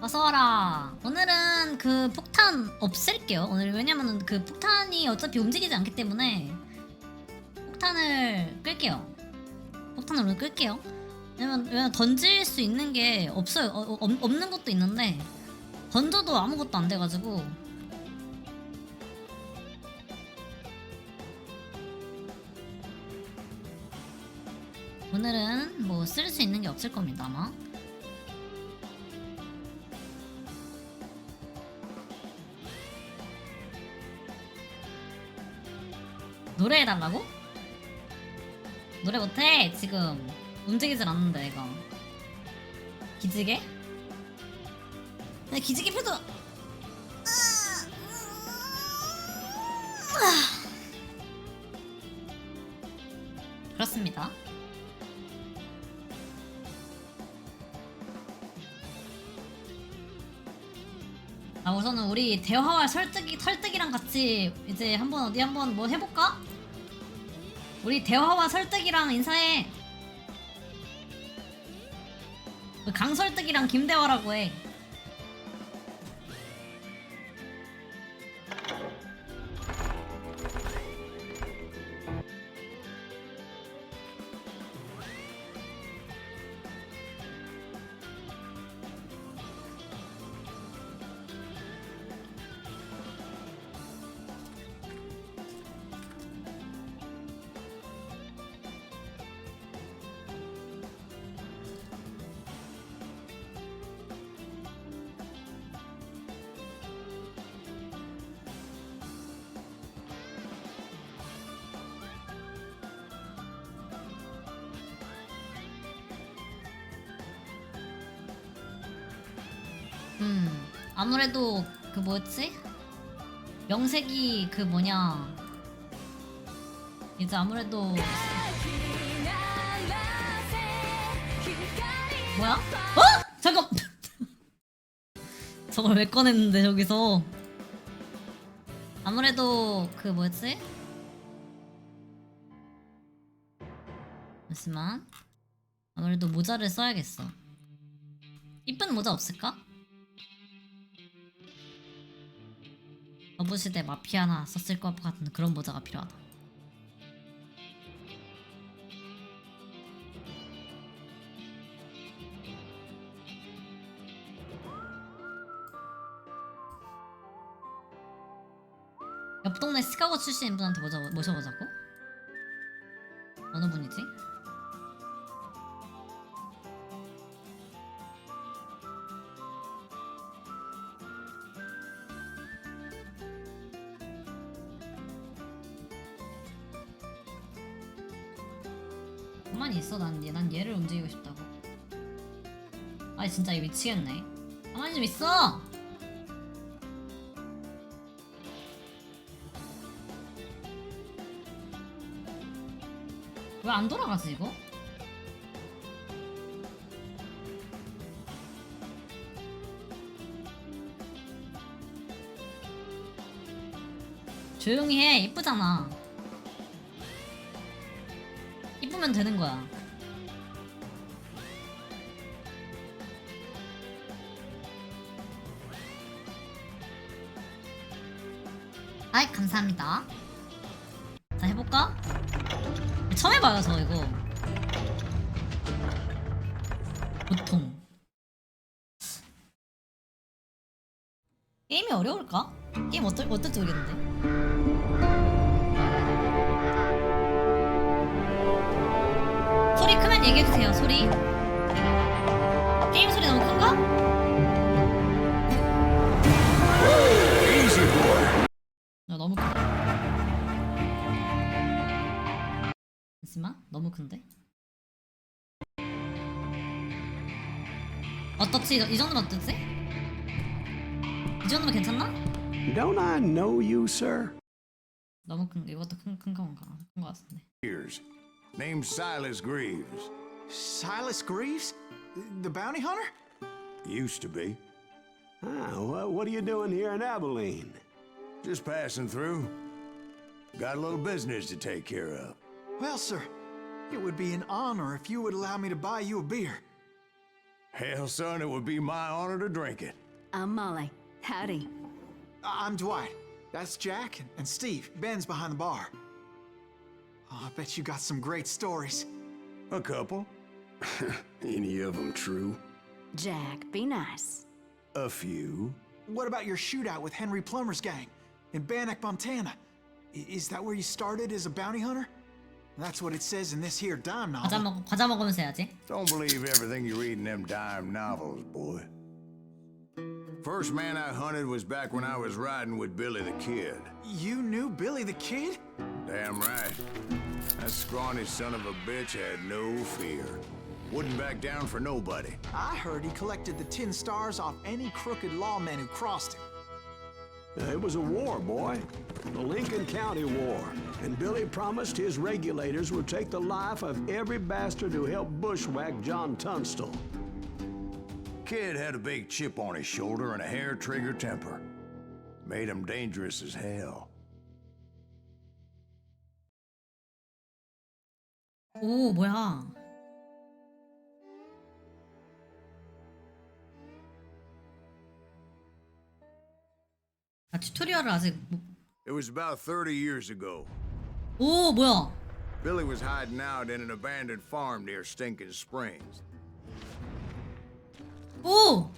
어서와라. 오늘은 그 폭탄 없앨게요. 오늘 왜냐면은 그 폭탄이 어차피 움직이지 않기 때문에 폭탄을 끌게요. 폭탄을 오늘 끌게요. 왜냐면 던질 수 있는 게 없어요. 없는 것도 있는데 던져도 아무것도 안 돼가지고. 오늘은 뭐 쓸 수 있는 게 없을 겁니다 아마. 노래해달라고? 노래 못해 지금. 움직이질 않는데 내가. 기지개? 내 기지개 펴도 그렇습니다. 아, 우선은 우리 대화와 설득이랑 같이 이제 한번 어디 한번 뭐 해볼까? 우리 대화와 설득이랑 인사해. 강설득이랑 김대화라고 해. 아무래도 그 뭐였지? 명색이 그 뭐냐, 이제 아무래도 뭐야? 어? 잠깐. 저걸 왜 꺼냈는데 저기서. 아무래도 그 뭐였지? 잠시만. 아무래도 모자를 써야겠어. 이쁜 모자 없을까? 러브시대 마피아나 썼을 것 같은 그런 모자가 필요하다. 옆 동네 시카고 출신인 분한테 모셔보자고? 어느 분이지? 가만히 있어. 난 얘를 움직이고 싶다고. 아니 진짜 이 미치겠네. 가만히 좀 있어. 왜 안 돌아가지 이거? 조용히 해. 이쁘잖아. 이쁘면 되는 거야. 아이 감사합니다. 자 해볼까? 처음 해봐요 저 이거. 보통 게임이 어려울까? 게임 어떨지 모르겠는데. 소리 크면 얘기해주세요. 소리. 게임 소리 너무 큰가? 너무 크다. 잠시만. 너무 큰데? 어떻지? 이 정도면 어떻지? 이 정도면 괜찮나? Don't I know you, sir? 너무 큰 이것도 큰 건가? 큰 거 같은데. Years. Named Silas Greaves. Silas Greaves? The bounty hunter? Used to be. What are you doing here in Abilene? Just passing through. Got a little business to take care of. Well, sir, it would be an honor if you would allow me to buy you a beer. Hell, son, it would be my honor to drink it. I'm Molly. Howdy. I'm Dwight. That's Jack and Steve. Ben's behind the bar. Oh, I bet you got some great stories. A couple. Any of them true? Jack, be nice. A few. What about your shootout with Henry Plummer's gang in Bannock, Montana? Is that where you started as a bounty hunter? That's what it says in this here dime novel. 과자 먹으면서 해야지. Don't believe everything you read in them dime novels, boy. First man I hunted was back when I was riding with Billy the Kid. You knew Billy the Kid? Damn right. That scrawny son of a bitch had no fear. Wouldn't back down for nobody. I heard he collected the 10 stars off any crooked lawmen who crossed him. It was a war, boy. The Lincoln County War. And Billy promised his regulators would take the life of every bastard who helped bushwhack John Tunstall. Kid had a big chip on his shoulder and a hair-trigger temper. Made him dangerous as hell. 오 뭐야? 아 튜토리얼을 아직 It was about 30 years ago. 오 뭐야? Billy was hiding out in an abandoned farm near Stinking Springs. 오!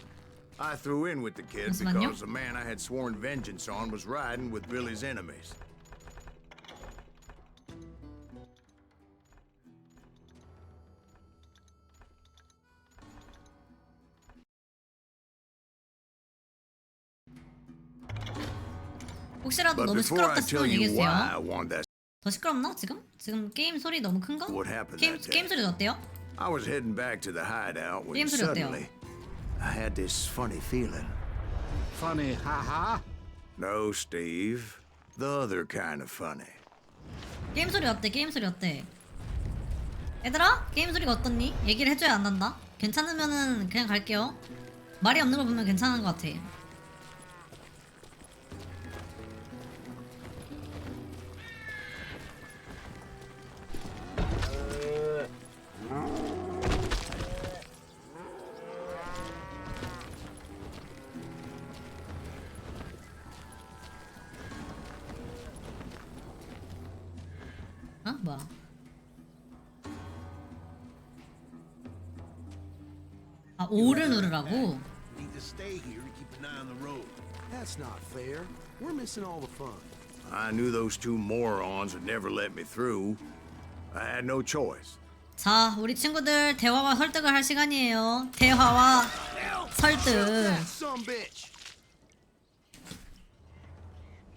I threw in with the kid 잠시만요. because the man I had sworn vengeance on was riding with Billy's enemies. 혹시라도 But 너무 before I 시끄럽다 tell 싶으면 you 얘기해주세요. why I want that, 더 시끄럽나 지금? 지금 게임 소리 너무 큰가? What happened 게임 that day? 소리 어때요? I was heading back to the hideout when 게임 소리 어때요? suddenly I had this funny feeling. Funny, haha. No, Steve. The other kind of funny. 게임 소리 어때? 게임 소리 어때? 얘들아 게임 소리가 어떻니? 얘기를 해줘야 안 난다. 괜찮으면은 그냥 갈게요. 말이 없는 걸 보면 괜찮은 것 같아. 어? 뭐야? 아, 오를 누르라고? Need to stay here to keep an eye on the road. That's not fair. We're missing all the fun. I knew those two morons would never let me through. I had no choice. 자, 우리 친구들 대화와 설득을 할 시간이에요. 대화와 설득. Some bitch.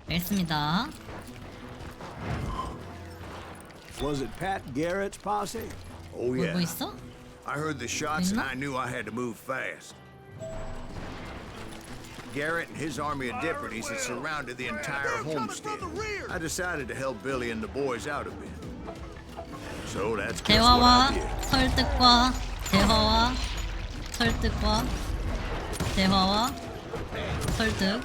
알겠습니다. Was it Pat Garrett's posse? Oh 뭐 yeah. 있어? I heard the shots and 있나? I knew I had to move fast. Garrett and his army of deputies had surrounded the entire homestead. I decided to help Billy and the boys out a bit. So that's just what 대화와 I did. 설득과 대화와 설득과 대화와 설득.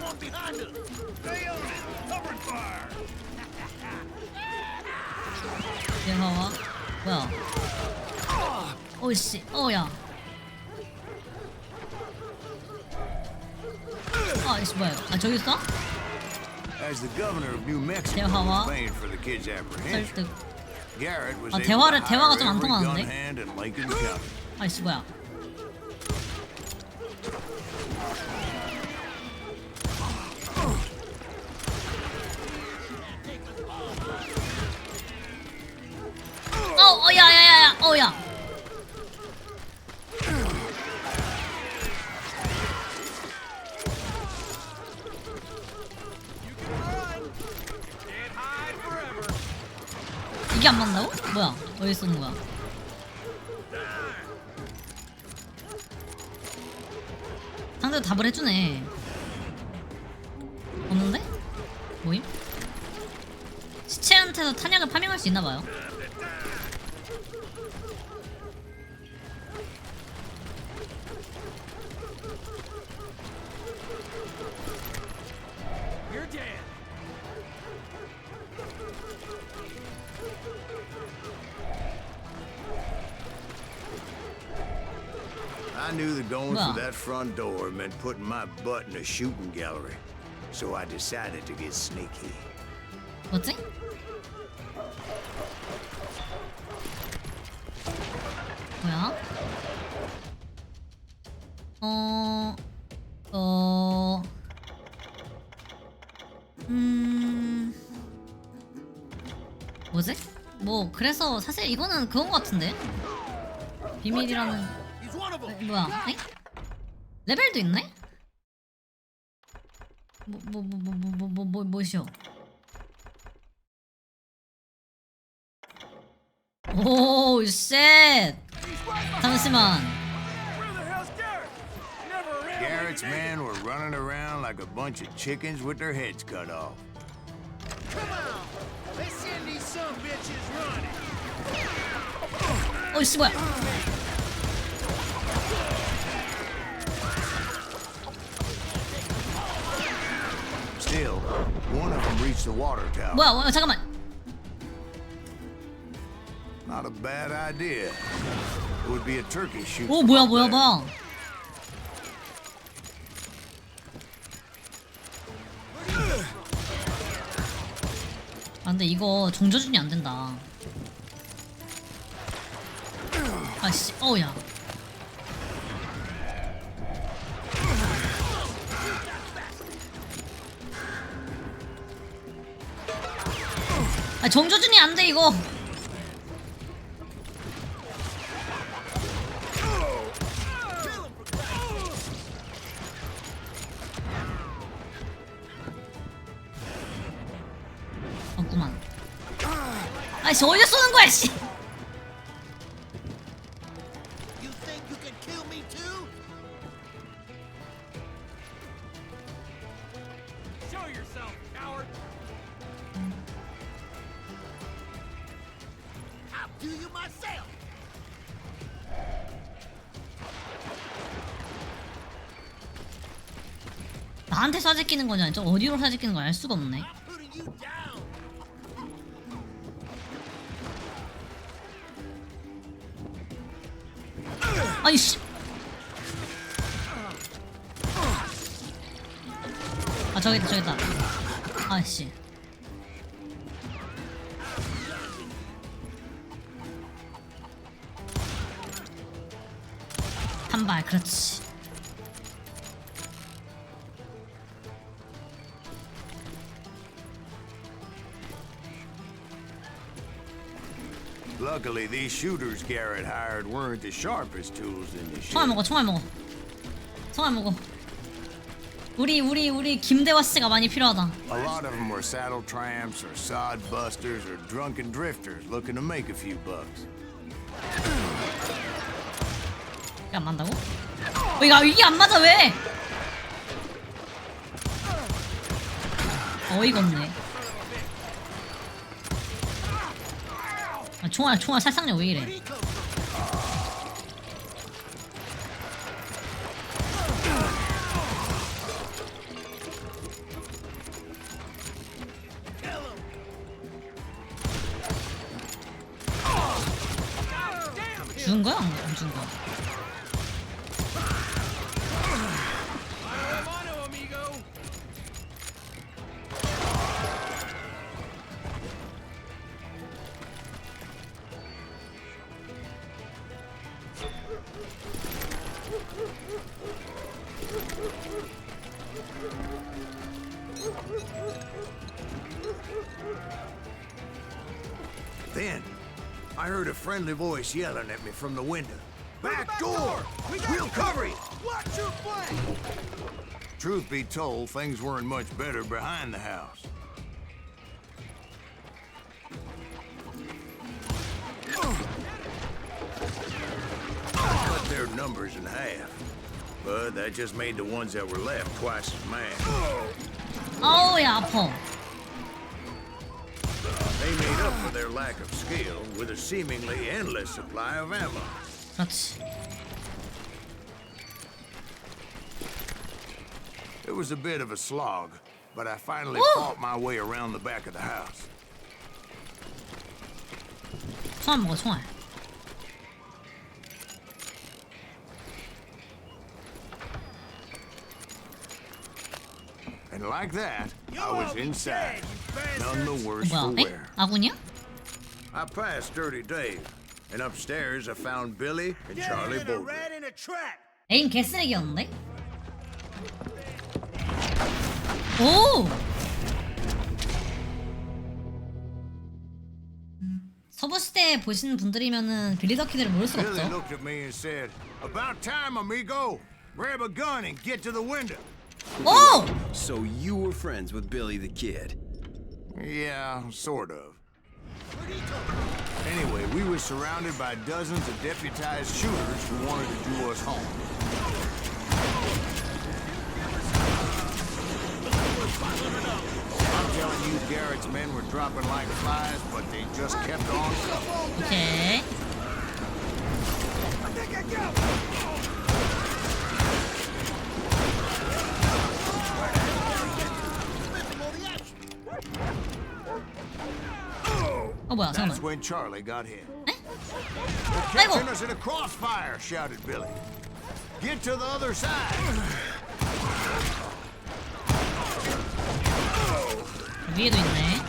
대화와 뭐야? 오씨, 어야. 아이씨 뭐야? 아 저기 있어? As the governor of New Mexico 대화와 campaigned for the kid's apprehension, 설득. Garrett was 아, able to 대화가 hire 좀안 every 통하는데? gun hand in Lincoln County. 아이씨 뭐야? 야야야야, 야. 이게 안 맞나고? 뭐야? 어디 쏘는 거야? 상대도 답을 해주네. 없는데? 뭐임? 시체한테도 탄약을 파밍할 수 있나봐요. I knew that going Well. through that front door meant putting my butt in a shooting gallery. So I decided to get sneaky. 뭐지? 뭐야? 뭐지? 뭐 그래서 사실 이거는 그건 것 같은데 비밀이라는 뭐야? 에? 레벨도 있네? 뭐시오? 오, 쉣! 잠시만. Garrett's men were running around like a bunch of chickens with their heads cut off. Come on! Let's send these some bitches running! 씨, 뭐야? Still, one of them reached the water tower. 뭐야, 잠깐만. Not a bad idea. It would be a turkey shoot. 오, from 뭐야, up 뭐야, there. 봐. 아, 근데 이거 종조준이 안 된다. 아씨, 어우야. 아, 종조준이 안 돼, 이거. 없구만. 아이씨, 어디서 쏘는 거야, 씨. You think you can kill me too? Show yourself, coward! I'll do you myself! 나한테 쏴제끼는 거냐? 저 어디로 쏴제끼는 거야? 알 수가 없네. Putting you down! 아니 씨. 아 저기 있다 저기 있다. 아씨. 한 발 그렇지. Luckily, these shooters Garrett hired weren't the sharpest tools in the 총알 shed. 먹어 총알 먹어. 총알 먹어. 우리 김대화 씨가 많이 필요하다. A lot of them were saddle tramps or sod busters or drunken drifters looking to make a few bucks. 이게 안 맞다고? 이게 안 맞아 왜? 어이가 없네. 아, 총알 살상력 왜 이래? 죽은 거야? 안 죽은 거야? Mano, amigo! Then, I heard a friendly voice yelling at me from the window. Back door! We'll cover you! Watch your flank! Truth be told, things weren't much better behind the house. Cut their numbers in half. but that just made the ones that were left twice as mad. 아우 야 아파. They made up for their lack of skill with a seemingly endless supply of ammo. 그렇지. It was a bit of a slog, but I finally fought my way around the back of the house. 총알 먹어 총알. And like that, I was inside, none the worse for 뭐야? 에? wear. 아군이야? I passed Dirty Dave, and upstairs I found Billy and Charlie Get a Bolden. rat in a trap. 에임 개쓰레기였는데? 오! 서부시대 보시는 분들이면은 빌리 더 키드를 모를 수가 Billy 없죠. looked at me and said, "About time, amigo. Grab a gun and get to the window." 오! So you were friends with Billy the Kid? Yeah, sort of. Anyway, we were surrounded by dozens of deputized shooters who wanted to do us home. I'm telling you, Garrett's men were dropping like flies, but they just kept on coming. 오케이. 어 뭐야 That's 잠깐만. when Charlie got hit. 아이고. Catching us in a crossfire, shouted Billy. Get to the other side. 위에도 있네.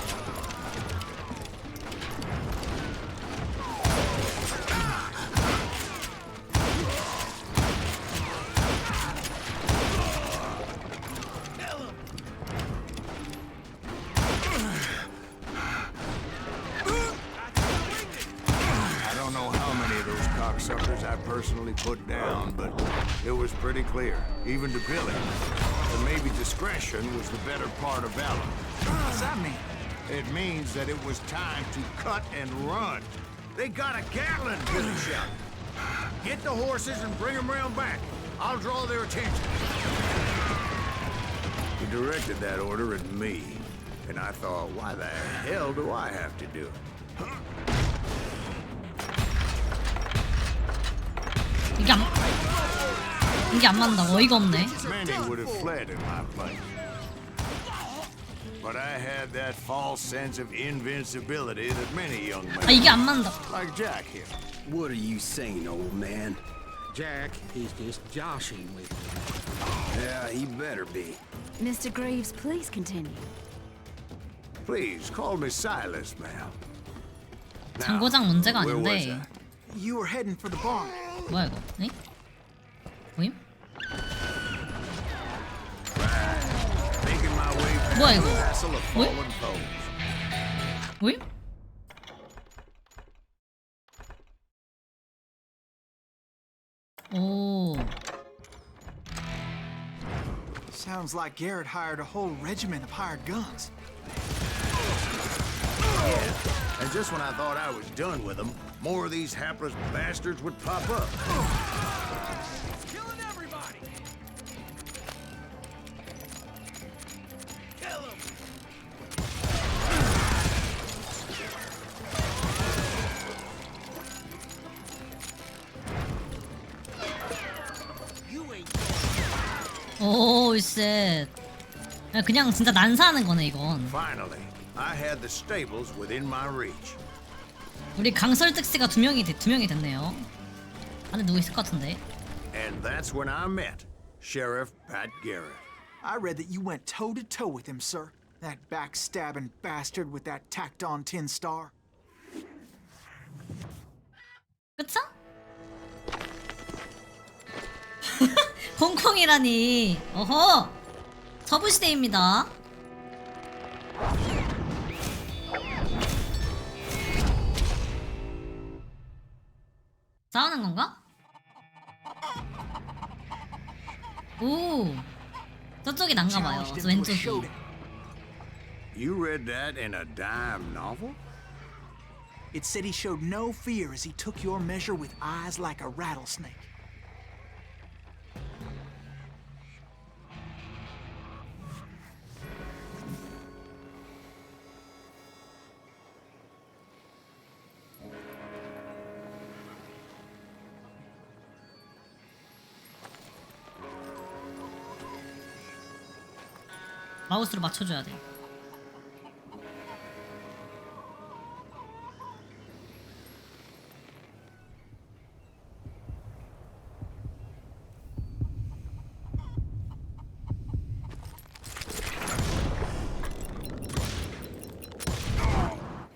I don't know how many of those cocksuckers I personally put down, but it was pretty clear, even to Billy, that maybe discretion was the better part of valor. What's that mean? It means that it was time to cut and run. They got a Gatling, Billy shouted. Get the horses and bring them round back. I'll draw their attention. He directed that order at me, and I thought, why the hell do I have to do it? 이게 안 맞는다. 어이가 없네. Many would have fled in my place. But I had that false sense of invincibility that many young 아 men, 이게 안 맞는다. like Jack here. What are you saying, old man? Jack, he's just joshing with you. Yeah, he better be. Mr. Greaves, please continue. Please call me Silas, ma'am. Now, 장고장 문제가 where was 아닌데. I? You were heading for the barn. 뭐야 이거? 네? 보임? Making my way past 뭐야, the 이거? castle of 뭐야? fallen foes. 보임? 오. Sounds like Garrett hired a whole regiment of hired guns. And just when I thought I was done with them, more of these hapless bastards would pop up. Killing everybody. Kill him. You ain't 오, 쉣. 그냥 진짜 난사하는 거네 이건. Finally, I had the stables within my reach. 우리 강설득 씨가 두 명이 됐네요. 안에 누구 있을 것 같은데. And that's when I met Sheriff Pat Garrett. I read that you went toe-to-toe with him, sir. That backstabbing bastard with that tacked-on tin star. 그쵸? 홍콩이라니. 어허. 서부시대입니다. 싸우는 건가? 오. 저쪽이 난가봐요. Challenged him to a 왼쪽이. showdown. You read that in a dime novel? It said he showed no fear as he took your measure with eyes like a rattlesnake. 마우스로 맞춰줘야 돼.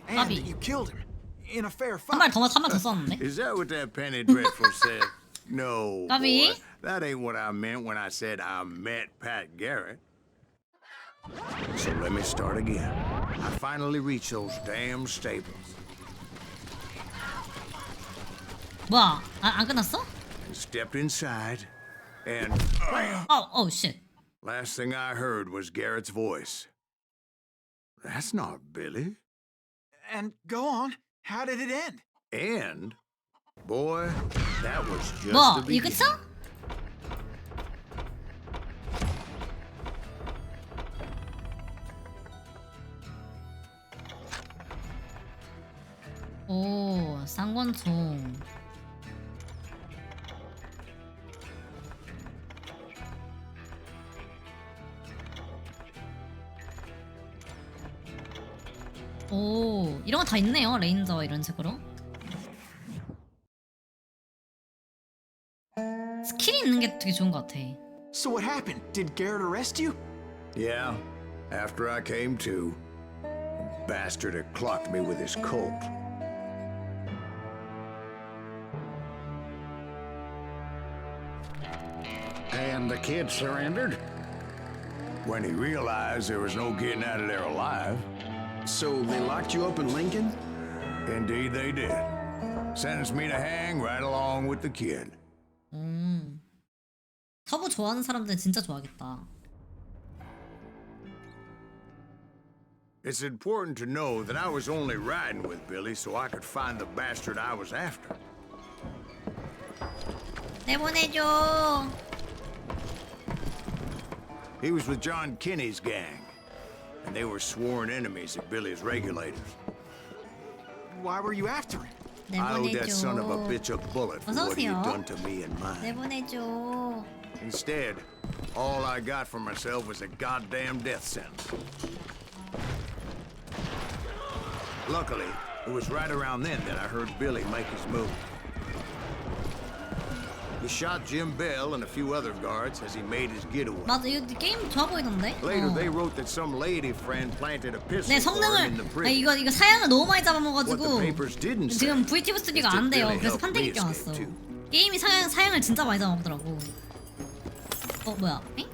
And Bobby. you killed him in a fair 한 발 fight. 더 썼는데? Is that what that penny dreadful said? No, Bobby? boy. That ain't what I meant when I said I met Pat Garrett. So let me start again. I finally reached those damn stables 뭐야? 안 끝났어? and stepped inside, and bam! Oh shit. Last thing I heard was Garrett's voice. That's not Billy. And go on. How did it end? And, boy, that was just 뭐? the 이 beginning. 끝이야? 오, 쌍권총. 오, 이런 거 다 있네요. 레인저 이런 식으로. 스킬이 있는 게 되게 좋은 것 같아. So what happened? Did Garrett arrest you? Yeah, after I came to, the bastard had clocked me with his Colt. And the kid surrendered? When he realized there was no getting out of there alive, So they locked you up in Lincoln? indeed they did. Sentenced me to hang right along with the kid. 터보 좋아하는 사람들은 진짜 좋아하겠다. It's important to know that I was only riding with Billy so I could find the bastard I was after. 내보내줘. He was with John Kinney's gang, and they were sworn enemies of Billy's regulators. Why were you after him? I owed that son of a 내보내줘. bitch a bullet for 어서 what he 오세요. had done to me and mine. 내보내줘. Instead, all I got for myself was a goddamn death sentence. Luckily, it was right around then that I heard Billy make his move. He shot Jim Bell and a few other guards as he made his getaway. 맞아, 이거 게임 좋아 보이던데? Later, they wrote that some lady friend planted a pistol 내 for him in the 성능을 prison. 이거 사양을 너무 많이 What the 잡아먹어가지고 papers didn't say 지금 VTV 스튜디오가 is 안 that 돼요. Billy 그래서 helped 판때기 me 껴놨어. escape, too. 게임이 사양을 진짜 많이 잡아먹더라고. 뭐야? 에?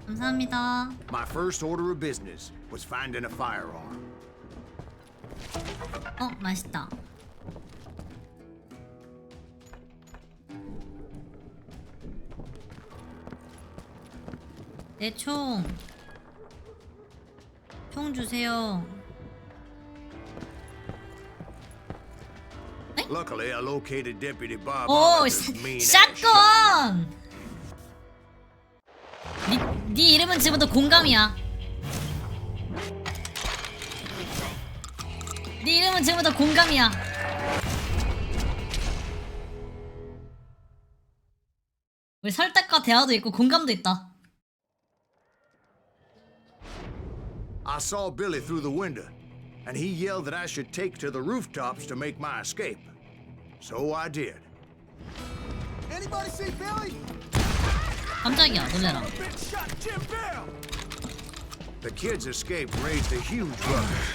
감사합니다. My first order of business was finding a firearm. 맛있다. 내 총. 총 주세요. Luckily, I located Deputy Bob 오, Oliver's mean ass shot. 샷건! 네 이름은 지금부터 공감이야. 네 이름은 지금부터 공감이야. 우리 설득과 대화도 있고 공감도 있다. I saw Billy through the window, and he yelled that I should take to the rooftops to make my escape. So I did. Anybody see Billy? 깜짝이야, 놀래라. Bitch shot Jim Bell. The kid's escape raised a huge ruckus.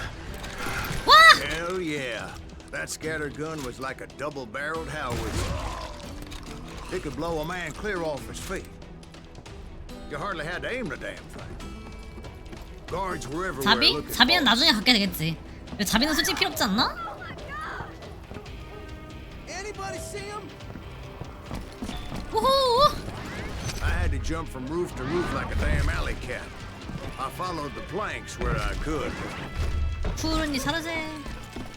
와! Hell yeah. That scatter gun was like a double-barreled howitzer. It could blow a man clear off his feet. You hardly had to aim the damn thing. Guards were everywhere 자비? looking 자비는 for 나중에 갖게 되겠지. 자비는 솔직히 필요 없지 않나? Anybody see him? 우후! I had to jump from roof to roof like a damn alley cat. I followed the planks where I could. 푸른이 사라져.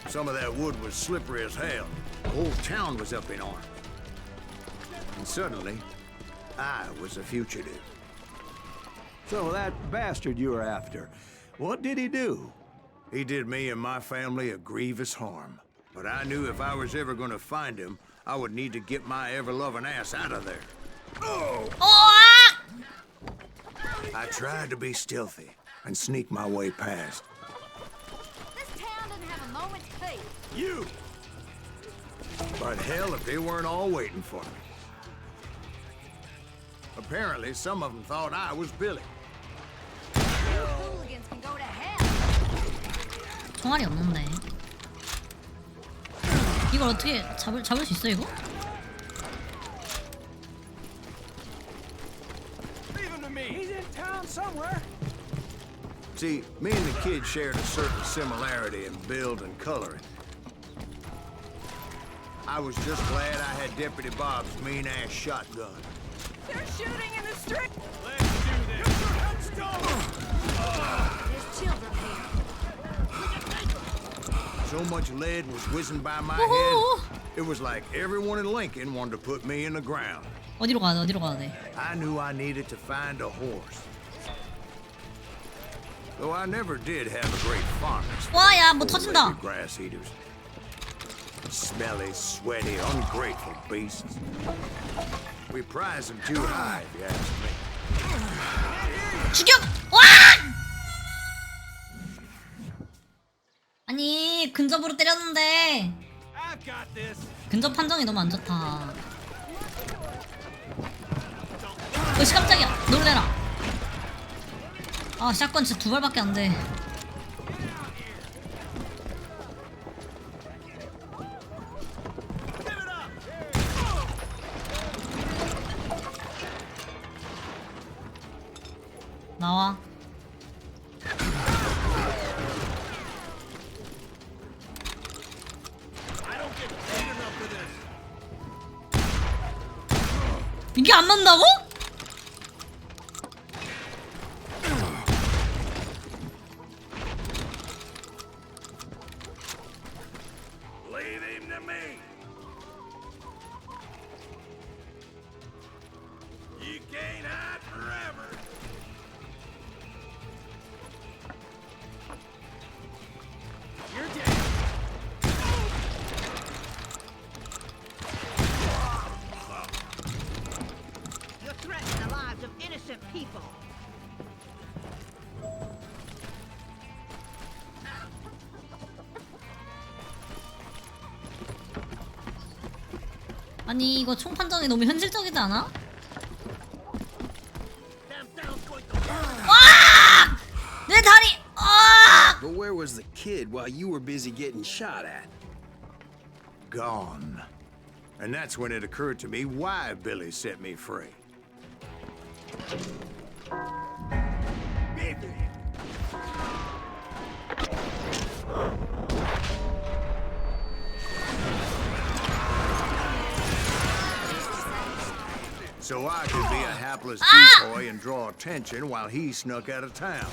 Some of that wood was slippery as hell. The whole town was up in arms. And suddenly, I was a fugitive. So that bastard you were after, what did he do? He did me and my family a grievous harm. But I knew if I was ever going to find him, I would need to get my ever-loving ass out of there. 아! I tried to be stealthy, and sneak my way past. This town doesn't have a moment's peace. You! But hell, if they weren't all waiting for me. Apparently, some of them thought I was Billy. You hooligans can go to hell. 총알이 없는데. 이걸 어떻게 잡을 수 있어 이거? Leave him to me. He's in town somewhere. See, me and the kid shared a certain similarity in build and coloring. I was just glad I had Deputy Bob's mean-ass shotgun. They're shooting in the street. Let's do this. Get your headstone. There's children here. So much lead was whizzing by my 우후. head, it was like everyone in Lincoln wanted to put me in the ground. 어디로 가야 돼? 어디로 가야 돼? I knew I needed to find a horse. Though I never did have a great fondness for 와, 야, 뭐 four-legged 터진다. grass eaters. Smelly, sweaty, ungrateful beasts. We prize them too high, if you ask me. 죽여! 와! 아니 근접으로 때렸는데 I've got this. 근접 판정이 너무 안 좋다. 어씨 깜짝이야. 놀래라. 아 샷건 진짜 2발밖에 안 돼. 나와. 이게 안 맞는다고? Leave him to me. You can't hide forever. You're dead. You threaten the lives of innocent people. 아니 이거 총 판정이 너무 현실적이지 않아? 와! 내 다리! 아! But where was the kid while you were busy getting shot at? Gone. And that's when it occurred to me why Billy set me free. So I could be a hapless decoy and draw attention while he snuck out of town.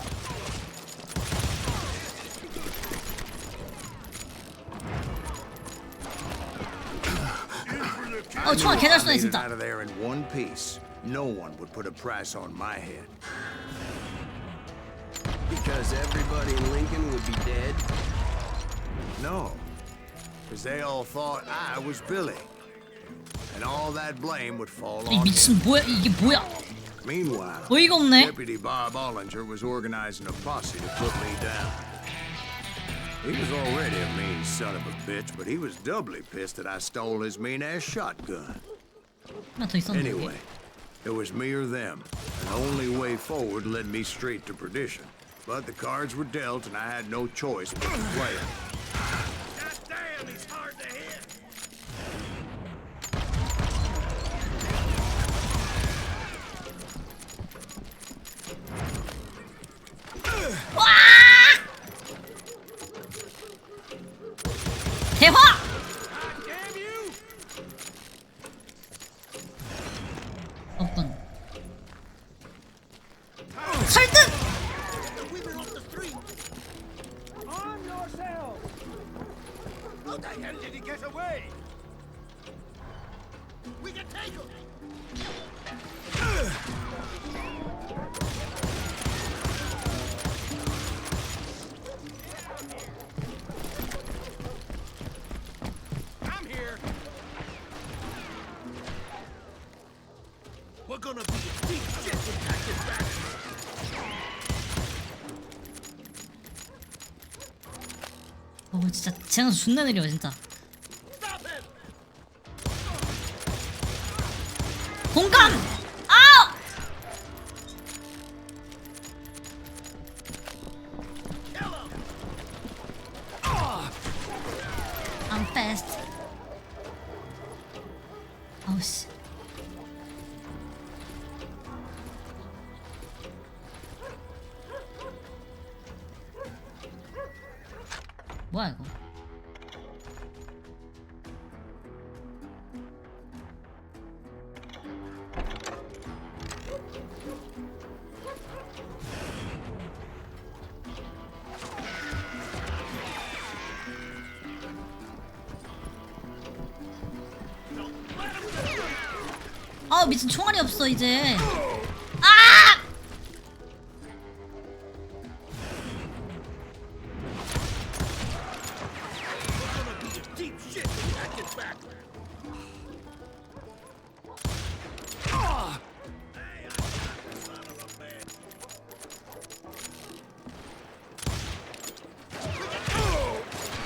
어 총알 개잘 I 쏘네 made it 진짜. out of there in one piece. No one would put a price on my head. Because everybody in Lincoln would be dead? No, because they all thought I was Billy. And all that blame would fall 이 on him. 미친 뭐야 이게 뭐야? Meanwhile, 어이가 없네. Deputy Bob Ollinger was organizing a posse to put me down. He was already a mean son of a bitch, but he was doubly pissed that I stole his mean-ass shotgun. 하나 더 있었는데. Anyway, it was me or them, and the only way forward led me straight to perdition. But the cards were dealt, and I had no choice but to play them. God damn, he's hard to hit. 대화! God damn you! 없군. 설득! We were off the street. Arm yourselves. How the hell did he get away? We can take him. I'm here. We're gonna be a deep shit to pack this back. 진짜 쟤는 존나 느려 진짜. 공감! 아우! I'm fast. 아우 씨. 뭐야 이거? 아 미친 총알이 없어 이제. 아!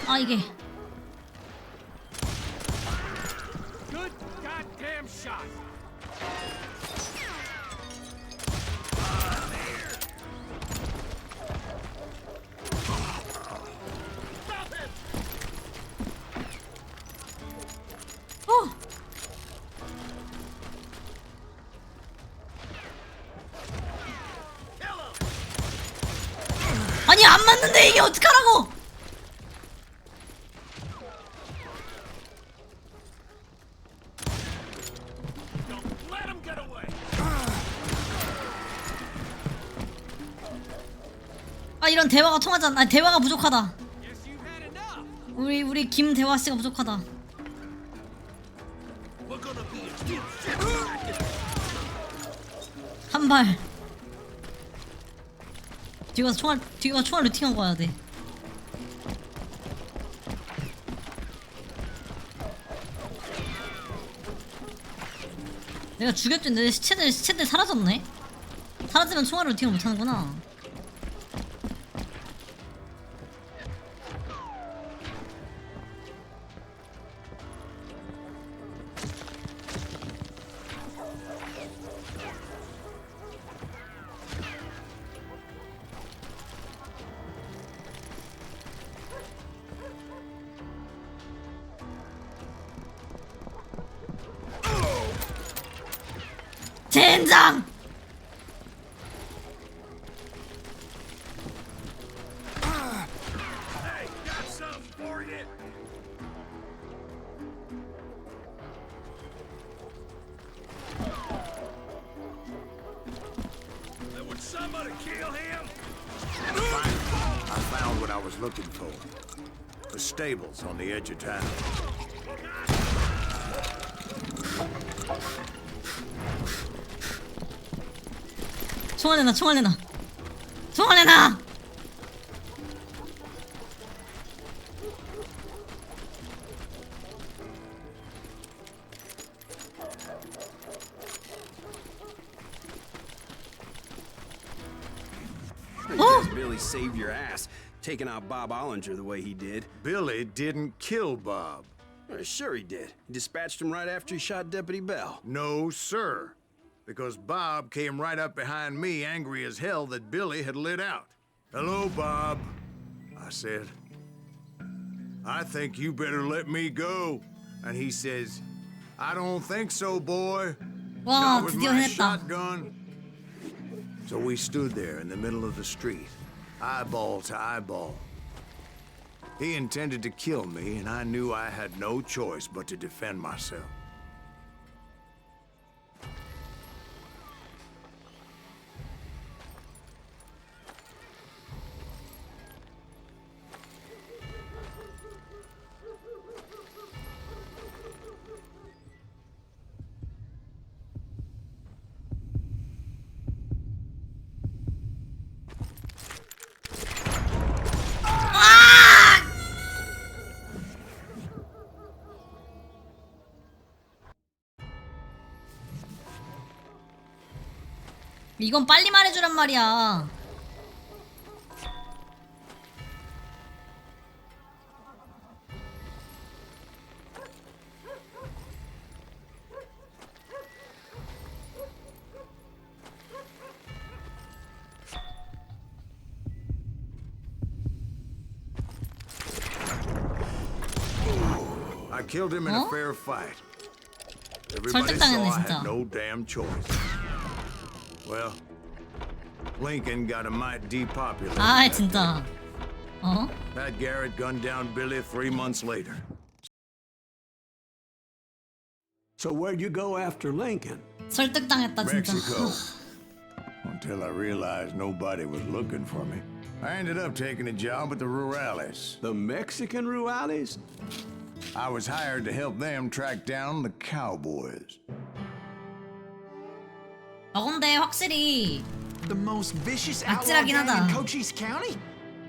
아 이게. Good goddamn shot. 어. 아니 안 맞는데 이게 어떡하라고? Let him get away. 아 이런 대화가 통하지 않. 아 대화가 부족하다. Guess you've had enough. 우리 김 대화 씨가 부족하다. We're gonna be a dipshit. 한 발. 뒤가 총알 루팅한 거야 돼. 내가 죽였는데 시체들 사라졌네. 사라지면 총알 루팅을 못하는구나. 젠장! Hey, got something for you. Would somebody kill him? I found what I was looking for. The stables on the edge of town. 총알 내놔 총알 내놔 총알 내놔. I guess Billy saved your ass, taking out Bob Ollinger the way he did. Billy didn't kill Bob. Sure he did. He dispatched him right after he shot Deputy Bell. No, sir. Because Bob came right up behind me, angry as hell that Billy had lit out. Hello, Bob, I said. I think you better let me go. And he says, I don't think so, boy. 와 Not with 드디어 my 해냈다. shotgun. So we stood there in the middle of the street, eyeball to eyeball. He intended to kill me, and I knew I had no choice but to defend myself. 이건 빨리 말해주란 말이야. I killed him in Huh? a fair fight. Everybody saw I had no damn choice. Well, Lincoln got a mite depopulated. 아 진짜. 어? Pat Garrett gunned down Billy 3 months later. So where'd you go after Lincoln? 설득당했다 진짜. Mexico. Until I realized nobody was looking for me. I ended up taking a job with the Rurales. The Mexican Rurales? I was hired to help them track down the cowboys. 근데 확실히 The most vicious outlaw 아찔하긴 gang 하다. in Cochise County?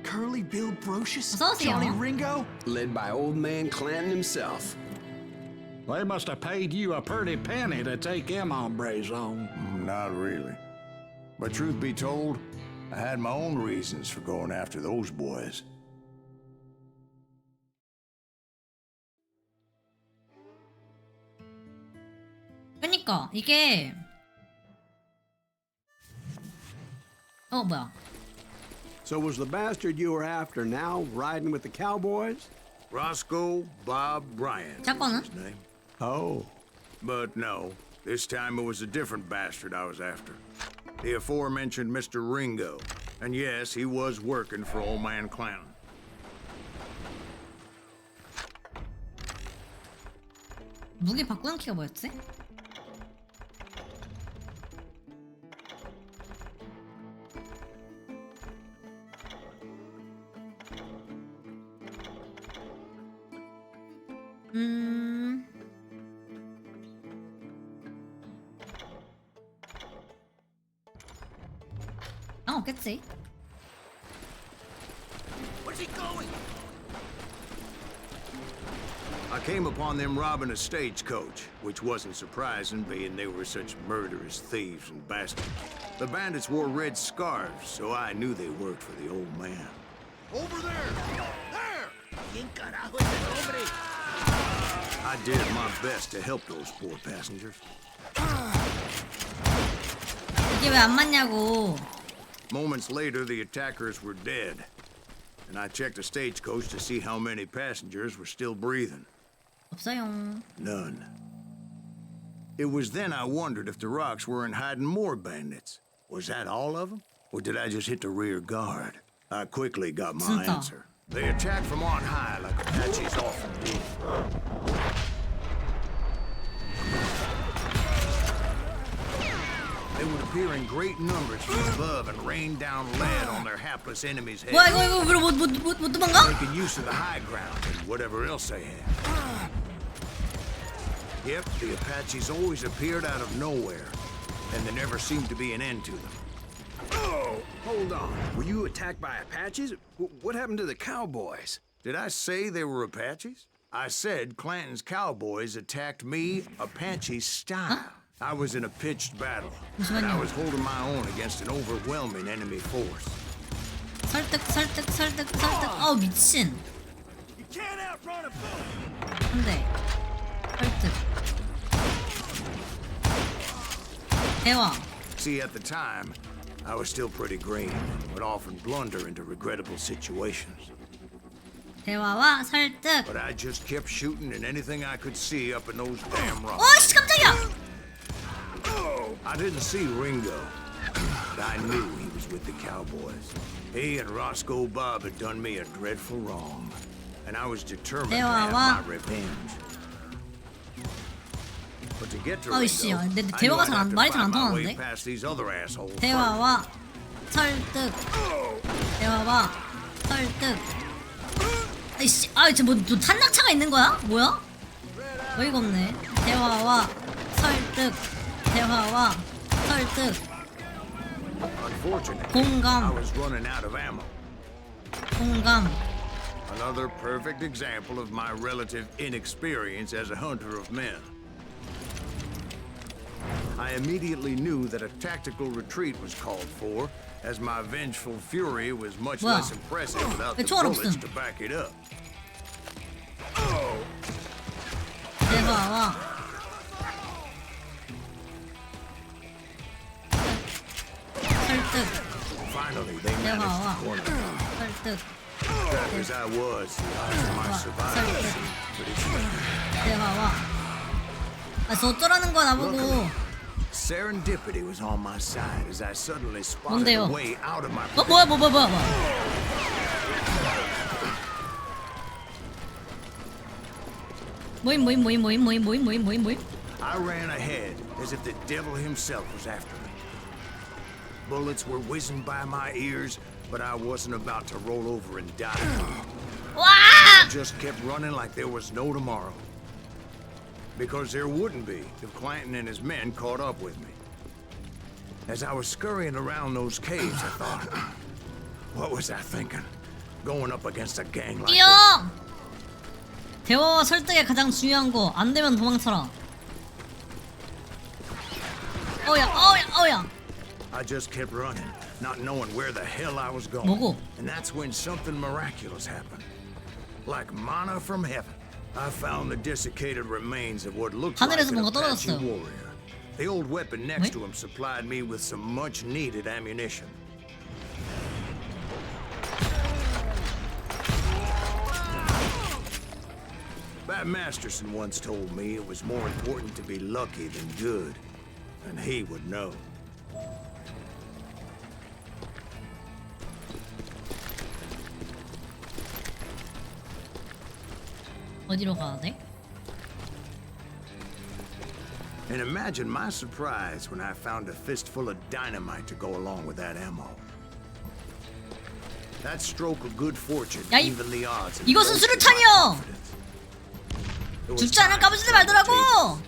Curly Bill Brocious? 어서 오세요. Johnny Ringo? Led by old man Clanton himself. They must have paid you a pretty penny to take them hombres on. Not really. But truth be told, I had my own reasons for going after those boys. 그러니까 이게 뭐야? So was the bastard you were after now riding with the cowboys? Roscoe Bob Bryant was 사건은? his name. Oh. But no, this time it was a different bastard I was after. The aforementioned Mr. Ringo. And yes, he was working for old man Clanton. 무기 바꾸는 키가 뭐였지? 없겠지. Where's he going? I came upon them robbing a stagecoach, which wasn't surprising, being they were such murderous thieves and bastards. The bandits wore red scarves, so I knew they worked for the old man. Over there! There! ¿Quién carajo es el hombre? I did my best to help those poor passengers. 이게 왜 안 맞냐고. Moments later, the attackers were dead, and I checked the stagecoach to see how many passengers were still breathing. 없어요. None. It was then I wondered if the rocks weren't hiding more bandits. Was that all of them? Or did I just hit the rear guard? I quickly got my 진짜. answer. They attacked from on high like Apaches often do. They would appear in great numbers from above and rain down lead on their hapless enemies' heads. 뭐야 이거 못 도망가? Making use of the high ground and whatever else they had. Yep, the Apaches always appeared out of nowhere, and there never seemed to be an end to them. Oh, hold on. Were you attacked by Apaches? What happened to the cowboys? Did I say they were Apaches? I said Clanton's cowboys attacked me Apache style. Huh? I was in a pitched battle, and I was holding my own against an overwhelming enemy force. 설득. 미친. You can't outrun a bullet! 근데 설득. 대화. See, at the time, I was still pretty green and would often blunder into regrettable situations. 대화와 설득. But I just kept shooting at anything I could see up in those damn rocks. 어씨 깜짝이야. I didn't see Ringo, but I knew he was with the cowboys. He and Roscoe Bob had done me a dreadful wrong, and I was determined to have my revenge. But to get to Ringo, 어이씨, 내 I knew 대화가 I'd have to 말이 잘 find 안 my way 통하는데? past these other assholes first. 대화와 설득. 대화와 설득. 아이씨, 뭐 탄낙차가 있는 거야? 뭐야? 어이가 없네. 대화와 설득. 대화와 설득. Unfortunately, 공감. I was running out of ammo. 공감. Another perfect example of my relative inexperience as a hunter of men. I immediately knew that a tactical retreat was called for, as my vengeful fury was much 뭐야? less impressive without 왜 the 총알 bullets 없음? to back it up. 대화와 설득. Finally, they managed 대화와 to corner me. 설득. Trapped as I was, the odds of my survival 설득. seemed 대화와. 아, 저 어쩌라는 거야 나보고. Serendipity was on my side as I suddenly spotted 뭔데요? a way out of my 뭐야. 모임. I ran ahead as if the devil himself was after me. Bullets were whizzing by my ears, but I wasn't about to roll over and die. 와! I just kept running like there was no tomorrow. Because there wouldn't be if Clanton and his men caught up with me. As I was scurrying around those caves, I thought, what was I thinking? Going up against a gang like 뛰어! this? 대화와 설득의 가장 중요한 거, 안 되면 도망쳐라. 어야. I just kept running, not knowing where the hell I was going. 뭐고? And that's when something miraculous happened. Like manna from heaven. I found the desiccated remains of what looked like 하늘에서 an 뭔가 Apache 떨어졌어요. warrior. The old weapon next 왜? to him supplied me with some much-needed ammunition. Bat Masterson once told me it was more important to be lucky than good, and he would know. 어디로 가야 돼? And imagine my surprise when I found a fistful of dynamite to go along with that ammo. That stroke of good fortune 야, even the odds. 이것은 수류탄이요! 죽지 않을 까부지도 말더라고!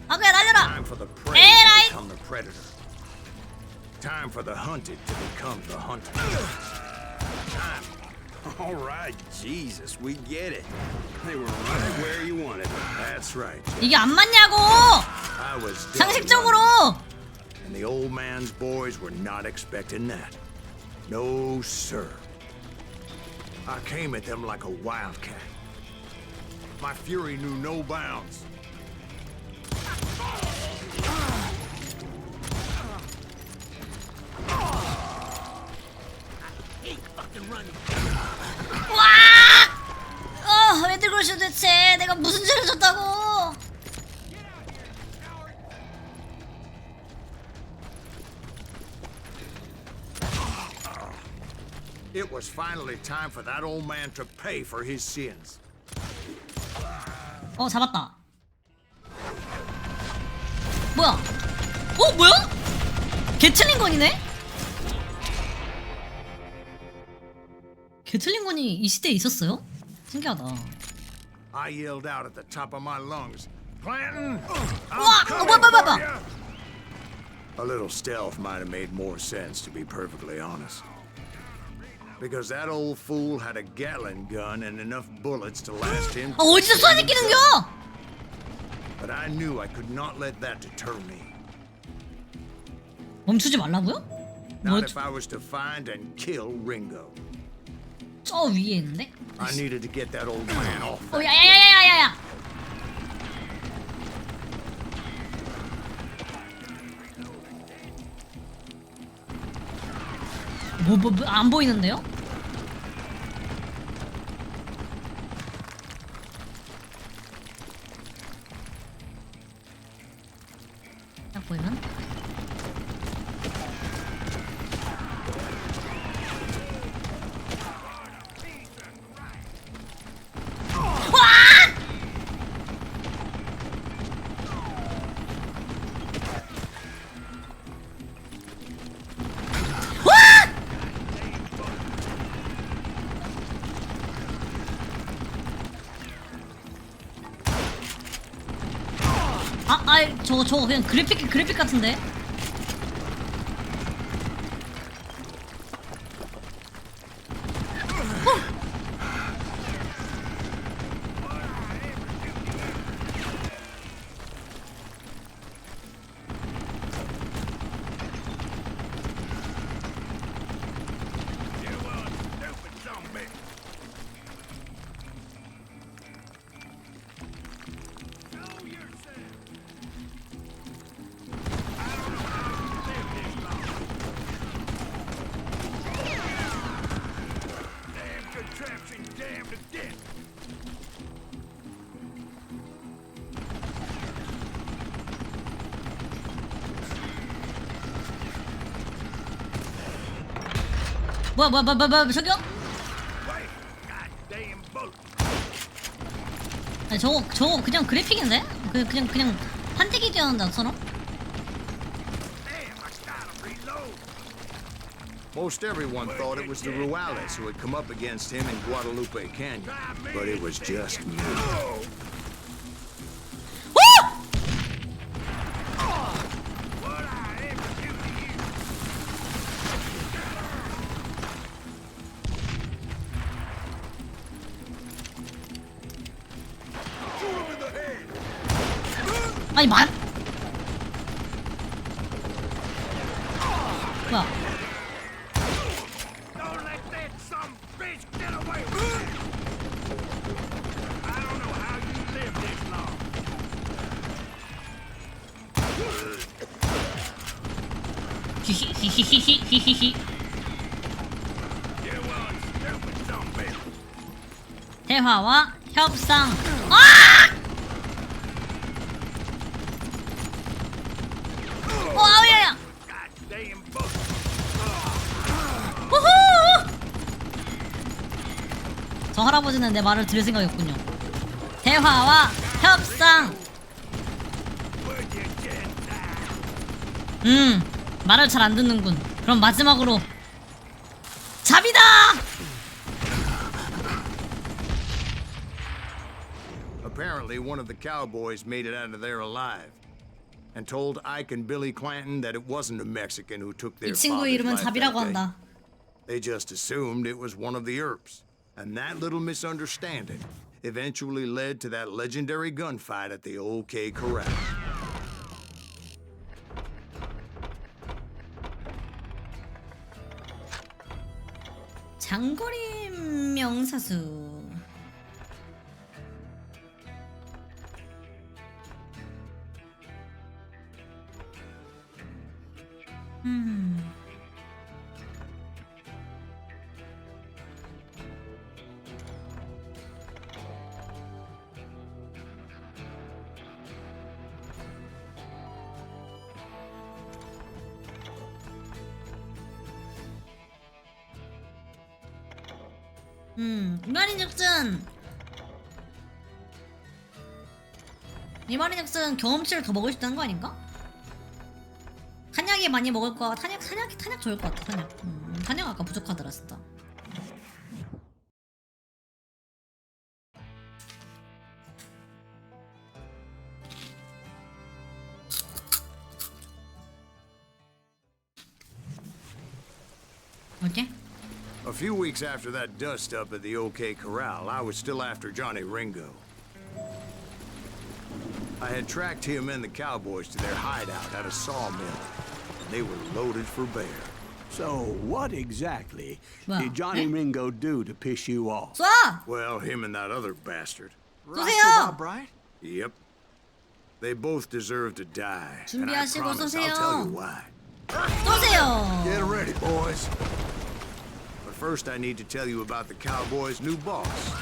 아그야 날려라! Time for the prey 에라이! to become the predator. Time for the hunted to become the hunter. Time. All right, Jesus, we get it. They were right where you wanted them. That's right. 이게 안 맞냐고! I was dead 상식적으로! wrong, and the old man's boys were not expecting that. No, sir. I came at them like a wildcat. My fury knew no bounds. 와! 왜들 그러시 도대체? 내가 무슨 죄를 졌다고? It was finally time for that old man to pay for his sins. 잡았다. 뭐야? 뭐야? 게틀링건이네? 게틀링건이 이 시대에 있었어요? 신기하다. I yelled out at the top of my lungs, Clanton! 우와! 뭐야? A little stealth might have made more sense, to be perfectly honest. Because that old fool had a Gatling gun and enough bullets to last him. 어디서 쏘아내 끼는겨? But I knew I could not let that deter me. 멈추지 말라고요? Not if I was to find and kill Ringo. 저 위에 있는데? I needed to get that old man off. 야야야야야야! 안 보이는데요? 딱 보이면? 저거 그냥 그래픽 같은데? 뭐야 저기요? Wait, goddamn bullet. 아니 저거 그냥 그래픽인데? 그냥 판때기 뛰어난다 나처럼? Damn, I gotta reload. Most everyone thought it was the Ruales who had come up against him in Guadalupe Canyon, but it was just me. 아니 뭐야? Don't let that some bitch get away with it. I don't know how you live this long. 히히히히히히히히. You one stupid some bitch. 대화와 협상. 아! 아우야야. Goddamn bullet. 우후! 저 할아버지는 내 말을 들을 생각이었군요. 대화와 협상. Would you just die? 말을 잘 안 듣는군. 그럼 마지막으로 잡이다. Apparently, one of the cowboys made it out of there alive, and told Ike and Billy Clanton that it wasn't a Mexican who took their 이 친구의 father's 이름은 life that 잡이라고 day. 한다. They just assumed it was one of the Earps, and that little misunderstanding eventually led to that legendary gunfight at the OK Corral. 장거리 명사수. 이 말인 즉슨 경험치를 더 먹을 수 있다는 거 아닌가? 탄약이 많이 먹을 거야. 탄약 좋을 것 같아. 탄약 아까 부족하더라 진짜. 어때? A few weeks after that dust-up at the OK Corral, I was still after Johnny Ringo. I had tracked him and the cowboys to their hideout at a sawmill, and they were loaded for bear. So, what exactly Well, did Johnny Ringo do to piss you off? 쏴! Well, him and that other bastard. Rascal Bob Bryant? Yep. They both deserve to die. And I 준비하시고 promise 쏘세요. I'll tell you why. 쏘세요! Get ready, boys. But first, I need to tell you about the Cowboys' new boss,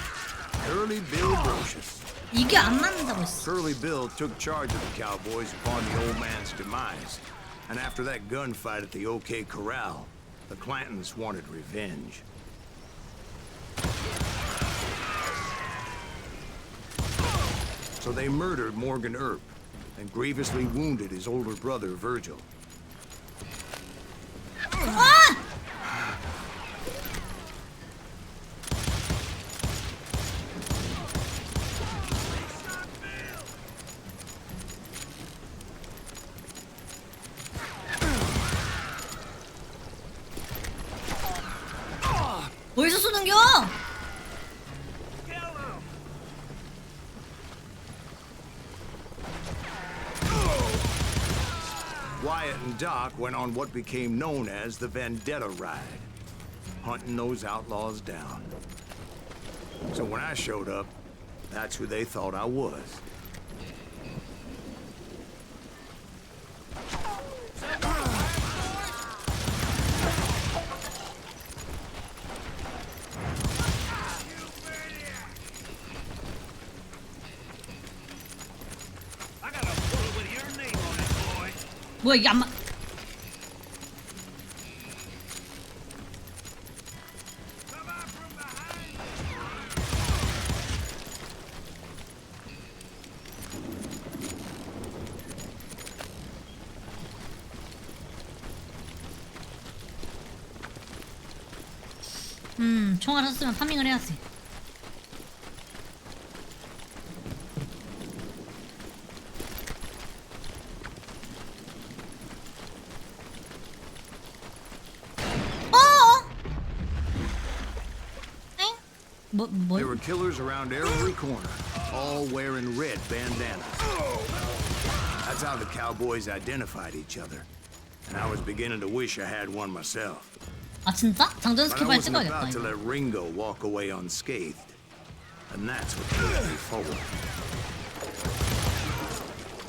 Curly Bill Brocious. 이게 안 맞는다고 했어. Curly Bill took charge of the Cowboys upon the old man's demise. And after that gunfight at the OK Corral, the Clantons wanted revenge. So they murdered Morgan Earp and grievously wounded his older brother, Virgil. 아! 어디서 쏘는겨? Wyatt and Doc went on what became known as the Vendetta Ride, hunting those outlaws down. So when I showed up, that's who they thought I was. I got a bullet with your name on it, boy. 뭐야 이게 안 맞... 총알 샀으면 파밍을 해야지. 뭐? There were killers around every corner, all wearing red bandanas. That's how the cowboys identified each other. And I was beginning to wish I had one myself. 아 진짜? 장전 But I 스킵을 wasn't 찍어야겠다. about to 이거. let Ringo walk away unscathed. And that's what pushed me forward.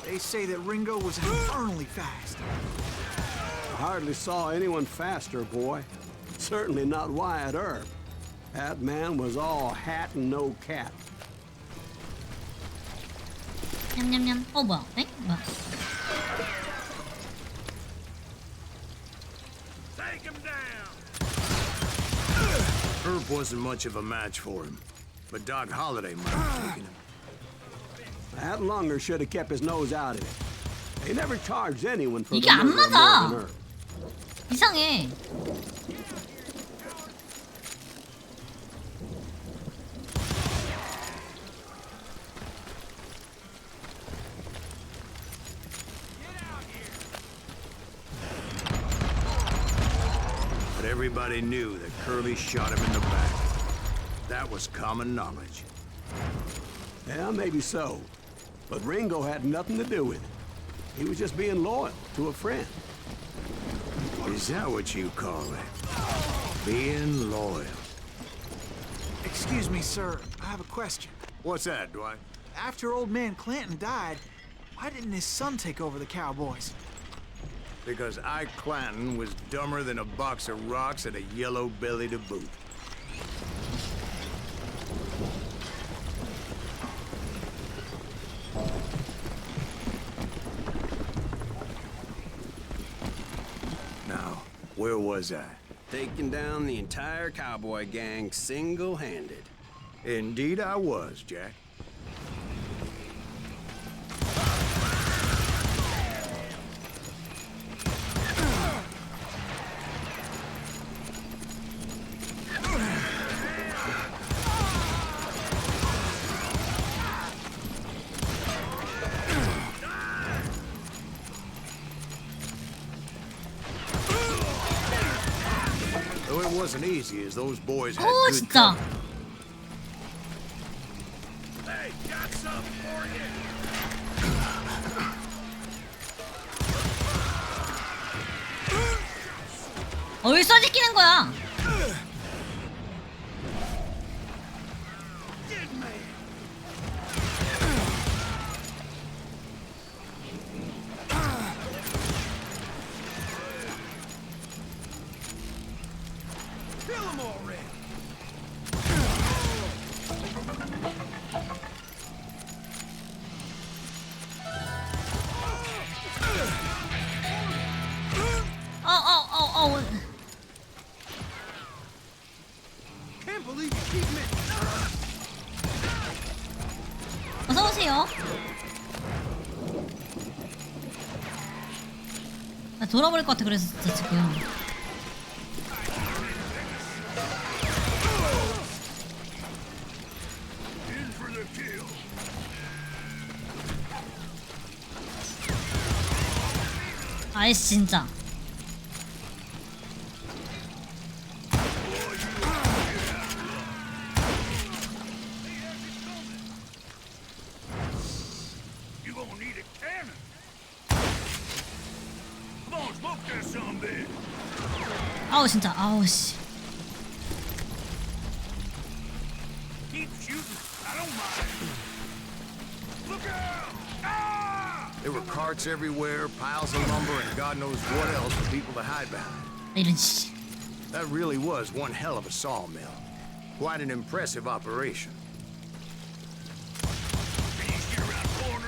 They say that Ringo was infernally fast. I hardly saw anyone faster, boy. Certainly not Wyatt Earp. That man was all hat and no cap. 냠냠냠. 뭐야? 에? 뭐야? Take him down! Earp wasn't much of a match for him, but Doc Holliday might have taken him. That lunger should have kept his nose out of it. They never charged anyone for 이게 the 안 murder of 맞아. Morgan Earp. 이상해. But everybody knew that Curly shot him in the back. That was common knowledge. Yeah, maybe so. But Ringo had nothing to do with it. He was just being loyal to a friend. Is that what you call it? Being loyal. Excuse me, sir. I have a question. What's that, Dwight? After old man Clanton died, why didn't his son take over the Cowboys? Because Ike Clanton was dumber than a box of rocks and a yellow belly to boot. Now, where was I? Taking down the entire cowboy gang single-handed. Indeed I was, Jack. Though it wasn't easy, as those boys had 오 good 진짜. cover. Hey, got something for you. 왜 쏴지 끼는 거야? Kill him already! 어. Can't believe you keep me. 어서 오세요. 나 돌아버릴 것 같아. 그래서 진짜 지금. In for the kill. 아이씨 진짜. You gonna need a cannon. Come on, smoke that sumbitch. 아우 진짜. 아우 씨. Keep shooting. I don't mind. Look out! Ah! There were carts everywhere, piles of lumber, and God knows what else for people to hide behind. 이런 씨. That really was one hell of a sawmill. Quite an impressive operation.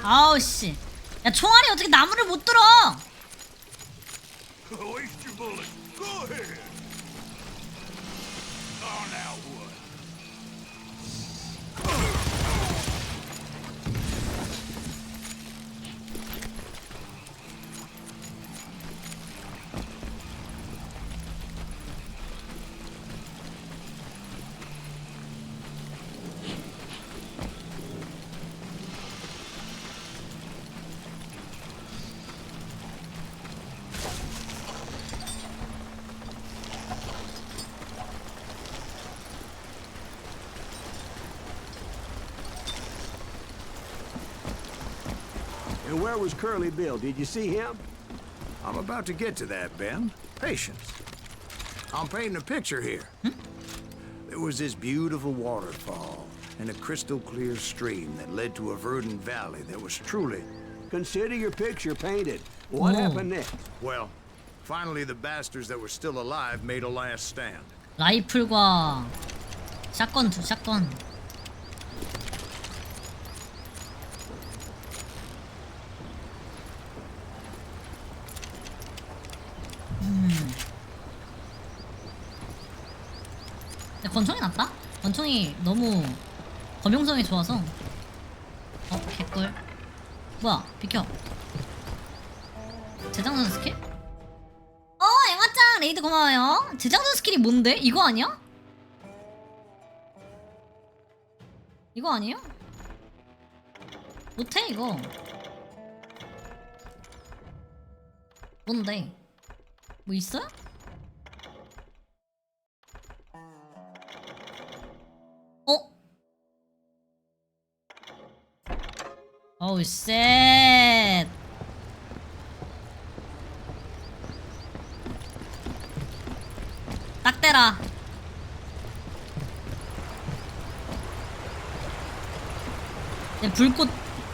아우 씨. 야 총알이 어떻게 나무를 못 들어? Waste your bullets. Go ahead. Oh, now what? And where was Curly Bill? Did you see him? I'm about to get to that, Ben. Patience. I'm painting a picture here. There was this beautiful waterfall and a crystal clear stream that led to a verdant valley that was truly... Consider your picture painted. What happened next? Well, finally the bastards that were still alive made a last stand. 라이플과 샷건 두 샷건. 근데 권총이 낫다? 권총이 너무 범용성이 좋아서. 개꿀. 뭐야, 비켜. 재장전 스킬? 앵화짱 레이드 고마워요. 재장전 스킬이 뭔데? 이거 아니야? 이거 아니에요? 못해 이거. 뭔데? 뭐 있어요? 어우 쉣. 딱 대라.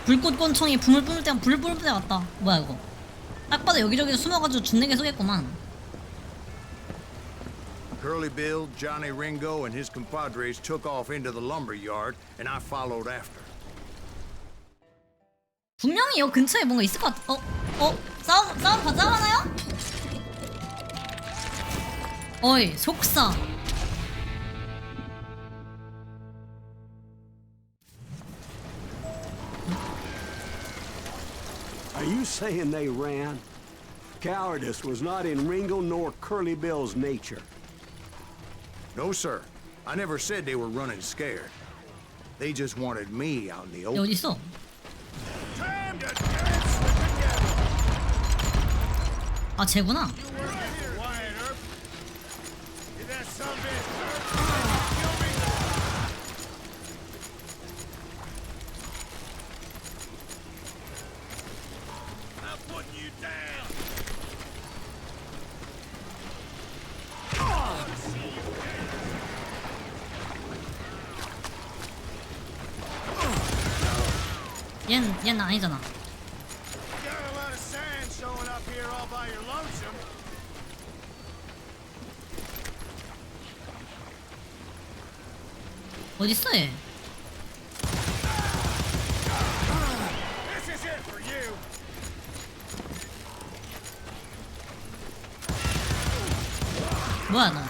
불꽃 권총이 불을 뿜을 때 왔다. 뭐야 이거? 딱 봐도 여기저기 숨어가지고 준내게 쏘겠구만. Curly Bill, Johnny Ringo, and his compadres took off into the lumber yard, and I followed after. 분명히 여기 근처에 뭔가 있을 것 같아. 싸움 가자하나요? 어이 속사. Are you saying they ran? Cowardice was not in Ringo nor Curly Bill's nature. No, sir. I never said they were running scared. They just wanted me out in the open. 어디 있어? Time to dance with the devil. 아 쟤구나. 얘는 아니잖아. 어딨어 얘? 뭐야 너?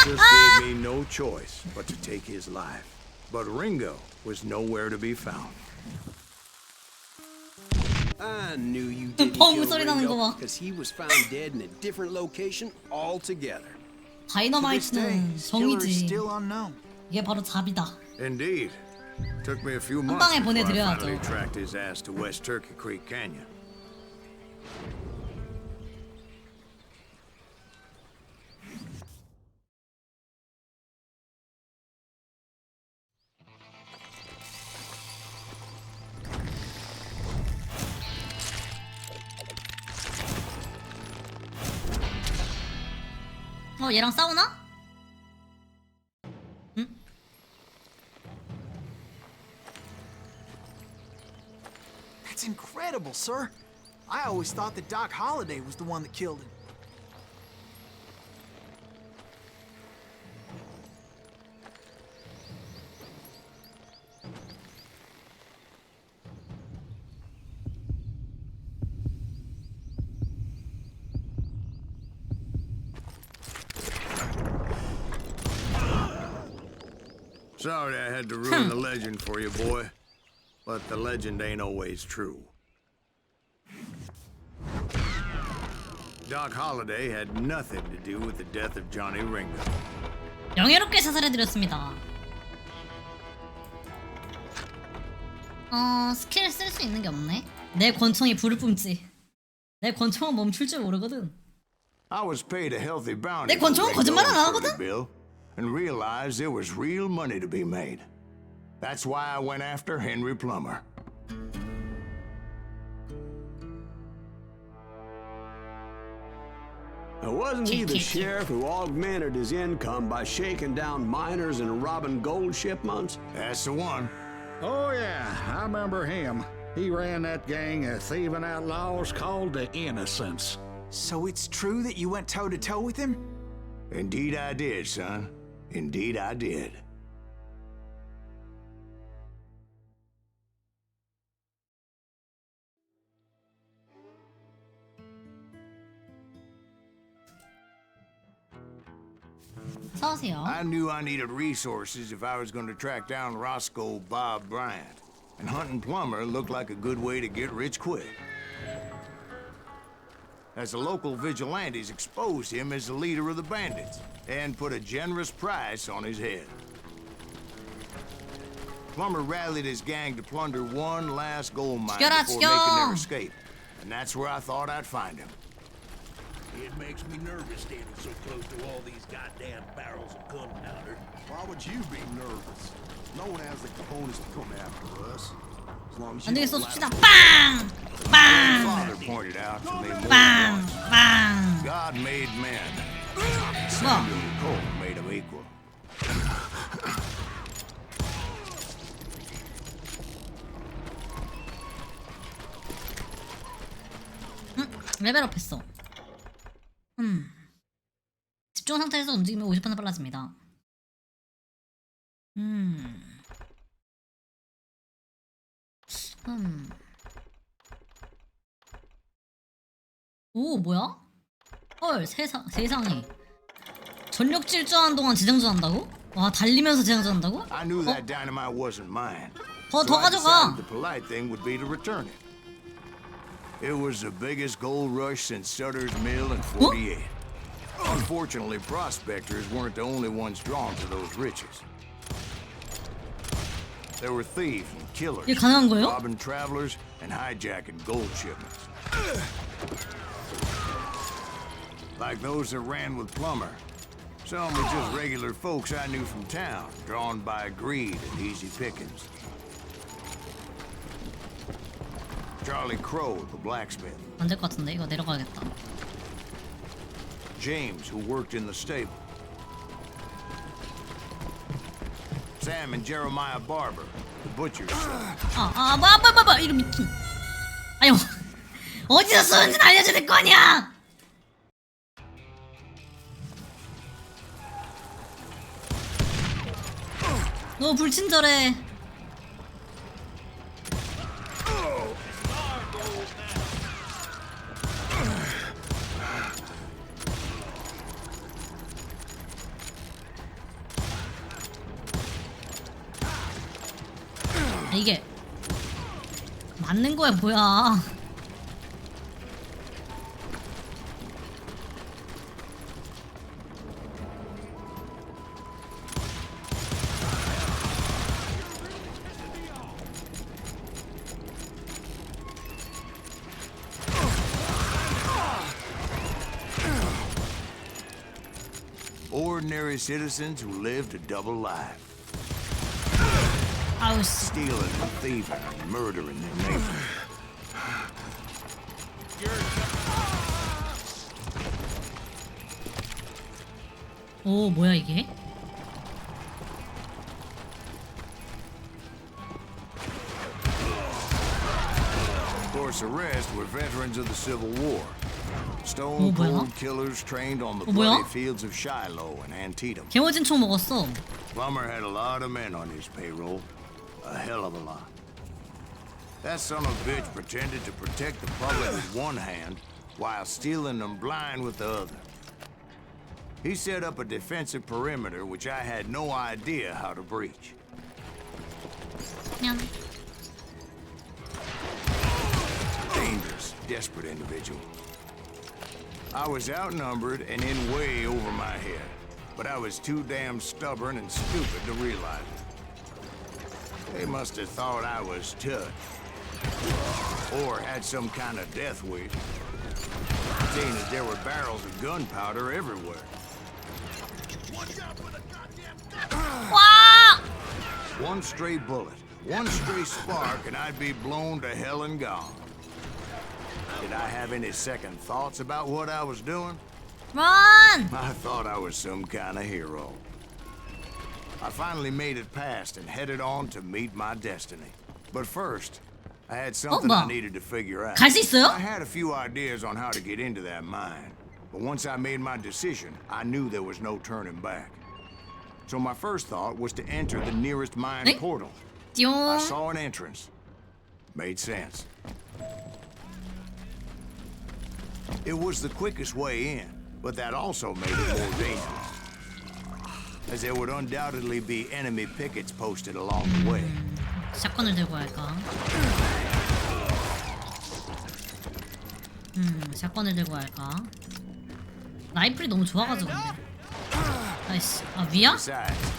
Gave me no choice but to take his life. But Ringo was nowhere to be found. I knew you didn't 뻥 kill 소리 나는 거 Ringo 봐. because he was found dead in a different location altogether. 다이너마이트는 Killer's 정이지. still unknown. 이게 바로 잡이다. Indeed. Took me a few months 방에 before I 보내드려야죠. finally tracked his ass to West Turkey Creek Canyon. 얘랑 싸우나? 응? That's incredible, sir. I always thought that Doc Holliday was the one that killed him. Sorry I had to ruin the legend for you, boy. But the legend ain't always true. Doc Holliday had nothing to do with the death of Johnny Ringo. 명예롭게 사살해드렸습니다. 스킬 쓸 수 있는 게 없네. 내 권총이 불을 뿜지. 내 권총은 멈출 줄 모르거든. I was paid a healthy bounty 내 권총은 for 거짓말 안 Ringo 하거든? and Bill, and realized there was real money to be made. That's why I went after Henry Plummer. Now, wasn't he the sheriff who augmented his income by shaking down miners and robbing gold shipments? That's the one. Oh, yeah, I remember him. He ran that gang of thieving outlaws called the Innocents. So it's true that you went toe-to-toe with him? Indeed I did, son. Indeed I did. 서세요. I knew I needed resources if I was going to track down Roscoe Bob Bryant. And hunting Plummer looked like a good way to get rich quick. As the local vigilantes exposed him as the leader of the bandits and put a generous price on his head. Plummer rallied his gang to plunder one last gold mine before making their escape. And that's where I thought I'd find him. It makes me nervous standing so close to all these goddamn barrels of gunpowder. Why would you be nervous? No one has the cojones to come after us. As long as 안 you 되겠어, don't 쏩시다. 빵! 빵! Father pointed out to me more 빵! than once. 빵! God made men. 뭐야? Samuel Cole made them equal. 레벨업했어. 집중 상태에서 움직이면 50% 빨라집니다. 오, 뭐야? 헐, 세상에. 전력 질주하는 동안 재장전한다고? 와, 달리면서 재장전한다고? I knew that dynamite wasn't mine. 더 So I 가져가. decided the polite thing would be to return it. It was the biggest gold rush since Sutter's Mill in 48. Unfortunately, prospectors weren't the only ones drawn to those riches. There were thieves and killers, 이게 가능한 거예요? robbing travelers and hijacking gold shipments. Like those that ran with Plummer. Some were just regular folks I knew from town, drawn by greed and easy pickings. Charlie Crow, the blacksmith. 안 될 것 같은데 이거 내려가야겠다. James, who worked in the stable. Sam and Jeremiah Barber, the butcher's son. 뭐야 이런 미친. 아유, 어디서 쏘는지 알려줘야 될 거 아니야. 너 불친절해. 이게 맞는 거야 뭐야? Ordinary citizens who lived a double life. 아우 씨. Stealing and thieving and murdering their neighbors. 오 뭐야 이게? Of course, the rest were veterans of the Civil War. Stone cold killers trained on the bloody fields of Shiloh and Antietam. 개워진 총 먹었어. Plummer had a lot of men on his payroll. A hell of a lot. That son of a bitch pretended to protect the public with one hand while stealing them blind with the other. He set up a defensive perimeter which I had no idea how to breach. 그냥 Dangerous, desperate individual. I was outnumbered and in way over my head, but I was too damn stubborn and stupid to realize it. They must have thought I was tough, or had some kind of death wish, seeing as there were barrels of gunpowder everywhere. Watch out for the goddamn gun! 와! One stray bullet, one stray spark, and I'd be blown to hell and gone. Did I have any second thoughts about what I was doing? Run! I thought I was some kind of hero. I finally made it past and headed on to meet my destiny. But first, I had something I 뭐야? needed to figure out. 갈 수 있어요? I had a few ideas on how to get into that mine. But once I made my decision, I knew there was no turning back. So my first thought was to enter the nearest mine 네? portal. I 띠용. saw an entrance. Made sense. It was the quickest way in, but that also made it more dangerous, as there would undoubtedly be enemy pickets posted along the way. 샷건을 들고 갈까? 샷건을 들고 갈까? 라이플이 너무 좋아가지고 근데. 아이씨, 아 위야? Besides,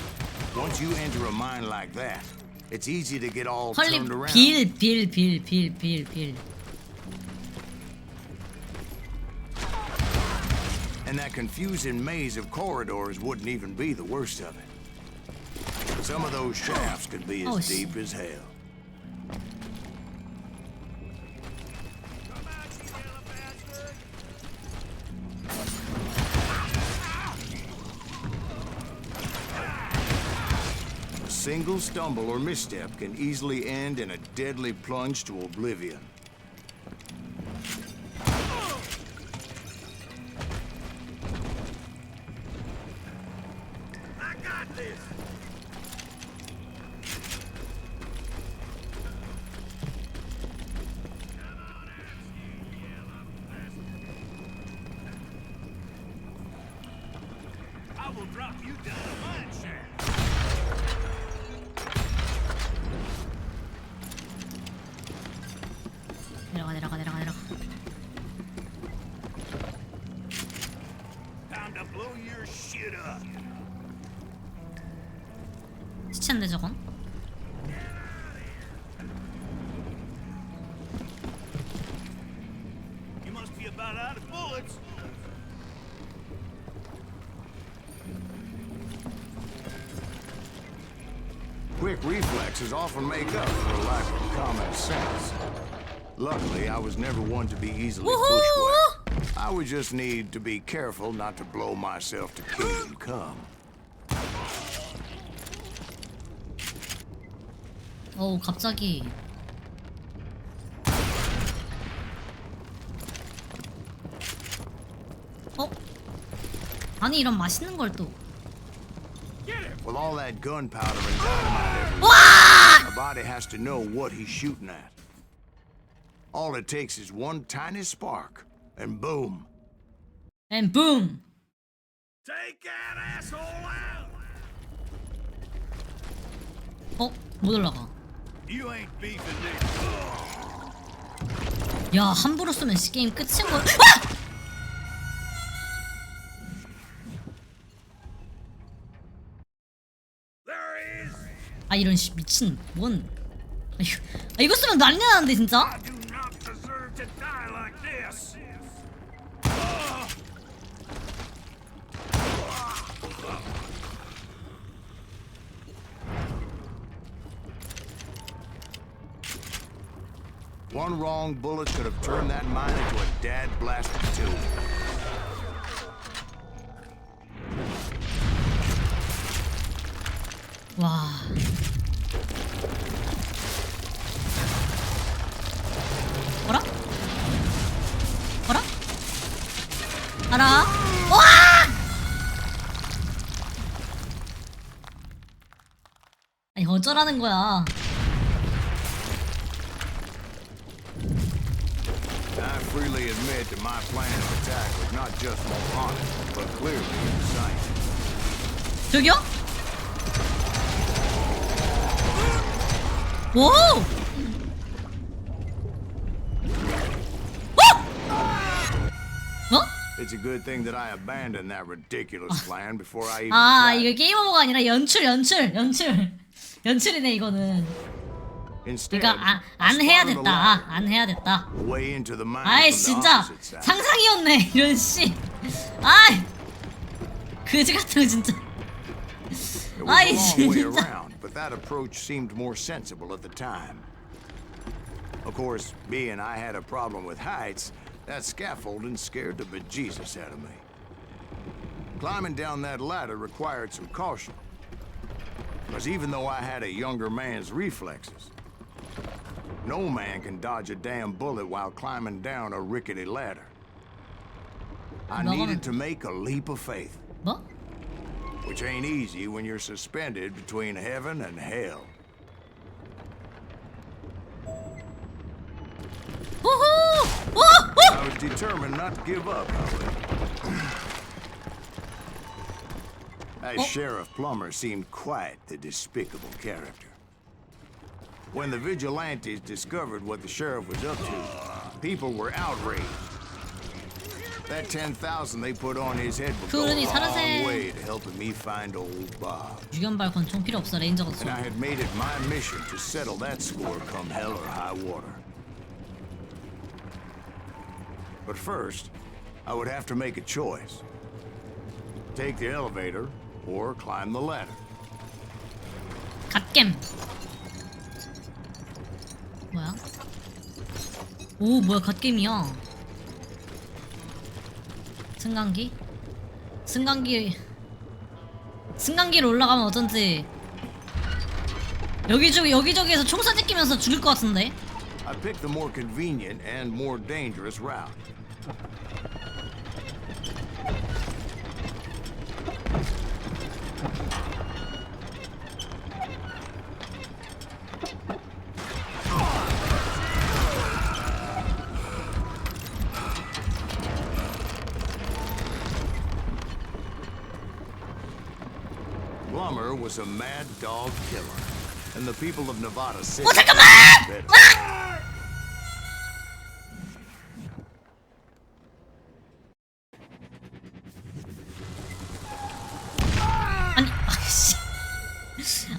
once you enter a mine like that, it's easy to get all 헐리 turned around. 빌. And that confusing maze of corridors wouldn't even be the worst of it. Some of those shafts could be Oh, as deep as hell. A single stumble or misstep can easily end in a deadly plunge to oblivion. I got this! I will drop you down a mine shaft. 내려가. Time to blow your shit up. 시체인데 저건? You must be about out of bullets. Quick reflexes often make up for a lack of common sense. Luckily, I was never one to be easily bushwhacked. I would just need to be careful not to blow myself to kingdom come. 어우 갑자기. 어? 아니 이런 맛있는 걸 또. With all that gunpowder and dynamite everywhere, a body has to know what he's shooting at. All it takes is one tiny spark, and boom. And boom. Take that asshole out! 어? 못 올라가. You ain't beefing this. 야 함부로 쏘면 게임 끝인 거. 아! There is. 아 이런 미친 뭔? 이거 쓰면 난리 나는데 진짜? I do not deserve to die like this. One wrong bullet could have turned that mine into a dad-blasted tomb. 와. 뭐라? 뭐라? 알아? 와! 아니 어쩌라는 거야? I freely admit that my plan of attack was not just moronic, but clearly insane. 저기요? 오! 어? It's a good thing that I abandoned that ridiculous plan before I even 아 tried. 이거 게임 오버가 아니라 연출이네 이거는. Instead, 그러니까 I 안 해야 spotted a 됐다. ladder 안 해야 됐다. way into the mine 아이 from the 진짜 opposite side. 상상이었네 이런 씨. 아이 그지 같은 거 진짜. It was 아이 a long way 진짜. around, but that approach seemed more sensible at the time. Of course, being I had a problem with heights, that scaffolding scared the bejesus out of me. Climbing down that ladder required some caution. Because even though I had a younger man's reflexes, no man can dodge a damn bullet while climbing down a rickety ladder. I needed to make a leap of faith. 뭐? Which ain't easy when you're suspended between heaven and hell. I was determined not to give up, however. That Sheriff Plummer seemed quite the despicable character. When the vigilantes discovered what the sheriff was up to, people were outraged. That 10,000 they put on his head would go a long way to helping me find old Bob. 유견발 권총 필요 없어 레인저가 쏘. And I had made it my mission to settle that score come hell or high water. But first, I would have to make a choice. Take the elevator or climb the ladder. 갓겜. 뭐야? 오 뭐야 갓겜이야. 승강기로 올라가면 어쩐지 여기저기에서 총사 찍히면서 죽을 것 같은데. I picked the more convenient and more dangerous route. Plummer was a mad dog killer, and the people of Nevada City. 잠깐만! 아니, 아이씨.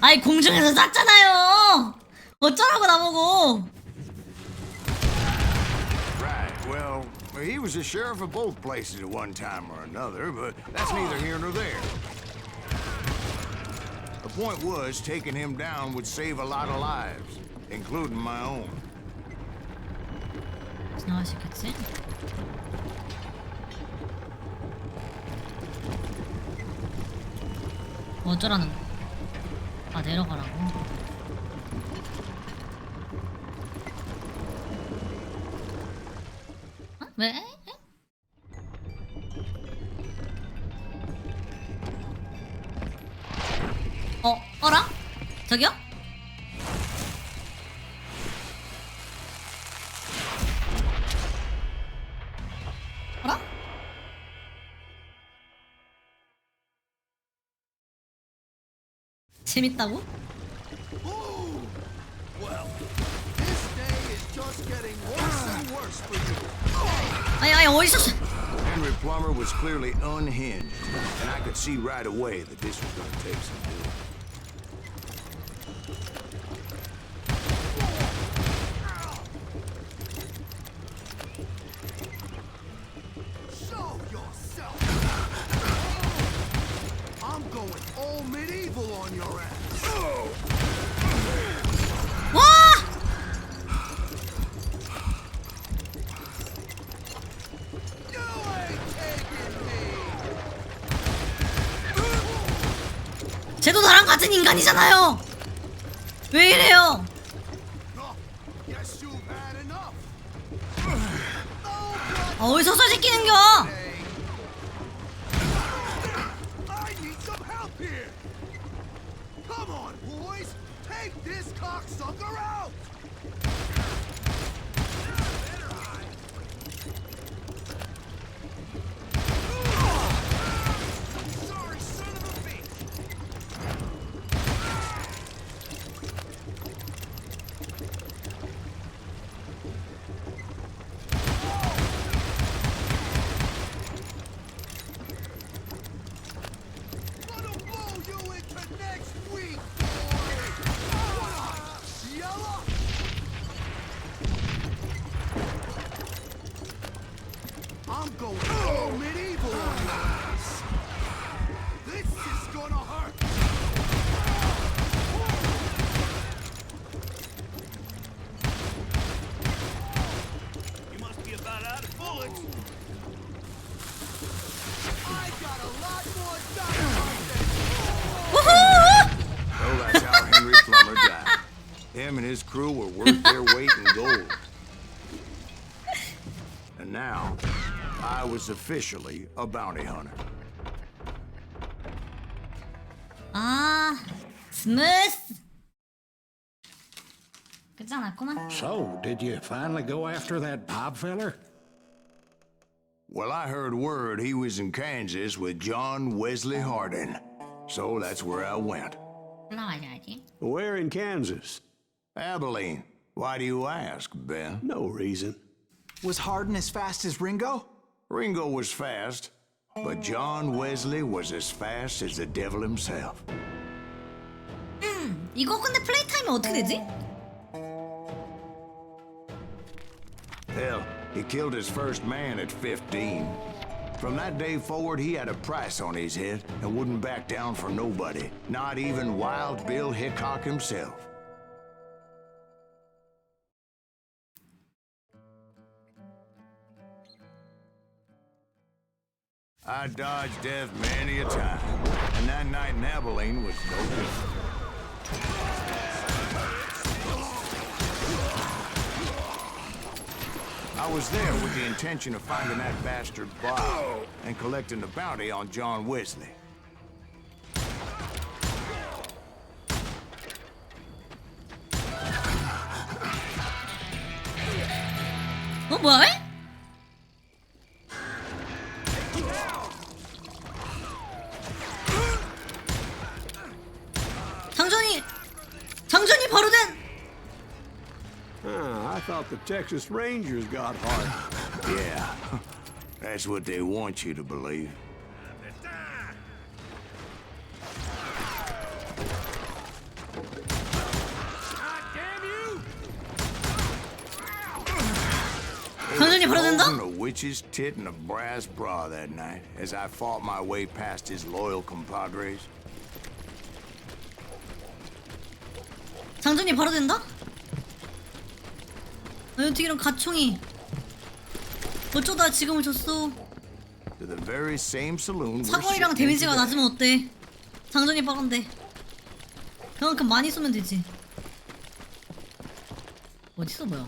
아이 공중에서 쐈잖아요. 어쩌라고 나보고. Right. Well, he was the sheriff of both places at one time or another, but that's neither here nor there. The point was, taking him down would save a lot of lives, including my own. 지나갈 수 있겠지? 어쩌라는 거? 아 내려가라고? 어? 왜? 어라? 저기요? 어라? 재밌다고? 아니 어디서? Henry Plummer was clearly unhinged, and I could see right away that this was going to take some doing. Show yourself! I'm going all medieval on your ass! 와! You ain't taking me! 쟤도 나랑 같은 인간이잖아요. 왜 이래요? Guess you've had enough! 어디서 새끼는겨? I need some help here! Come on, boys! Take this cocksucker out! Sorry, son of a bitch! Oh, medieval ones. This is gonna hurt. You must be about out of bullets. I got a lot more dynamite than So that's how Henry Plummer died. Him and his crew were worth their weight in gold. And now, I was officially a bounty hunter. 아, 스무스. 그렇지 않았구만. So, did you finally go after that Bob feller? Well, I heard word he was in Kansas with John Wesley Hardin. So that's where I went. 올라가야지. Where in Kansas? Abilene. Why do you ask, Ben? No reason. Was Hardin as fast as Ringo? Ringo was fast, but John Wesley was as fast as the devil himself. 이거 근데 플레이 타임이 어떻게 되지? Hell, he killed his first man at 15. From that day forward, he had a price on his head and wouldn't back down for nobody, not even Wild Bill Hickok himself. I dodged death many a time, and that night in Abilene was no different. I was there with the intention of finding that bastard Bob and collecting the bounty on John Wesley. 뭐야? 장전이 바로 된. I thought the Texas Rangers got hard. Yeah, that's what they want you to believe. 장전이 바로 된다? A witch's tit and a brass bra that night as I fought my way past his loyal compadres. 장전이 바로 된다? 어떻게 이런 가총이 어쩌다 지금을 줬어. To the very same saloon. 사거리랑 데미지가 낮으면 어때? 장전이 빠른데 그만큼 많이 쏘면 되지. 어딨어 뭐야?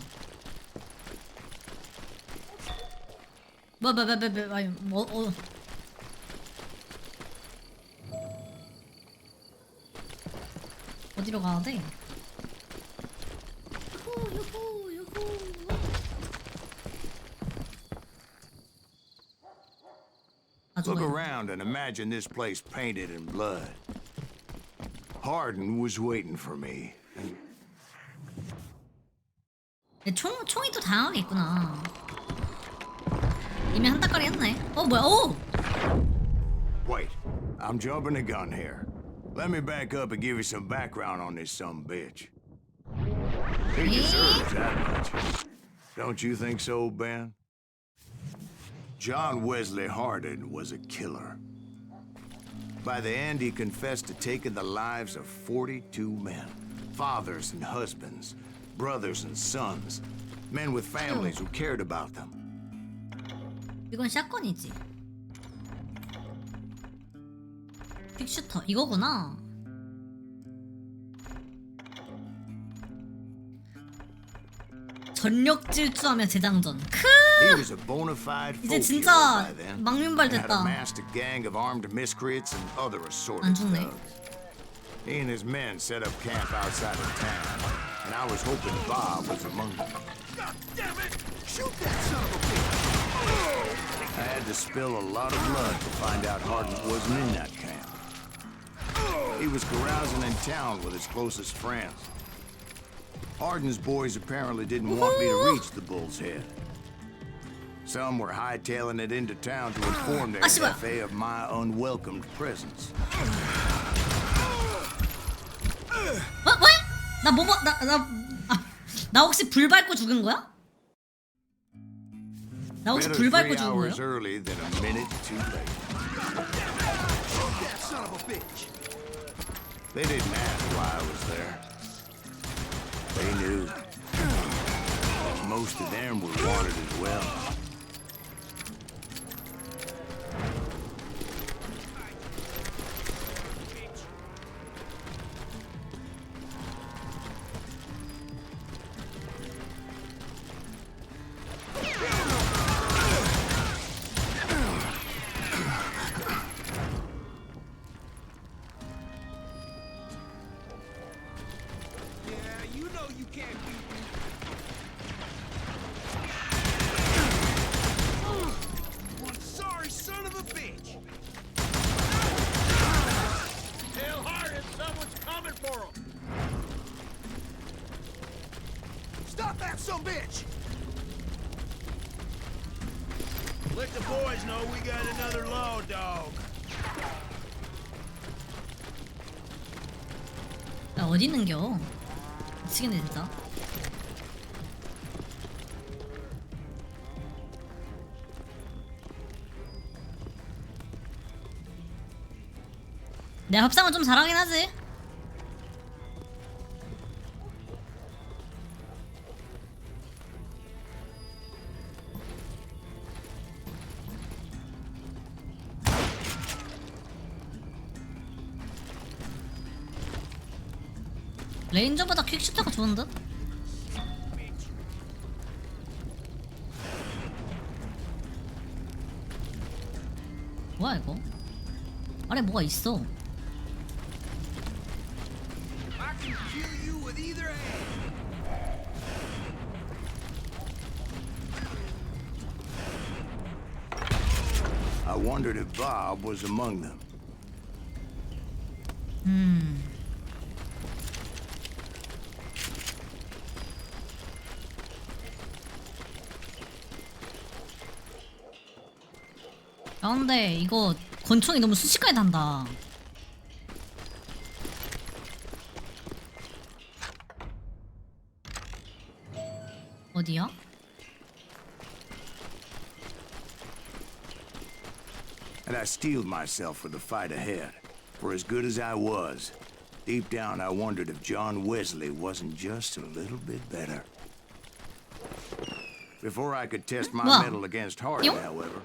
어디로 가야 돼? Look around and imagine this place painted in blood. Hardin was waiting for me. 총이 또 다양하게 있구나. 이미 한 닦아리 했네. 뭐야? 오! Wait, I'm jumping the gun here. Let me back up and give you some background on this sumbitch. He deserves that much. Don't you think so, Ben? John Wesley Hardin was a killer. By the end, he confessed to taking the lives of 42 men. Fathers and husbands, brothers and sons, men with families who cared about them. 이건 샷건이지. 빅슈터 이거구나. 전력 질주하며 재장전. He was a bona fide 이제 folk hero 진짜 by then, 망민발 and had 됐다. amassed a gang of armed miscreants and other assorted 안 죽네. thugs. He and his men set up camp outside of town, and I was hoping Bob was among them. God damn it! Shoot that son of a bitch! I had to spill a lot of blood to find out Hardin wasn't in that camp. He was carousing in town with his closest friends. Hardin's boys apparently didn't want me to reach the Bull's Head. Some were hightailing it into town to inform their FA of my unwelcomed presence. 나 혹시 불 밟고 죽은 거야? 나 혹시 Better 불 밟고 3 죽은 hours 거예요? early than a minute too late. That son of a bitch! They didn't ask why I was there. They knew. Most of them were wanted as well. Yeah, you know you can't beat me. One sorry son of a bitch. Tell Hardin someone's coming for him. Stop that son bitch! Let the boys know we got another law dog. 야, 어디 있는겨? 미치겠네 진짜. 내가 합상을 좀 잘하긴 하지. 레인저보다 퀵슈터가 좋은 듯? 뭐야 이거? 아래 뭐가 있어? I can kill you with either hand. I wondered if Bob was among them. 아 근데 이거 권총이 너무 순식간에 단다. 어디야? And I steeled myself for the fight ahead. For as good as I was, deep down I wondered if John Wesley wasn't just a little bit better. Before I could test my Well, mettle against Hardin, however,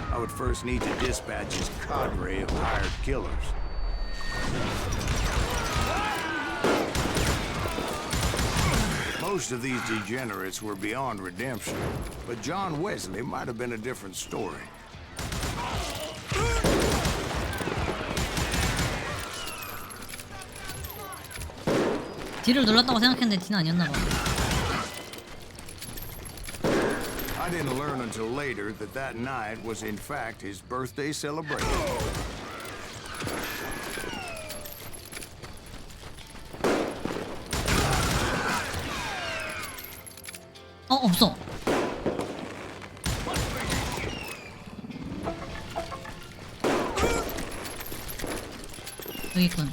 I would first need to dispatch his cadre of hired killers. Most of these degenerates were beyond redemption, but John Wesley might have been a different story. D를 눌렀다고 생각했는데 D는 아니었나봐. I didn't learn until later that that night was in fact his birthday celebration. 없어. 여기 있군.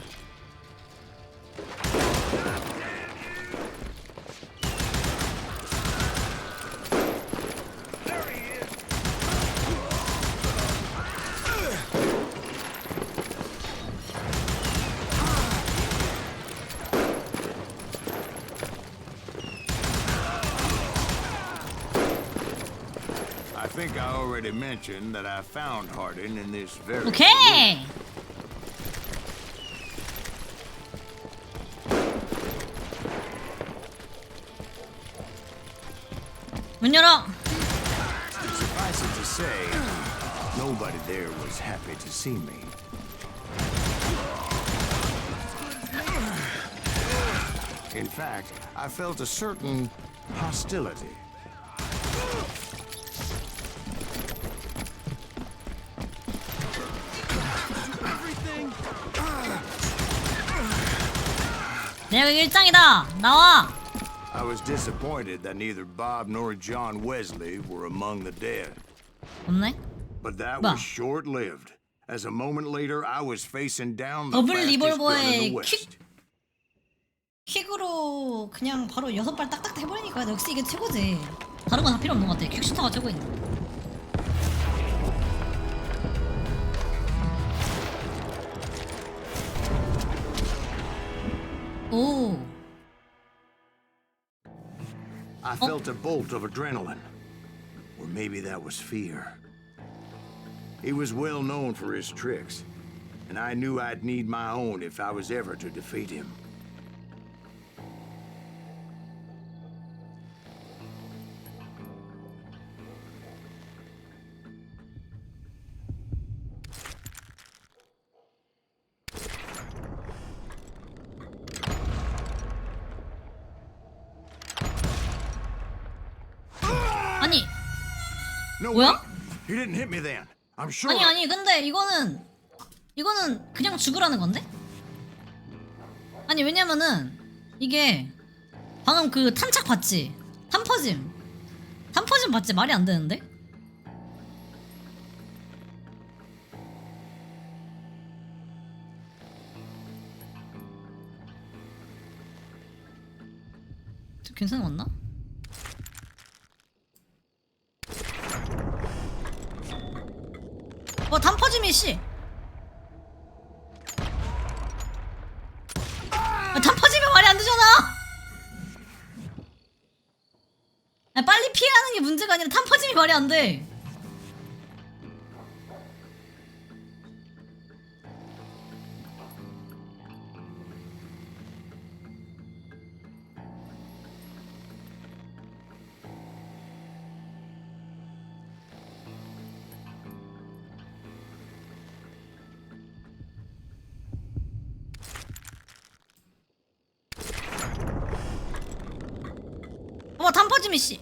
I think I already mentioned that I found Hardin in this very 오케이. 문 열어. Suffice it to say, nobody there was happy to see me. In fact, I felt a certain hostility. 내가 일장이다. 나와. I was disappointed that neither Bob nor John Wesley were among the dead. 없네. But that 뭐? was short-lived. As a moment later, I was facing down the 더블 fastest gun in 리볼버에 the West. 킥으로 그냥 바로 6발 딱딱 해버리니까 역시 이게 최고지. 다른 건 다 필요 없는 것 같아. 퀵슈터가 최고인. 오. I felt a bolt of adrenaline. Or maybe that was fear. He was well known for his tricks, and I knew I'd need my own if I was ever to defeat him. 아니. No, 뭐야? wait. He didn't hit me then. I'm sure. 아니 근데 이거는 그냥 죽으라는 건데? 아니 왜냐면은 이게 방금 그 탄착 봤지? 탄퍼짐 봤지? 말이 안 되는데? 괜찮은 거 맞나? 단퍼짐이 씨. 단퍼짐이 말이 안 되잖아. 빨리 피하는 게 문제가 아니라 단퍼짐이 말이 안 돼. 단퍼짐이 씨.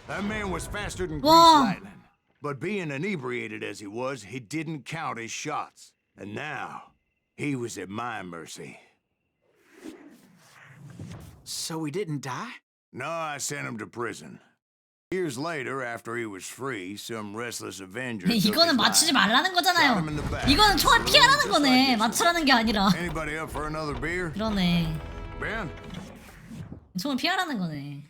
That man was faster than grease 와. lightning. But being inebriated as he was, he didn't count his shots. And now, he was at my mercy. So he didn't die? No, I sent him to prison. Years later, after he was free, some restless avenger took his 이거는 life. 맞추지 말라는 거잖아요. Shot him in the back. 이거는 총알 피하라는 Just 거네. like this. 맞추라는 게 아니라. Anybody up for another beer? 그러네. Ben? 총을 피하라는 거네.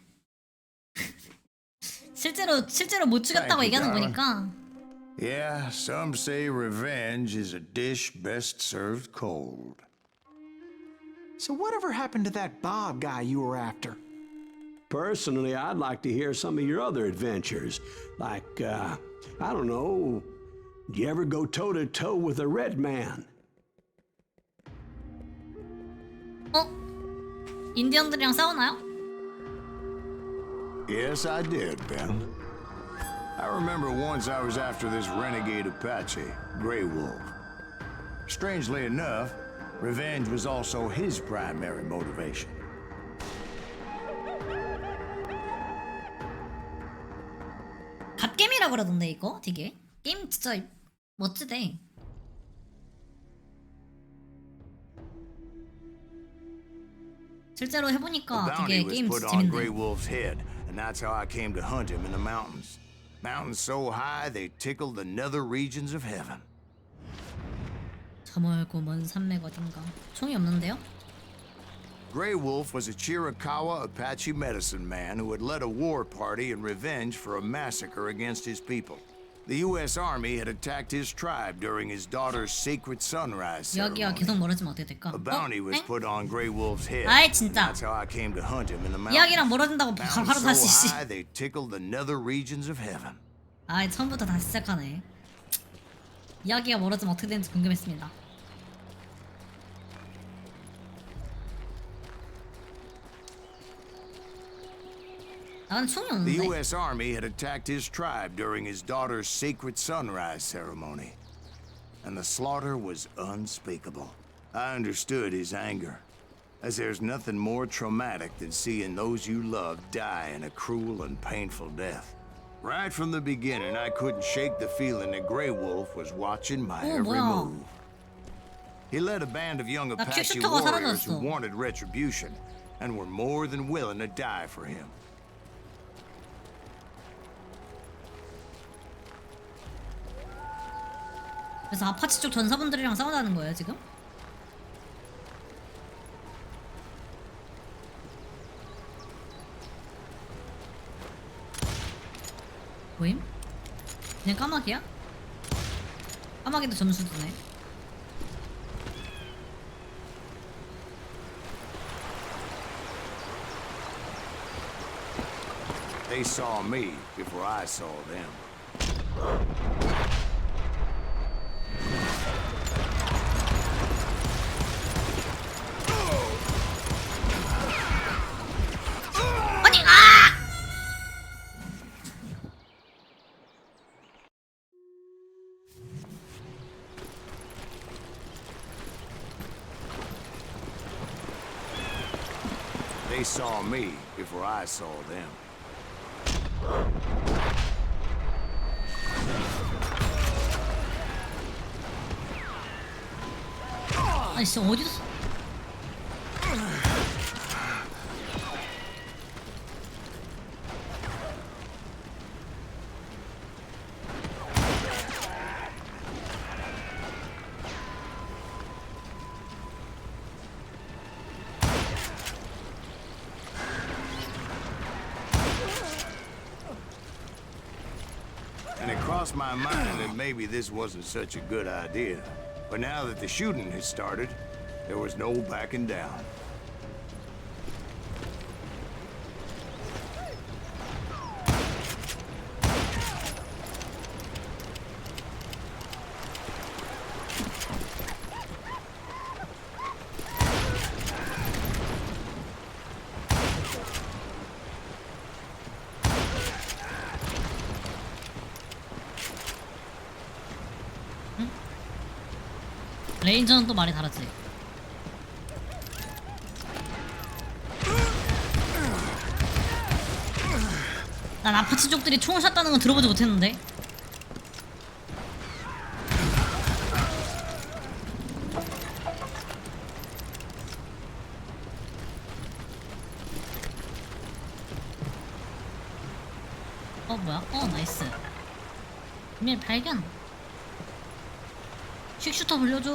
실제로 못 죽였다고 Thank you, 얘기하는 darling. 거니까. Yeah, some say revenge is a dish best served cold. So whatever happened to that Bob guy you were after? Personally, I'd like to hear some of your other adventures. Like, I don't know, did you ever go toe-to-toe with a red man? 인디언들이랑 싸우나요? Yes, I did, Ben. I remember once I was after this renegade Apache, Grey Wolf. Strangely enough, revenge was also his primary motivation. 갓겜이라 그러던데 이거 되게 게임 진짜 멋지대. 실제로 A 해보니까 bounty 되게 was 게임 put 진짜 on Grey 재밌네. Wolf's head, and that's how I came to hunt him in the mountains. Mountains so high they tickled the nether regions of heaven. 저 멀고 먼 산맥 어딘가. 총이 없는데요? Grey Wolf was a Chiricahua Apache medicine man who had led a war party in revenge for a massacre against his people. The U.S. Army had attacked his tribe during his daughter's sacred sunrise 이야기가 ceremony. 계속 멀어지면 어떻게 될까? A bounty was 엥? put on Grey Wolf's head. 아이, and 진짜. that's how I came to hunt him in the mountains. 이야기랑 멀어진다고 바로 Mountains 다시 so 씨. high they tickled the nether regions of heaven. 아이 처음부터 다시 시작하네. 이야기가 멀어지면 어떻게 되는지 궁금했습니다. 나는 총이 The 없는데. U.S. Army had attacked his tribe during his daughter's sacred sunrise ceremony, and the slaughter was unspeakable. I understood his anger, as there's nothing more traumatic than seeing those you love die in a cruel and painful death. Right from the beginning, I couldn't shake the feeling that Grey Wolf was watching my every 뭐야. move. He led a band of young 나 Apache 퀵슈터가 warriors who 사라졌어. wanted retribution and were more than willing to die for him. 그래서 아파치 쪽 전사분들이랑 싸우자는 거예요 지금? 뭐임? 그냥 까마귀야? 까마귀도 점수 주네. They saw me before I saw them. 아니 아! They saw me before I saw them. 아니 진짜 어디서? And it crossed my mind that maybe this wasn't such a good idea. But now that the shooting had started, there was no backing down. 레인저는 또 말이 다르지. 난 아파치족들이 총을 쐈다는 건 들어보지 못했는데. 뭐야? 나이스. 비밀 발견. 퀵슈터 돌려줘.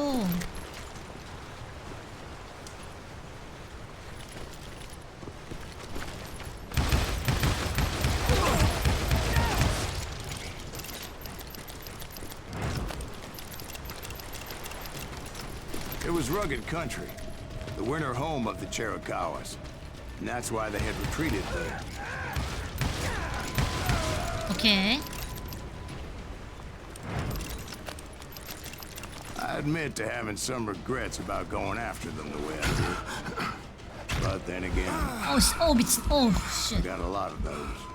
It was rugged country, the winter home of the Chiricahuas, and that's why they had retreated there. 오케이. I admit to having some regrets about going after them the way I did. But then again, 미친. I 쉣. got a lot of those.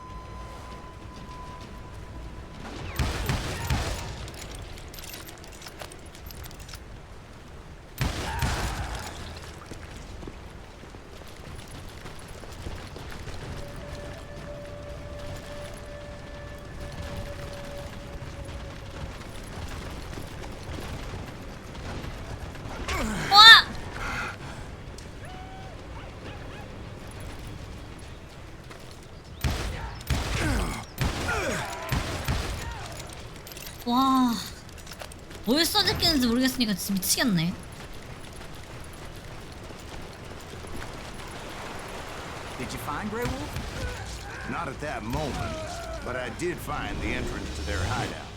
와, 뭘 써제끼는지 모르겠으니까 진짜 미치겠네. Did you find Grey Wolf? Not at that moment, but I did find the entrance to their hideout.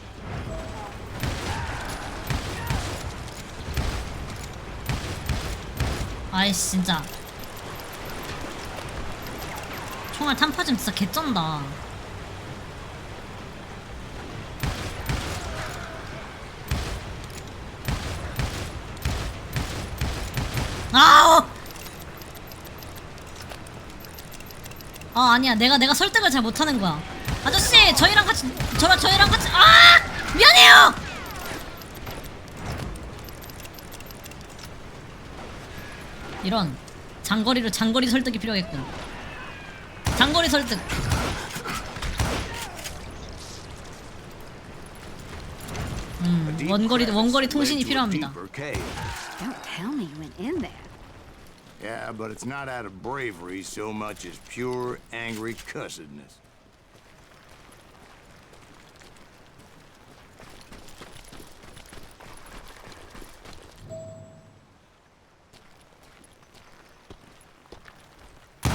아이씨 진짜 총알 탄파즘 진짜 개쩐다. 아니야, 내가 설득을 잘 못하는 거야. 아저씨 저희랑 같이 미안해요. 이런 장거리 설득이 필요하겠군. 장거리 설득. 원거리 통신이 필요합니다. Don't tell me you went in there. Yeah, but it's not out of bravery so much as pure angry cussedness.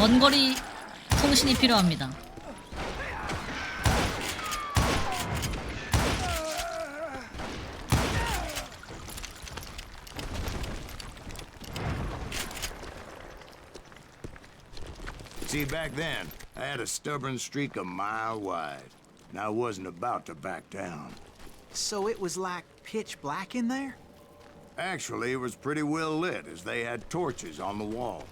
원거리 통신이 필요합니다. see, back then, I had a stubborn streak a mile wide, and I wasn't about to back down. So it was like pitch black in there? Actually, it was pretty well lit, as they had torches on the walls.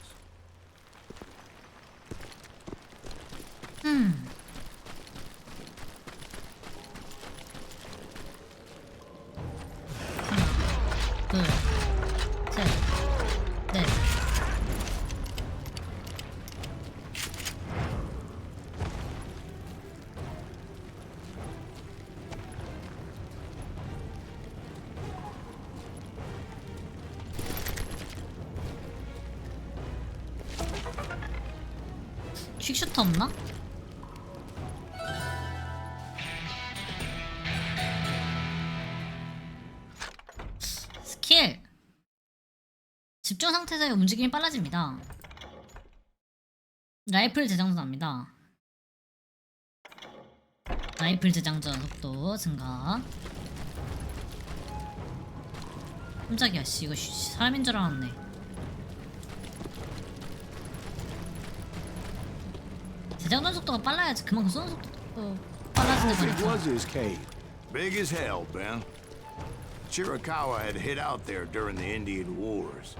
둘, 셋, 넷. 퀵슈터 없나? 스킬 집중 상태에서의 움직임이 빨라집니다. 라이플 재장전합니다. 라이플 재장전 속도 증가. 깜짝이야 씨 이거 사람인 줄 알았네. 재장전 속도가 빨라야지 그만큼 쏘는 속도도 빨라지는 How big 거니까. was his cave? Big as hell, Ben. Chiricahua had hid out there during the Indian Wars.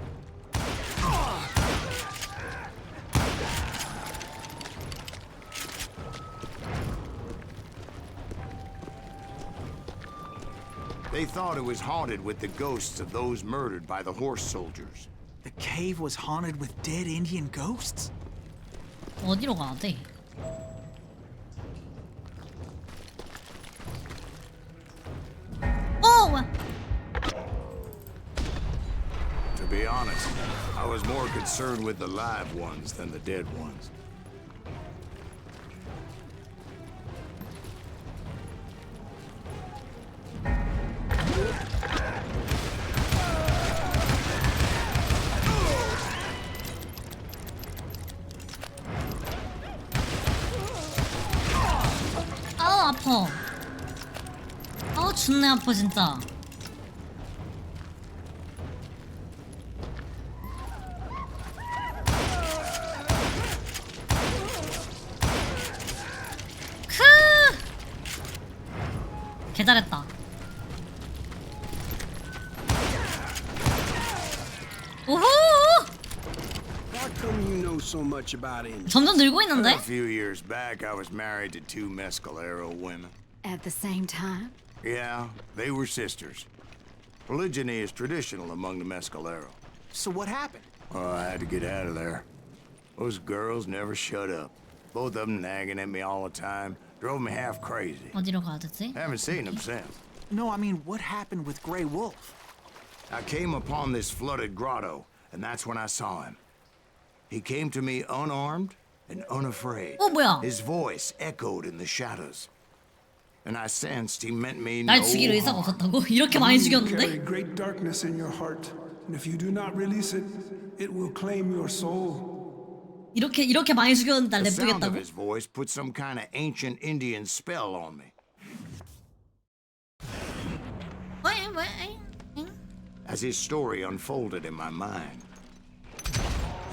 They thought it was haunted with the ghosts of those murdered by the horse soldiers. The cave was haunted with dead Indian ghosts? 어디로 가야 돼? 오! To be honest, I was more concerned with the live ones than the dead ones. 아우 아파. 아우 죽네 아파 진짜. 개 잘했다. 오호! How come you know so much about Indians? 점점 늘고 있는데? A few years back, I was married to two Mescalero women. At the same time? Yeah, they were sisters. Polygyny is traditional among the Mescalero. So what happened? Oh, I had to get out of there. Those girls never shut up. Both of them nagging at me all the time. Drove me half crazy. 어디로 가야 되지? Haven't seen them since. No, I mean, what happened with Grey Wolf? I came upon this flooded grotto, and that's when I saw him. He came to me unarmed and unafraid. 어 뭐야? His voice echoed in the shadows. And I sensed he meant me no 날 죽일 의사가 harm. 없었다고? 이렇게 많이 You carry 죽였는데? great darkness in your heart, and if you do not release it, it will claim your soul. 이렇게 많이 죽였는데 날 The sound of 냅두겠다고? his voice put some kind of ancient Indian spell on me. 왜? As his story unfolded in my mind,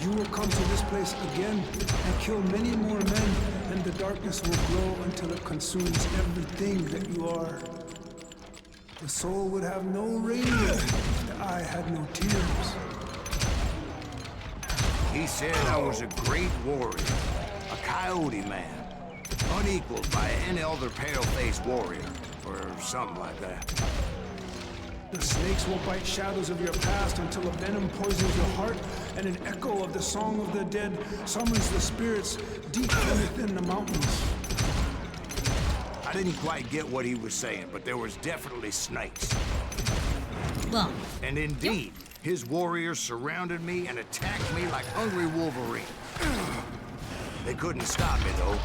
You will come to this place again and kill many more men, and the darkness will grow until it consumes everything that you are. The soul would have no radiance, the eye had no tears. he said I was a great warrior, a coyote man, unequaled by any other pale-faced warrior, or something like that. The snakes will bite shadows of your past until a venom poisons your heart, and an echo of the song of the dead summons the spirits deep from within the mountains. I didn't quite get what he was saying, but there was definitely snakes. 뭐야? And indeed, his warriors surrounded me and attacked me like hungry wolverine. They couldn't stop me, though,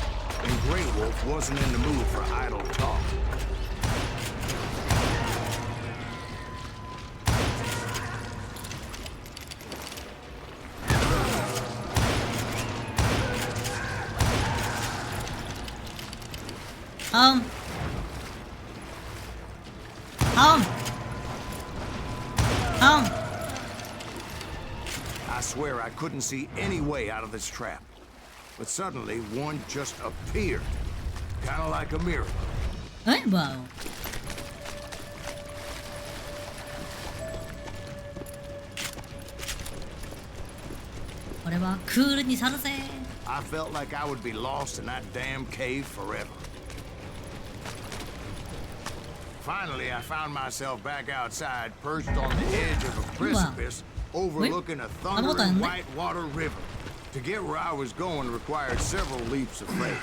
and Grey Wolf wasn't in the mood for idle talk. 다음. I swear I couldn't see any way out of this trap. but suddenly one just appeared. Kind of like a miracle. 에? 뭐야? 그래봐, 그러니 사르세. I felt like I would be lost in that damn cave forever. Finally, I found myself back outside, perched on the edge of a precipice, overlooking a thundering whitewater river. To get where I was going required several leaps of faith,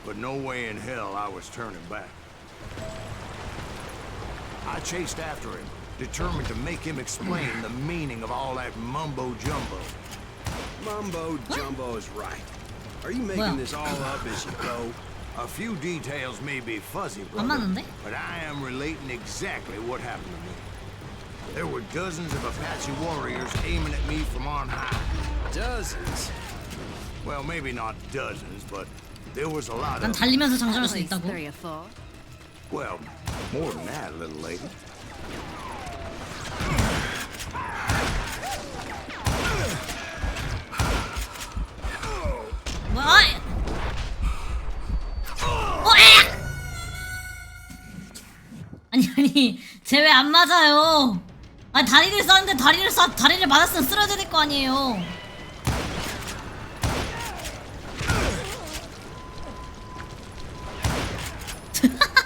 but no way in hell I was turning back. I chased after him, determined to make him explain the meaning of all that mumbo-jumbo. Mumbo-jumbo is right. Are you making this all up as you go? A few details may be fuzzy, brother, but I am relating exactly what happened to me. There were dozens of Apache warriors aiming at me from on high. Dozens? Well, maybe not dozens, but there was a lot 난 of them. 달리면서 장전할 수 있다고. Well, more than that, little lady. 뭐야? 아니 쟤 왜 안 맞아요? 아니 다리를 쐈는데 다리를 맞았으면 쓰러져야 될 거 아니에요.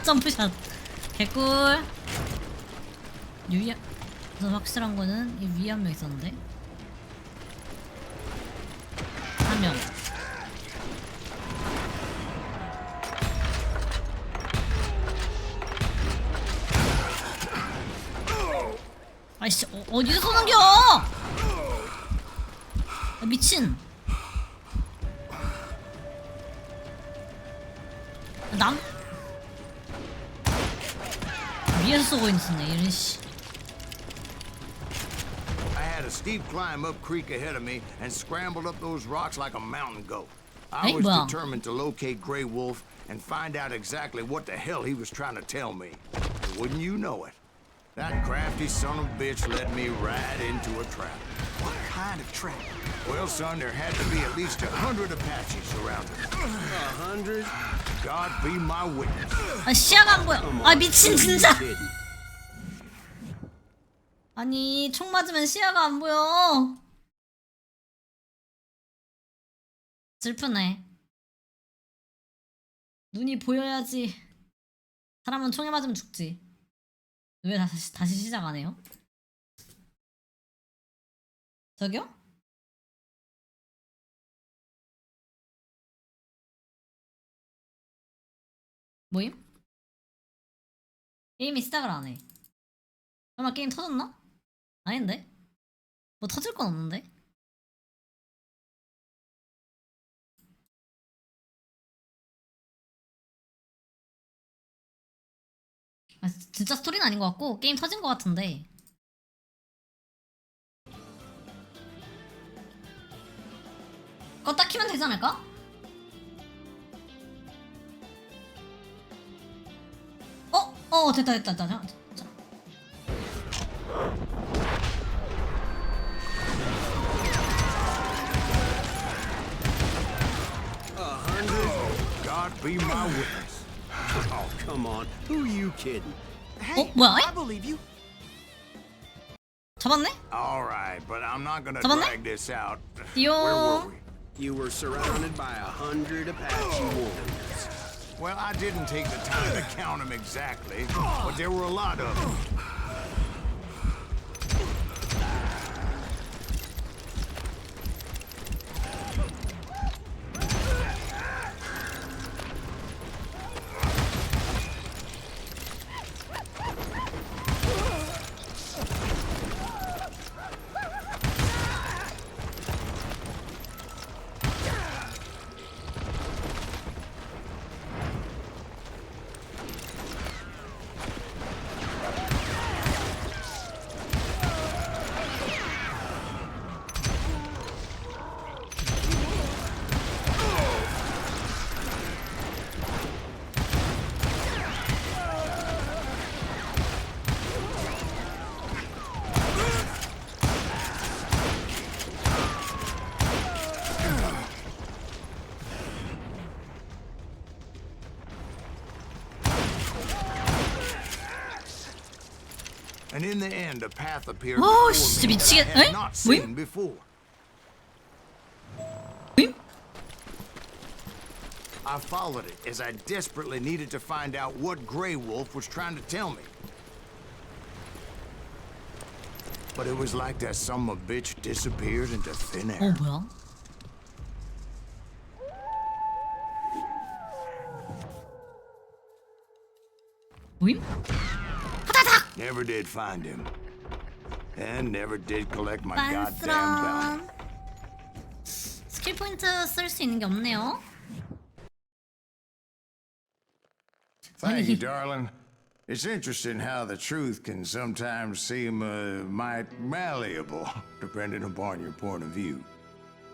점프샷 개꿀. 유야 그래서 확실한 거는 이 위에 한 명 있었는데 한 명. 아이씨 어디서 쏘는겨? 아, 미친. 남 위에서 쏘고 있었네 이런 씨. I had a steep climb up creek ahead of me and scrambled up those rocks like a mountain goat. I was determined to locate Grey Wolf and find out exactly what the hell he was trying to tell me. And wouldn't you know it? That crafty son of a bitch led me right into a trap. What kind of trap? Well, son, there had to be at least 100 Apaches around us. 100? God be my witness. 아 시야가 안 보여. 아 미친 진짜. 아니 총 맞으면 시야가 안 보여. 슬프네. 눈이 보여야지. 사람은 총에 맞으면 죽지. 왜 다시 시작 안 해요? 저기요? 뭐임? 게임이 시작을 안 해. 설마 게임 터졌나? 아닌데? 뭐 터질 건 없는데? 아, 진짜 스토리는 아닌 것 같고 게임 터진 것 같은데. 껐다 키면 되지 않을까? 됐다. 자. 100? God be my witness. Oh, come on. Who are you kidding? Hey, 뭐야? I believe you. 잡았네? All right, but I'm not gonna 잡았네? drag this out. 띠용. Where were we? You were surrounded by 100 Apache warriors. Well, I didn't take the time to count them exactly, but there were a lot of them. And in the end, a path appeared Oh, before 진짜 me that I 미치겠- had 에? not 뭐임? seen before. 뭐임? I followed it as I desperately needed to find out what Grey Wolf was trying to tell me. But it was like that son of a bitch disappeared into thin air. 뭐야? 뭐임? Never did find him. And never did collect my goddamn bounty. 빤스런. 스킬 포인트 쓸 수 있는 게 없네요. Thank you, darling. It's interesting how the truth can sometimes seem might malleable, depending upon your point of view.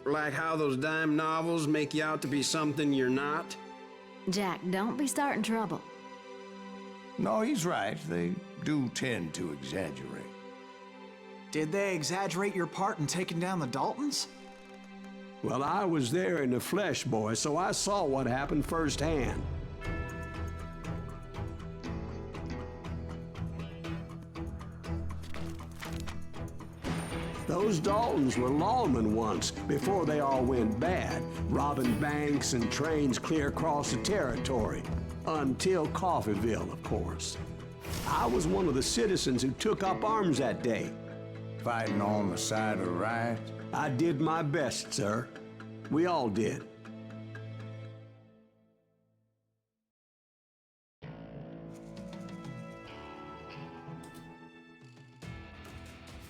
Like how those dime novels make you out to be something you're not? Jack, don't be starting trouble. No, he's right. They do tend to exaggerate. Did they exaggerate your part in taking down the Daltons? Well, I was there in the flesh, boy, so I saw what happened firsthand. Those Daltons were lawmen once, before they all went bad, robbing banks and trains clear across the territory. Until Coffeeville, of course. I was one of the citizens who took up arms that day. Fighting on the side of right. I did my best, sir. We all did.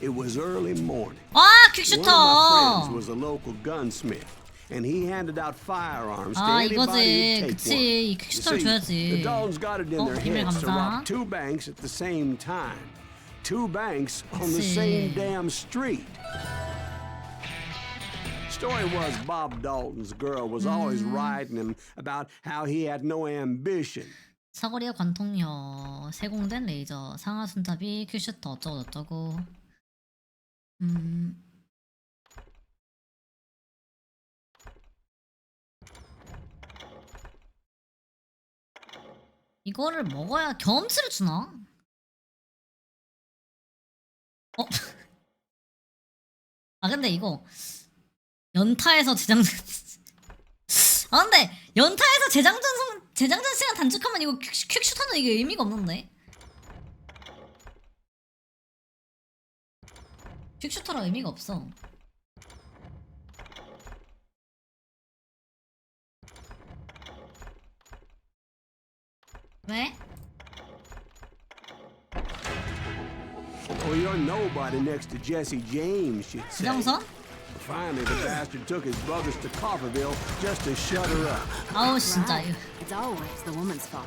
It was early morning. 아, One of my 퀵슈터. friends was a local gunsmith, and he handed out firearms to 아, anybody 이거지. who'd take 그치. one. 이 You 퀵슈터를 see, 줘야지. the Daltons got it in their 비밀 heads to 감사. rob two banks at the same time. Two banks on the 그치. same damn street. Story was Bob Dalton's girl was always riding him about how he had no ambition. 사거리와 관통력, 세공된 레이저, 상하 손잡이, 퀵슈터 어쩌고 저쩌고. 이거를 먹어야 경험치를 주나? 어? 아 근데 이거 연타에서 재장전 아 근데 연타에서 재장전 시간 단축하면 이거 퀵슈터는 이게 의미가 없는데? 퀵슈터라 의미가 없어. 왜? Well, you're nobody next to Jesse James, she'd say. 지정선? Finally, the bastard took his brothers to Coffeeville just to shut her up. 아우 진짜 이거. It's always the woman's fault.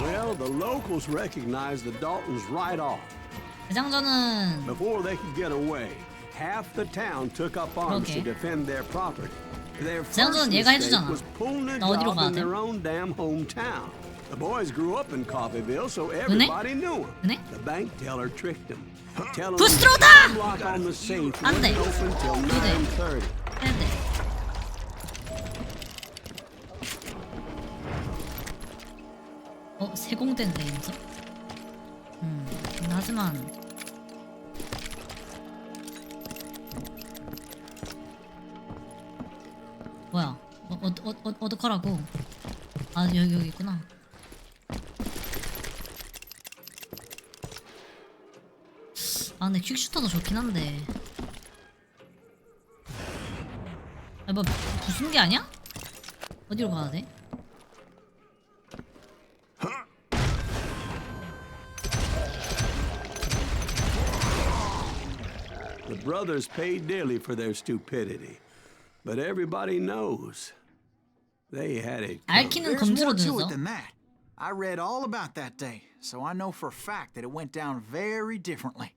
Well, the locals recognized the Daltons right off. 대장전은 Before they could get away, half the town took up arms to 그러게. defend their property. Their 대장전은 first 얘가 mistake 해주잖아. was pulling a 나 어디로 job 가야 in 돼? their own damn hometown. The boys grew up in Coffeeville, so everybody knew them. 은혜? The bank teller tricked them. Telling 부스트로다! them the lock on the safe 안 돼. wouldn't open till 돼. 9:30. 해야 돼. 세공된 레인저? 하지만 뭐야? 어떡하라고? 아 여기 있구나. 아 근데 퀵슈터도 좋긴 한데. 아 뭐 무슨 게 아니야? 어디로 가야 돼? The brothers paid dearly for their stupidity, but everybody knows they had it covered. 알키는 There's 검지로 more to 들죠. it than that. I read all about that day, so I know for a fact that it went down very differently.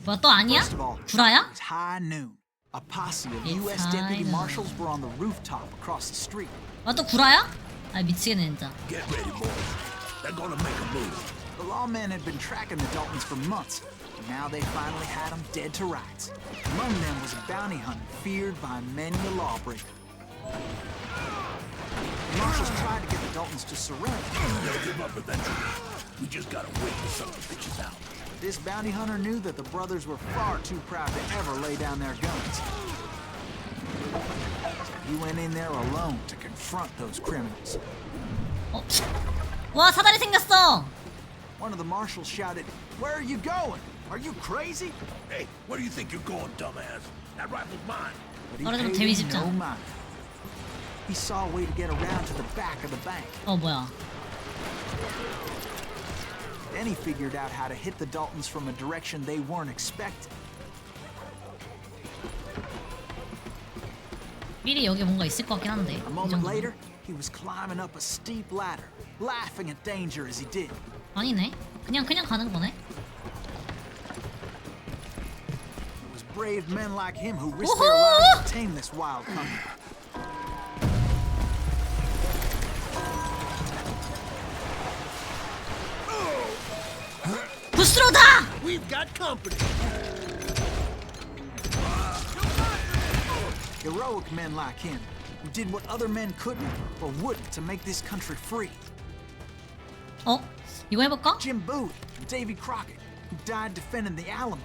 뭐야 또 아니야? First of all, 구라야? it was high noon. A posse of It's U.S. high deputy noon. marshals were on the rooftop across the street. 뭐야 또 구라야? 아 미치겠네 진짜. Get ready, boys. They're gonna make a move. The lawmen had been tracking the Daltons for months, and now they finally had them dead to rights. Among them was a bounty hunter feared by many a lawbreaker. Marshals tried to get the Daltons to surrender. Give up eventually. We just gotta wait to suck the bitches out. This bounty hunter knew that the brothers were far too proud to ever lay down their guns. He went in there alone to confront those criminals. 와, 사다리 생겼어. One of the marshals shouted, "Where are you going? Are you crazy?" Hey, where do you think you're going, dumbass? That rifle's mine. But he 떨어지면 paid him 재미있잖아. no mind. He saw a way to get around to the back of the bank. 뭐야? Then he figured out how to hit the Daltons from a direction they weren't expecting. 미리 여기 뭔가 있을 것 같긴 한데. A moment later, he was climbing up a steep ladder, laughing at danger as he did. 아니네. 그냥 가는 거네. It was brave men like him who risked their lives to tame this wild country. 부스로다! We've got company. Heroic men like him, who did what other men couldn't or wouldn't to make this country free. 이거 해볼까? Jim Bowie and Davy Crockett, who died defending the Alamo.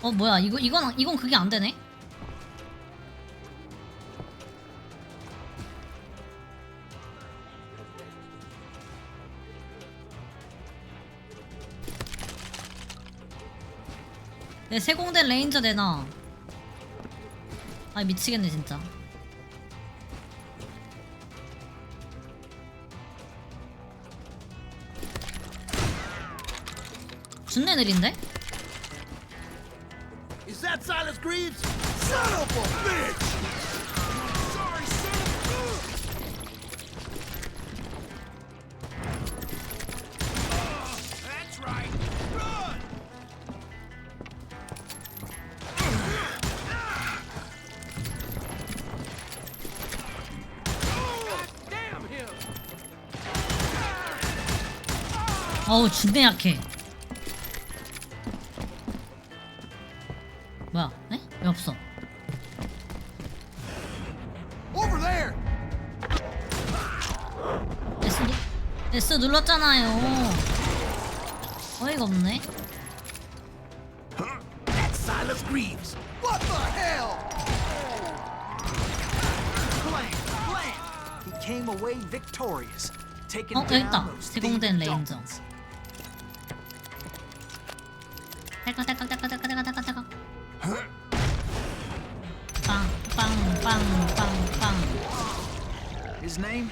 뭐야? 이건 그게 안 되네. 내 세공된 레인저 내놔. 아 미치겠네 진짜. 준내 느린데? Is that Silas Greaves? Son of a bitch! Sorry, son. That's right. Run! Damn him! 어우 준내 약해. 뭐야? 에? 왜 없어? Over there! S 눌렀잖아요. 어이가 없네. That's Silas Greaves. What the hell? Blam! He came away victorious, taking 여기 down 있다. those 세공된 thieving 레인저. Daltons. 딸깍딸깍딸깍딸깍딸깍딸깍. 빵빵빵빵빵. His name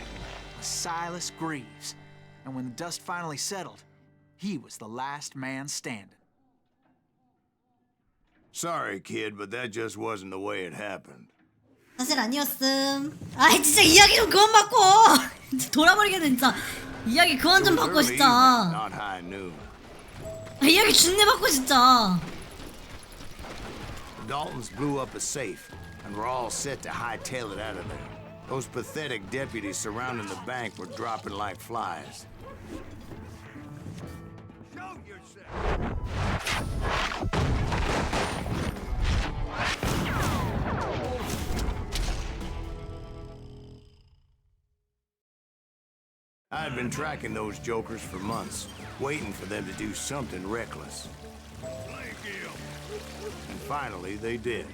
was Silas Greaves, and when the dust finally settled, he was the last man standing. Sorry, kid, but that just wasn't the way it happened. 사실 아니었음. 아이 진짜 이야기 좀 그만 바꿔. 돌아버리겠네 진짜. 이야기 그만 좀 바꿔 Early 진짜. evening, not high noon. 이야기 준내 바꿔 진짜. The Daltons blew up a safe, and were all set to hightail it out of there. Those pathetic deputies surrounding the bank were dropping like flies. Show yourself! I had been tracking those jokers for months, waiting for them to do something reckless. And finally, they did.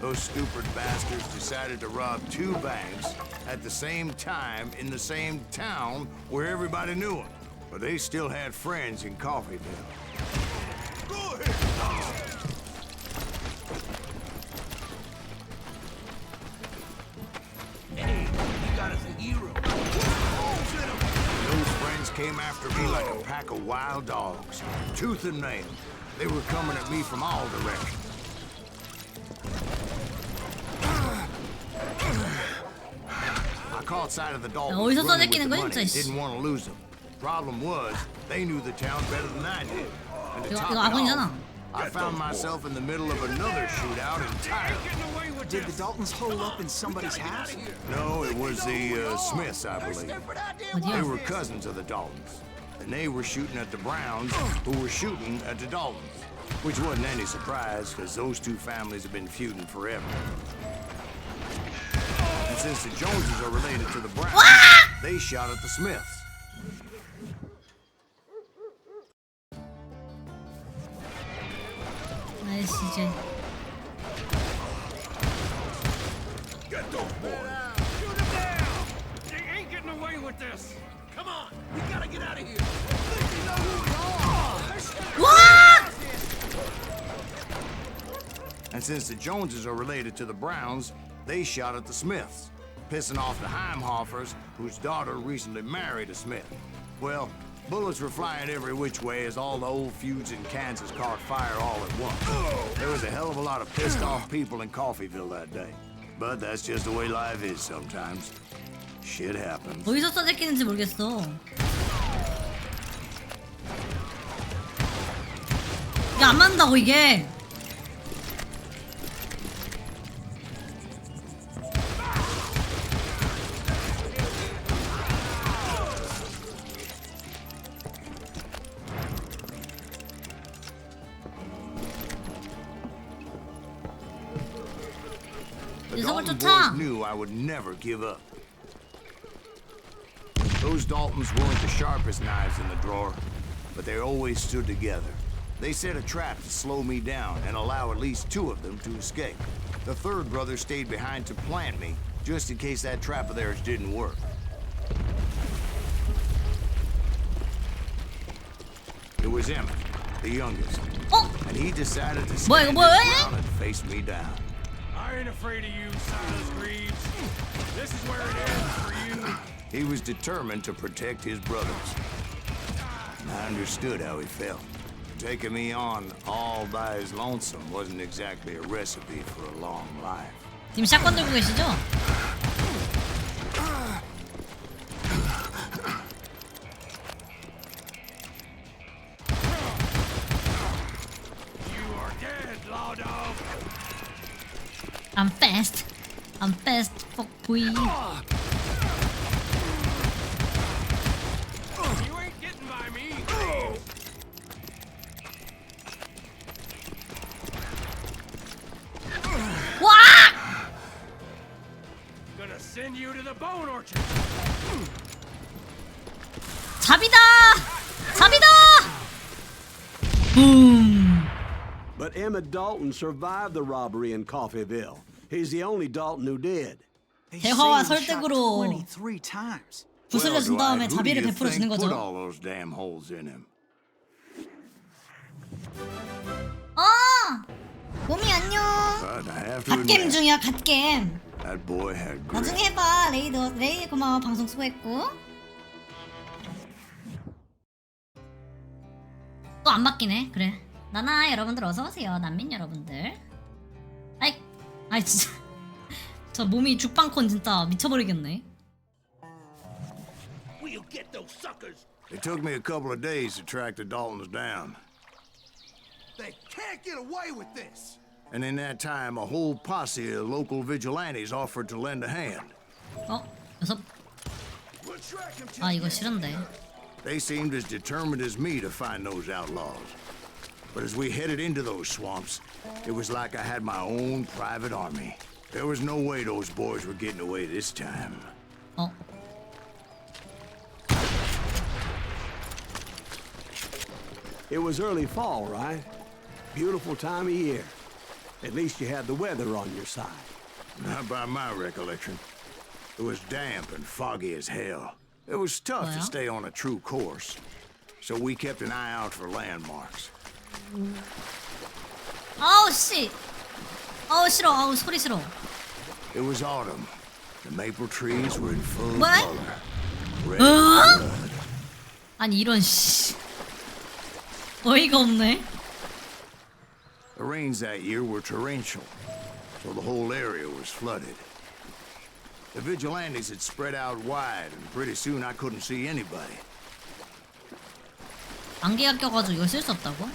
Those stupid bastards decided to rob 2 banks at the same time in the same town where everybody knew them. But they still had friends in Coffeeville. Go ahead! Hey, you got us a hero. Those friends came after me like a pack of wild dogs, tooth and nail. They were coming at me from all directions. I caught sight of the Daltons 어디서 running 써내끼는 with the 거야, money. 진짜, 씨. Didn't want to lose them. Problem was, they knew the town better than I did. And to 이거 top 이거 it 아군이잖아. off, I found myself in the middle of another shootout entirely. Did the Daltons hole up in somebody's house? No, it was the Smiths, I believe. They 어디야? were cousins of the Daltons. and they were shooting at the Browns, who were shooting at the Daltons. Which wasn't any surprise, because those two families have been feuding forever. And since the Joneses are related to the Browns, they shot at the Smiths. 아이씨 이제. Get those boys! Shoot them down! They ain't getting away with this! Come on! We gotta get out of here! Think they know who we are! 와! And since the Joneses are related to the Browns, they shot at the Smiths, pissing off the Heimhoffers, whose daughter recently married a Smith. Well, bullets were flying every which way as all the old feuds in Kansas caught fire all at once. There was a hell of a lot of pissed off people in Coffeyville that day. But that's just the way life is sometimes. Shit happens. 어디서 써제끼는지 모르겠어. 이게 안 맞는다고 이게. The Dalton boys knew I would never give up. Those Daltons weren't the sharpest knives in the drawer, but they always stood together. They set a trap to slow me down and allow at least two of them to escape. The third brother stayed behind to plant me, just in case that trap of theirs didn't work. It was Emmett, the youngest, and he decided to stand his ground and face me down. I ain't afraid of you, Silas Greaves. This is where it ends for you. He was determined to protect his brothers. And I understood how he felt. Taking me on all by his lonesome wasn't exactly a recipe for a long life. 지금 샷건 들고 계시죠? You are dead, law dog. I'm fast. I'm fast. Fuck boy. You ain't getting by me. 와! Gonna send you to the bone orchard. 잡이다! 잡이다! 붐. But Emmett Dalton survived the robbery in Coffeyville. He's the only Dalton who did. 대화와 설득으로 23 times. 부스려 준 다음에 자비를 베풀어 주는 Put 거죠. all those damn holes in him. 몸이 안녕. But I have to 갓겜 admit, 중이야 갓겜. that boy had grit. 나중에 해봐 레이 고마워 방송 수고했고. 또 안 바뀌네. 그래. 나나 여러분들 어서 오세요. 난민 여러분들. 아이 진짜 저 몸이 죽방콘 진짜 미쳐버리겠네. We'll get those suckers. It took me a couple of days to track the Daltons down. They can't get away with this. And in that time, a whole posse of local vigilantes offered to lend a hand. 여섯. 아 이거 싫은데. They seemed as determined as me to find those outlaws. But as we headed into those swamps, it was like I had my own private army. There was no way those boys were getting away this time. It was early fall, right? Beautiful time of year. At least you had the weather on your side. Not by my recollection. It was damp and foggy as hell. It was tough to stay on a true course. So we kept an eye out for landmarks. 아우 씨. 아우 싫어. 아우 소리 싫어. It was autumn. The maple trees were in full What? color. Red blood. 아니 이런 씨. 어이가 없네. The rains that year were torrential, so the whole area was flooded. The vigilantes had spread out wide, and pretty soon I couldn't see anybody. 안개가 껴가지고 이거 쓸 수 없다고?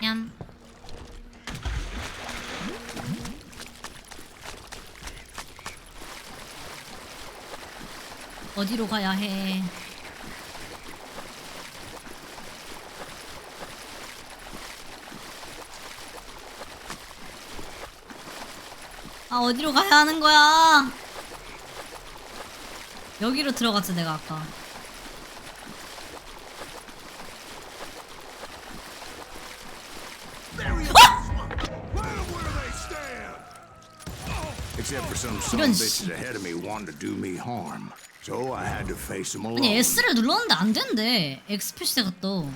냠. 어디로 가야 해? 아, 어디로 가야 하는 거야? 여기로 들어갔지 내가 아까. Except for some son of bitches ahead of me wanting to do me harm. So I had to face them alone. 아니 S를 눌렀는데 안 된대. X 표시가 또.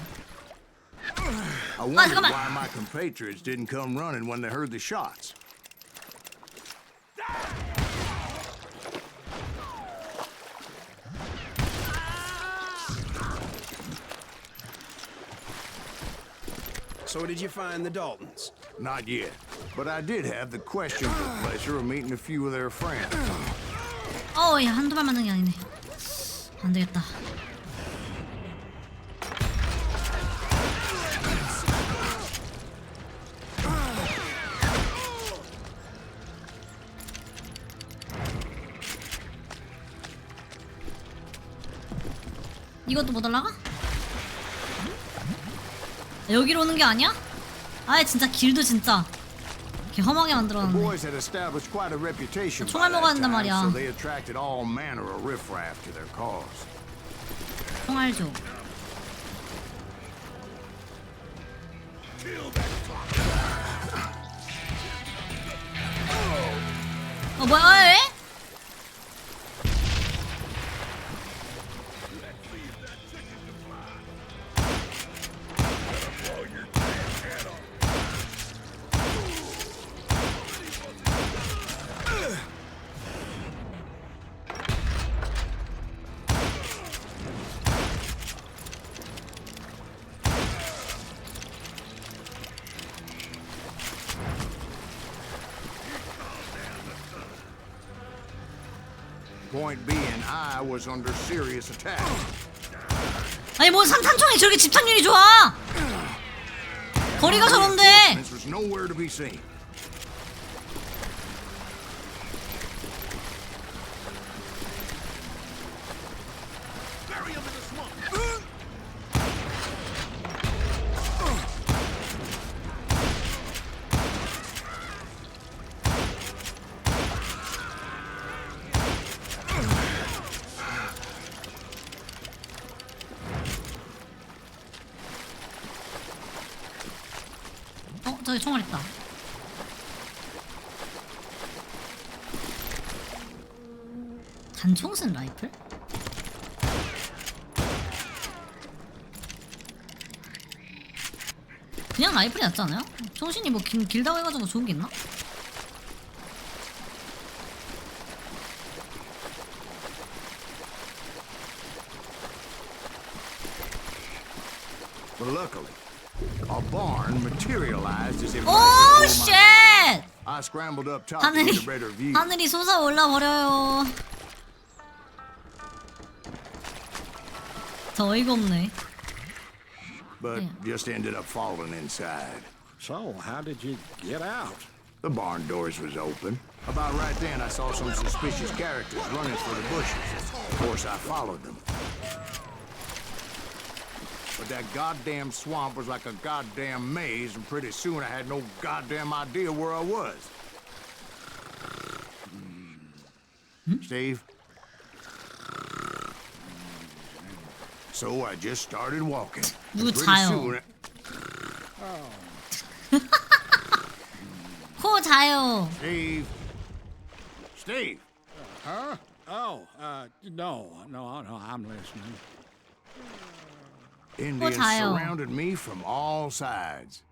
I wondered why my compatriots didn't come running when they heard the shots. So did you find the Daltons? Not yet, but I did have the questionable pleasure of meeting a few of their friends. 야 한두 발 맞는 게 아니네. 안 되겠다. 이것도 못 올라가? 여기로 오는 게 아니야? 아예 진짜 길도 진짜 이렇게 험하게 만들어놨네. Boys had established quite a reputation by 총알 먹어야 that 된단 time, 말이야. so they attracted all manner of riffraff to their cause. 총알 줘. 뭐야? 왜? Point being, I was under serious attack. 아니 뭐 산탄총이 저렇게 집착률이 좋아? 거리가 저런데. This was nowhere to be seen. 저기 총알 있다. 단총 쓴 라이플? 그냥 라이플이 낫지 않아요? 총신이 뭐 길다고 해가지고 좋은 게 있나? But luckily, a barn materialized as if 오 쉣! I scrambled up top to get a better view. 하늘이 솟아올라 버려요. 저 어이가 없네. But just ended up falling inside. So, how did you get out? The barn doors was open. About right then, I saw some suspicious characters running for the bushes. Of course, I followed them. But that goddamn swamp was like a goddamn maze, and pretty soon I had no goddamn idea where I was. Steve? So I just started walking. 누구 Pretty 자요? soon, 코 자요. Steve? Steve? Huh? Oh, no, I'm listening. Indians 자요. surrounded me from all sides.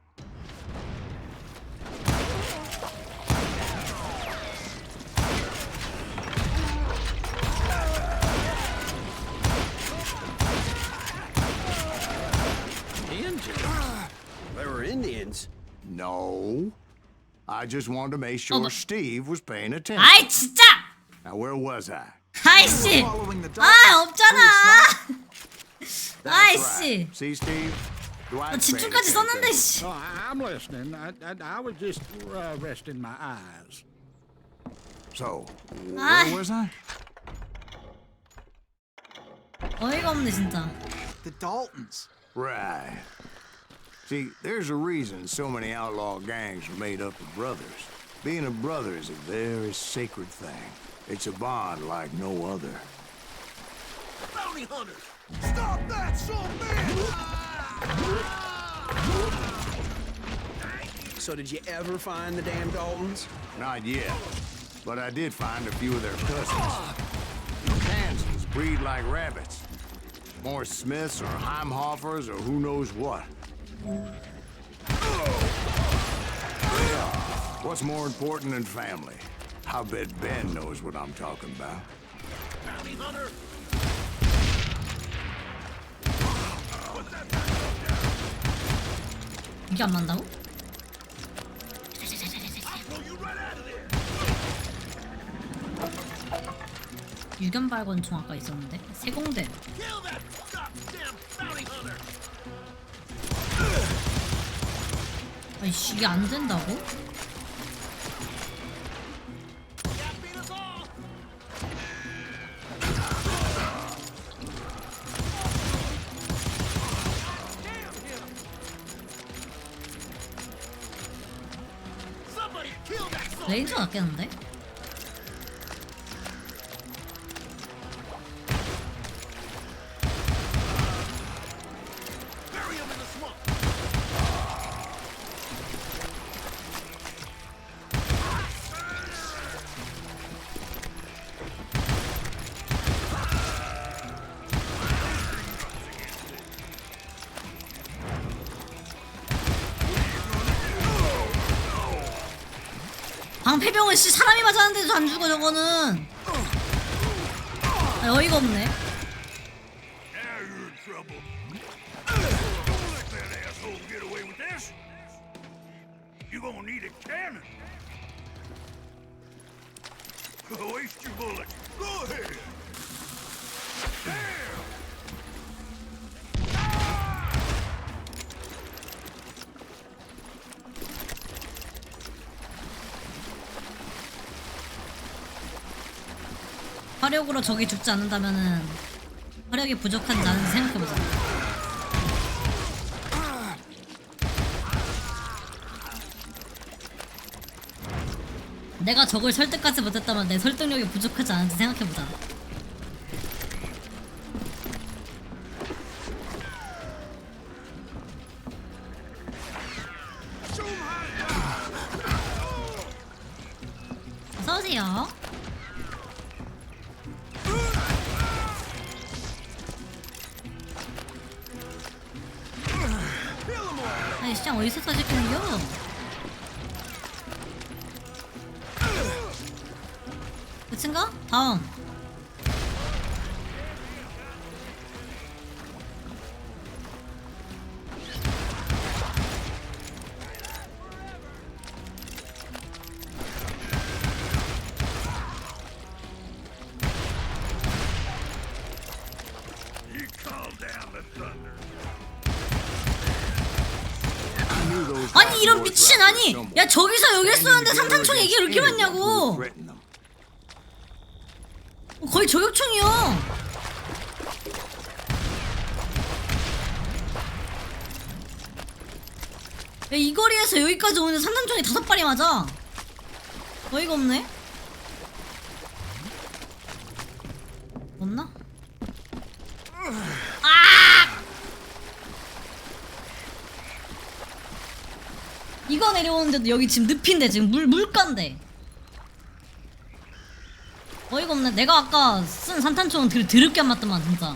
They were Indians. No. I just wanted to make sure Steve was paying attention. 아이 진짜! Now, where was I? 아이씨! 아 없잖아! 아이씨! See, Steve? 나 집중까지 썼는데 씨. Oh, I'm listening. I was just resting my eyes. So, where was I? 어이가 없네 진짜. The Daltons. Right. See, there's a reason so many outlaw gangs are made up of brothers. Being a brother is a very sacred thing. It's a bond like no other. Bounty hunters! Stop that, son man! So did you ever find the damn Daltons? Not yet, but I did find a few of their cousins. Kansans breed like rabbits. More Smiths or Heimhoffers or who knows what. What's more important than family? I bet Ben knows what I'm talking about. Bounty hunter! 이게 안 맞다고? 유견발권 총 아까 있었는데 세공대. Kill that goddamn bounty hunter! 아이씨 이게 안 된다고? That beat us all! Damn him! Somebody kill that son! 레인저 낫겠는데? Bury him in the swamp! 방패병은 씨 사람이 맞았는데도 안 죽어 저거는. 아, 어이가 없네. Now you're in trouble. Don't let that asshole get away with this. You're gonna need a cannon. Waste your bullets. Go ahead. Damn! 화력으로 적이 죽지 않는다면은 화력이 부족한지 않은지 생각해보자. 내가 적을 설득하지 못했다면 내 설득력이 부족하지 않은지 생각해보자. 어서오세요. 아니 시장 어디서 터질거든요? 끝인가? 다음. You calm down the thunder. 아니 이런 미친 아니 야 저기서 여길 쏘는데 산탄총 얘기가 이렇게 많냐고. 거의 저격총이요. 야, 이 거리에서 여기까지 오는데 산탄총이 5발이 맞아. 어이가 없네. 없나? 아! 이거 내려오는데도 여기 지금 늪인데 지금 물가인데. 어이가 없네. 내가 아까 쓴 산탄총은 드럽게 안 맞더만 진짜.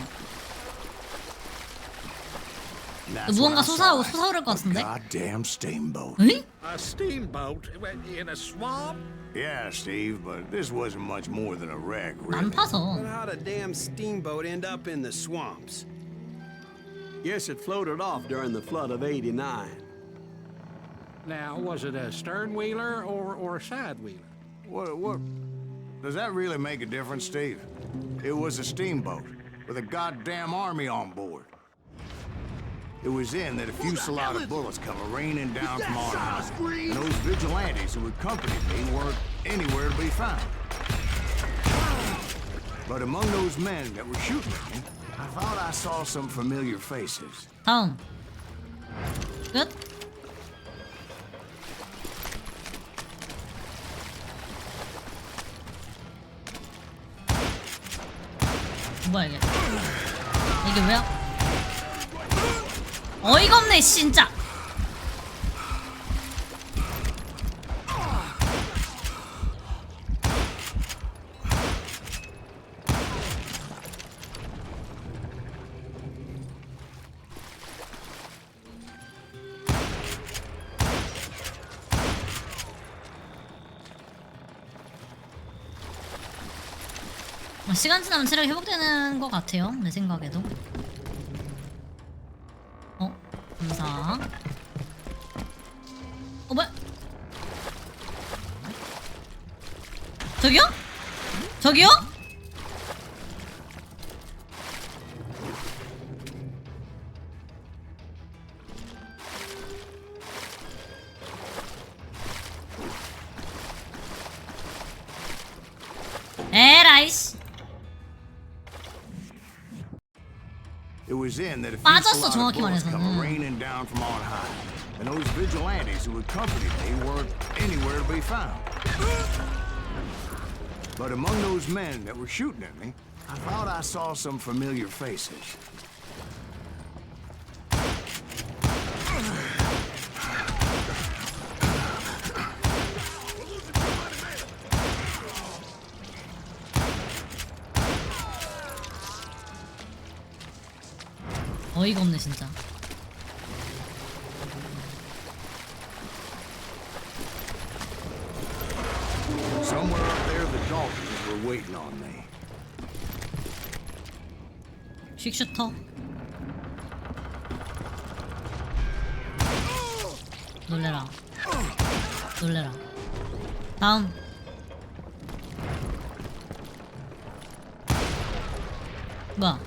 무언가 솟아오를 것 같은데? Goddamn steamboat. 응? A steamboat in a swamp? Yeah, Steve, but this wasn't much more than a wreck, 안 really. 파서. But how'd a damn steamboat end up in the swamps? Yes, it floated off during the flood of '89. Now, was it a stern wheeler or a side wheeler? What? Does that really make a difference, Steve? It was a steamboat with a goddamn army on board. It was then that a fusillade of bullets come raining down from on high, and those vigilantes who accompanied me weren't anywhere to be found. But among those men that were shooting at me, I thought I saw some familiar faces. 다음. 끝. 뭐야 이게? 이게 뭐야? 어이가 없네 진짜. 시간 지나면 체력이 회복되는 것 같아요. 내 생각에도. 감사. 뭐야? 저기요? 저기요? 에라이씨. It was then that a few 빠졌어, slaughter 정확히 bullets 말해서는. come raining down from on high, and those vigilantes who accompanied me weren't anywhere to be found. But among those men that were shooting at me, I thought I saw some familiar faces. 어이가 없네 진짜. Somewhere up there, the Daltons were waiting on me. 퀵슈터. 놀래라. 놀래라. 다음. 뭐야?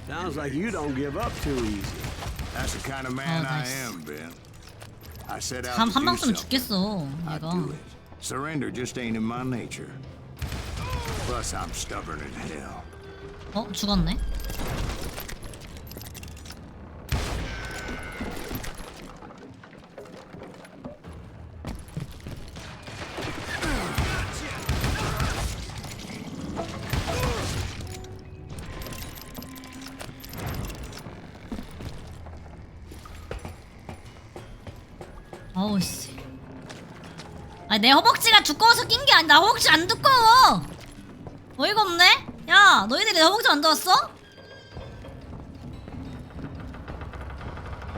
Sounds like you don't give up too easy. That's the kind of man I nice. am, Ben. I set out 한 to do 방 쓰면 something. 죽겠어. I 얘가. do it. Surrender just ain't in my nature. Plus, I'm stubborn as hell. 죽었네. 어우 씨. 아니 내 허벅지가 두꺼워서 낀 게 아니다. 허벅지 안 두꺼워. 어이가 없네. 야 너희들이 내 허벅지 만들었어?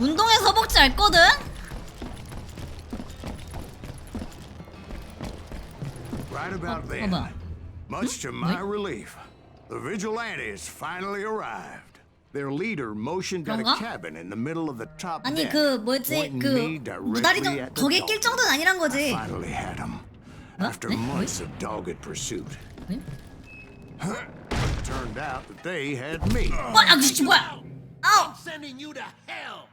운동해서 허벅지 얇거든? Right about then, 뭐야? much to my relief, the vigilantes finally arrived. Their leader motioned at a 그런가? cabin in the middle of the top 아니 deck, 그 뭐지 pointing 그 me 무다리 directly 정 at the 거기에 낄 Daltons. 정도는 아니란 I 거지. finally had them. After 네? months of dogged pursuit, 네? it turned out that they had me. 아 진짜 뭐야? 아우. Sending you to hell.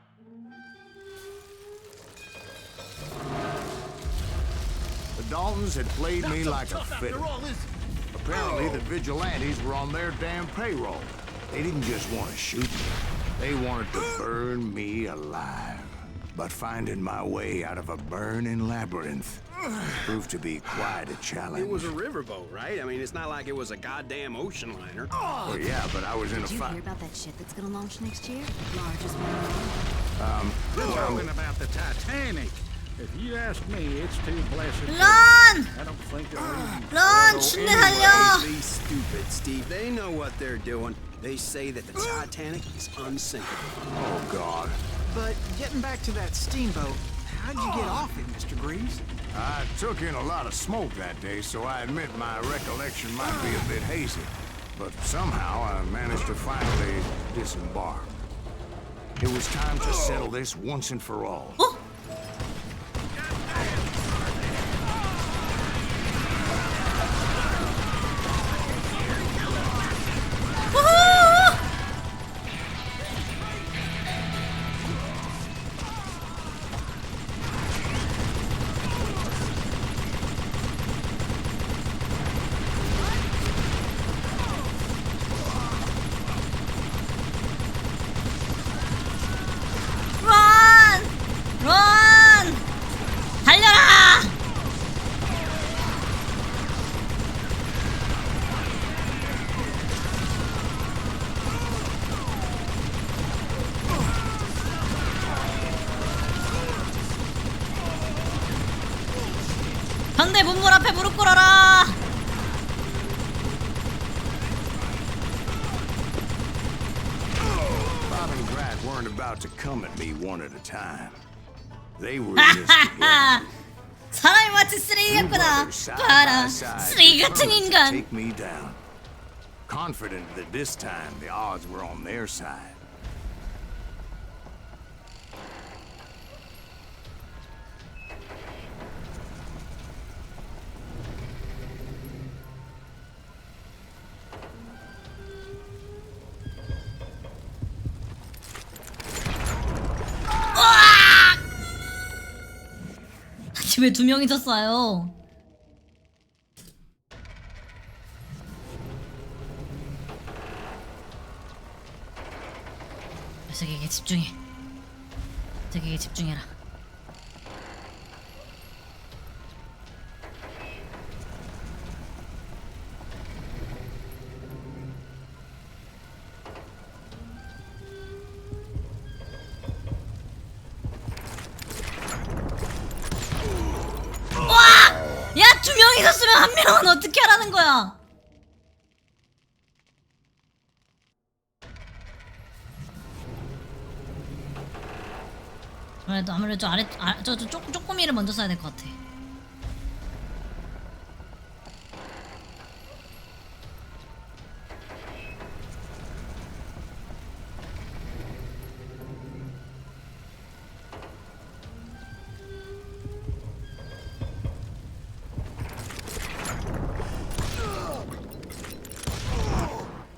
The Daltons had played me like a Tough fiddle. after all, is it? Apparently, the vigilantes were on their damn payroll. They didn't just want to shoot me. They wanted to burn me alive. But finding my way out of a burning labyrinth proved to be quite a challenge. It was a riverboat, right? I mean, it's not like it was a goddamn ocean liner. Well, yeah, but I was in a Did you fight. hear about that ship that's gonna launch next year? Largest one. We're talking about the Titanic. If you ask me, it's too blessed. 런! I don't think it'll even... 런! 침대 살려! Be stupid, Steve. They know what they're doing. They say that the Titanic is unsinkable. Oh, God. But getting back to that steamboat, how'd you get off it, Mr. Greaves? I took in a lot of smoke that day, so I admit my recollection might be a bit hazy. But somehow I managed to finally disembark. It was time to settle this once and for all. 현대 문물 앞에 무릎 꿇어라. Bob and Grat weren't about to come at me one at a time. They were in this together. 사람이 마치 쓰레기 Two 같구나. brothers side 봐라, by side, 쓰레기 같은 determined to 인간. take me down. Confident that this time the odds were on their side. 왜 두 명이서 쏴요? 저기에 집중해. 저기에 집중해라. 야, 두 명 있었으면 한 명은 어떻게 하라는 거야? 아무래도 저 쪼꼬미를 먼저 써야 될 것 같아.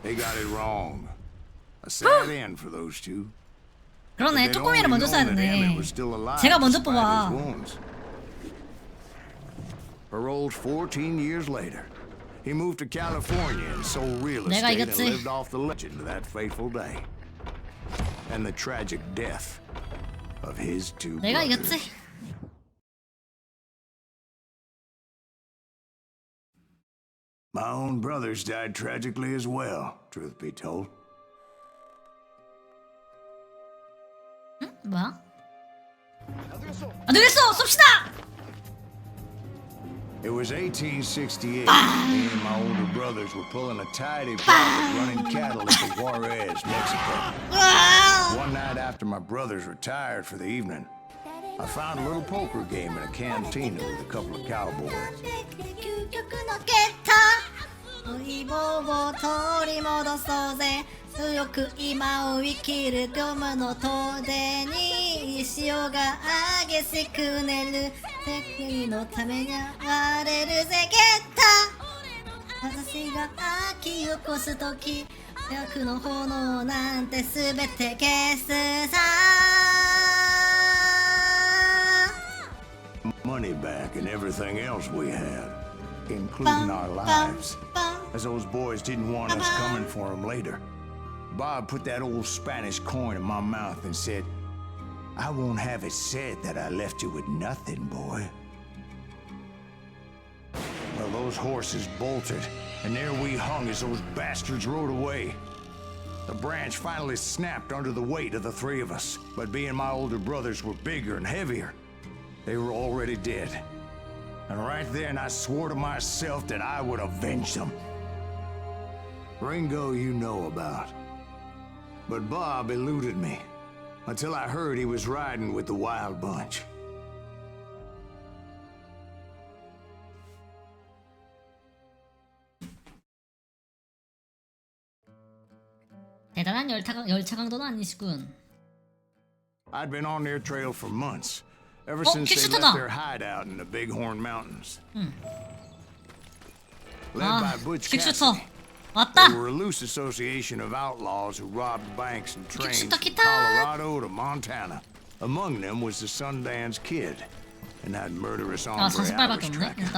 They got it wrong. A sad end for those two. 그러네, 쪼꼬미를 먼저 써야 되네. 제가 먼저 뽑아. Paroled 14 years later. He moved to California and sold real 내가 estate and 이겼지. lived off the legend of that fateful day. And the tragic death of his two 내가 brothers. 이겼지. My own brothers died tragically as well, truth be told. 응? 뭐야? 안 되겠어! 쏩시다! It was 1868. Me and my older brothers were pulling a tidy profit running cattle into Juarez, Mexico. One night after my brothers retired for the evening, I found a little poker game in a cantina with a couple of cowboys. Money back and everything else we had, including our lives, as those boys didn't want us coming for them later. Bob put that old Spanish coin in my mouth and said, "I won't have it said that I left you with nothing, boy." Well, those horses bolted, and there we hung as those bastards rode away. The branch finally snapped under the weight of the three of us, but being my older brothers were bigger and heavier, they were already dead. And right then I swore to myself that I would avenge them. Ringo you know about. But Bob eluded me, until I heard he was riding with the Wild Bunch. 대단한 열차 강도는 아니시군. I'd been on their trail for months, ever since they left their hideout in the Bighorn Mountains. Led by Butch Cassidy, they were a loose association of outlaws who robbed banks and trains from Colorado to Montana. Among them was the Sundance Kid, and that murderous hombre I was tracking,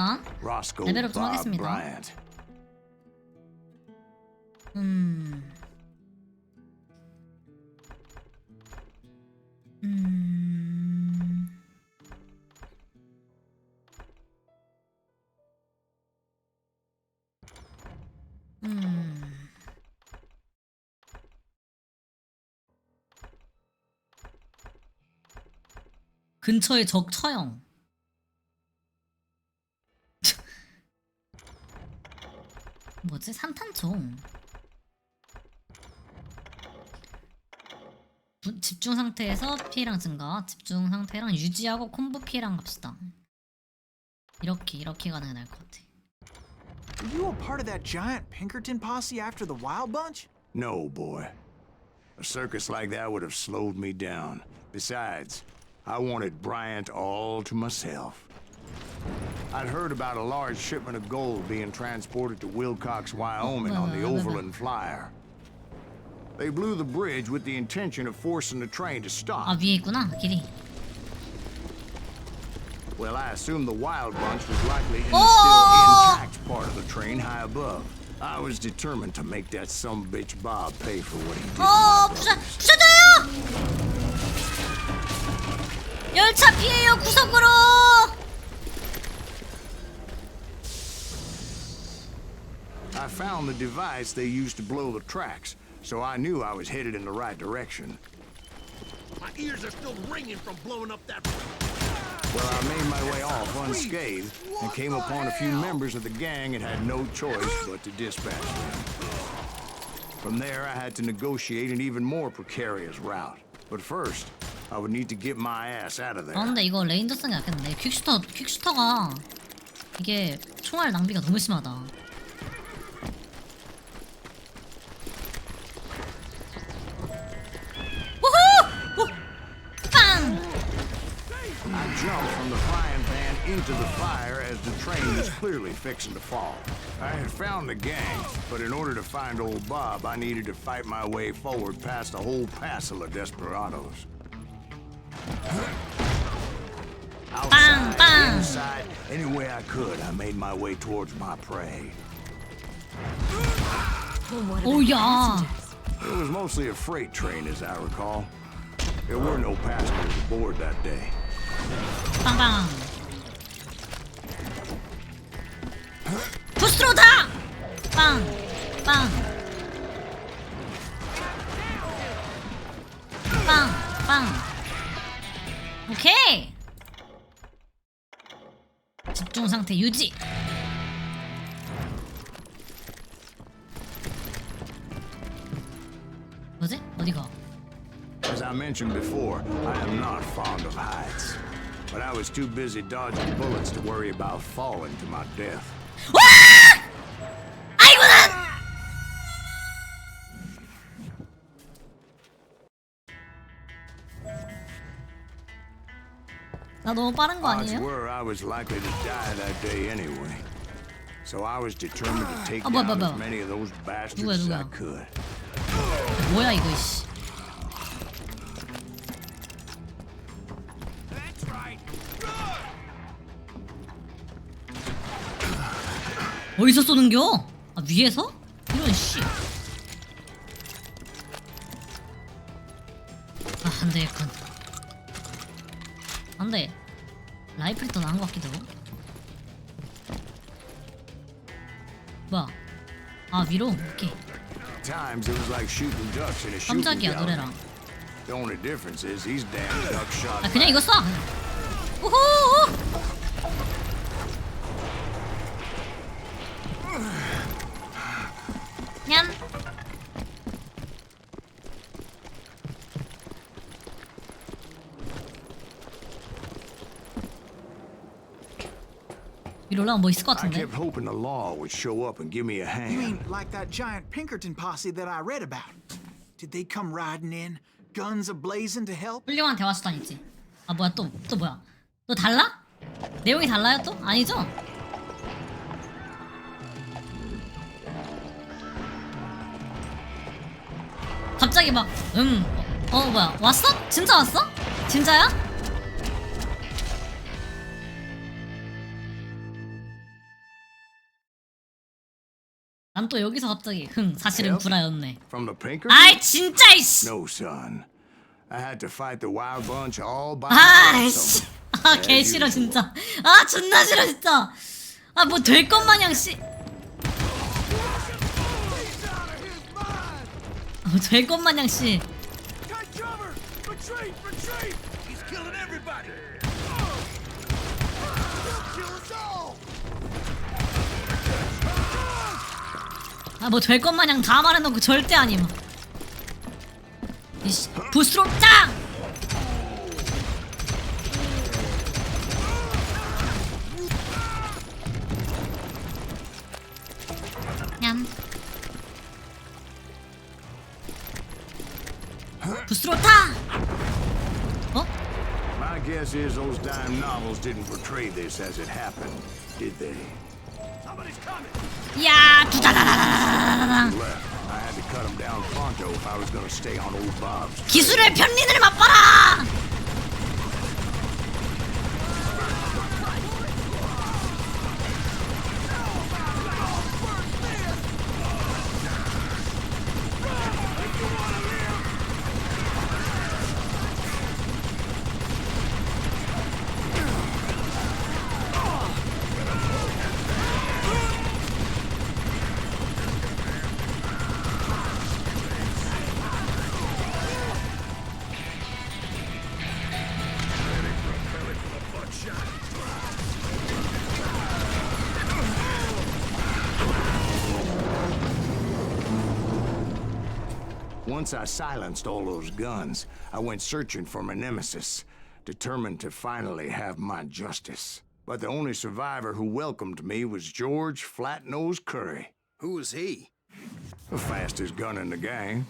Roscoe Bob Bryant. 근처에 적 처형. 뭐지? 산탄총. 집중 상태에서 피해량 증가. 집중 상태랑 유지하고 콤보 피해량 갑시다. 이렇게 가는 게 나을 것 같아. Were you a part of that giant Pinkerton posse after the Wild Bunch? No, boy. A circus like that would have slowed me down. Besides, I wanted Bryant all to myself. I'd heard about a large shipment of gold being transported to Wilcox, Wyoming on the Overland Flyer. They blew the bridge with the intention of forcing the train to stop. 아, 위에 있구나, 길이. Well, I assumed the Wild Bunch was likely in the still intact part of the train high above. I was determined to make that sumbitch Bob pay for what he did. 부셔져요! 열차 피해요, 구석으로! I found the device they used to blow the tracks, so I knew I was headed in the right direction. My ears are still ringing from blowing up that. Well, I made my way off unscathed and came upon a few members of the gang and had no choice but to dispatch them. From there, I had to negotiate an even more precarious route. But first, I would need to get my ass out of there. 아, 근데 이거 레인저 쓰는 게 낫겠는데. 퀵슈터가 이게 총알 낭비가 너무 심하다. I jumped from the frying pan into the fire as the train was clearly fixing to fall. I had found the gang, but in order to find old Bob, I needed to fight my way forward past a whole passel of desperados. Outside, inside, any way I could, I made my way towards my prey. Oh, yeah. It was mostly a freight train, as I recall. There were no passengers aboard that day. 빵빵. 부스로다. 빵. 빵. 빵. 빵. 오케이. 집중 상태 유지. 뭐지? 어디가? As I mentioned before, I am not fond of heights. But I was too busy dodging bullets to worry about falling to my death. 와! 아이고 난! 나 너무 빠른 거 Odds 아니에요? were I was likely to die that day anyway. So I was determined to take 뭐야, down 뭐야. as many of those bastards as I 누구야? could. 뭐야 이거 씨. That's right. 어디서 쏘는겨? 아 위에서? 이런 씨. 아 안되겠군. 안돼. 라이플이 더 나은 것 같기도. 뭐야? 아 위로? 오케이. Times it was like shooting ducks in a shooting 깜짝이야 gallery. 노래랑. The only difference is these damn ducks shot. 아 그냥 이거 쏴. 우후. 냠. 위로 올라가면 뭐 있을 것 I 같은데? kept hoping the law would show up and give me a You hand. mean like that giant Pinkerton posse that I read about? Did they come riding in, guns a-blazing to help? 훌륭한 대화 수단이지. 아 뭐야 또 뭐야? 또 달라? 내용이 달라요 또? 아니죠? 갑자기 막 뭐야 왔어? 진짜 왔어? 진짜야? 난 또 여기서 갑자기 사실은 구라였네. From the Pinkertons? 아이 진짜 이씨. No, son. I had to fight the Wild Bunch all by 아이씨. myself. 아 개 싫어 진짜. 아 존나 싫어 진짜. 아 뭐 될 것 마냥 씨. 될 것 마냥 씨. Take cover! Retreat! Retreat! He's killing everybody! He'll kill us all! 아 뭐 될 것 마냥 다 말해놓고 절대 아님. 이씨 부스럽짱. 냠. 부스럽다. 어? My guess is those dime novels didn't portray this as it happened, did they? Somebody's coming. 야 두다다다다다다. Left. I had to cut him down pronto if I was gonna stay on old Bob's. 기술의 편린을 맛봐라. Once I silenced all those guns, I went searching for my nemesis, determined to finally have my justice. But the only survivor who welcomed me was George Flat-Nosed Curry. Who was he? The fastest gun in the gang.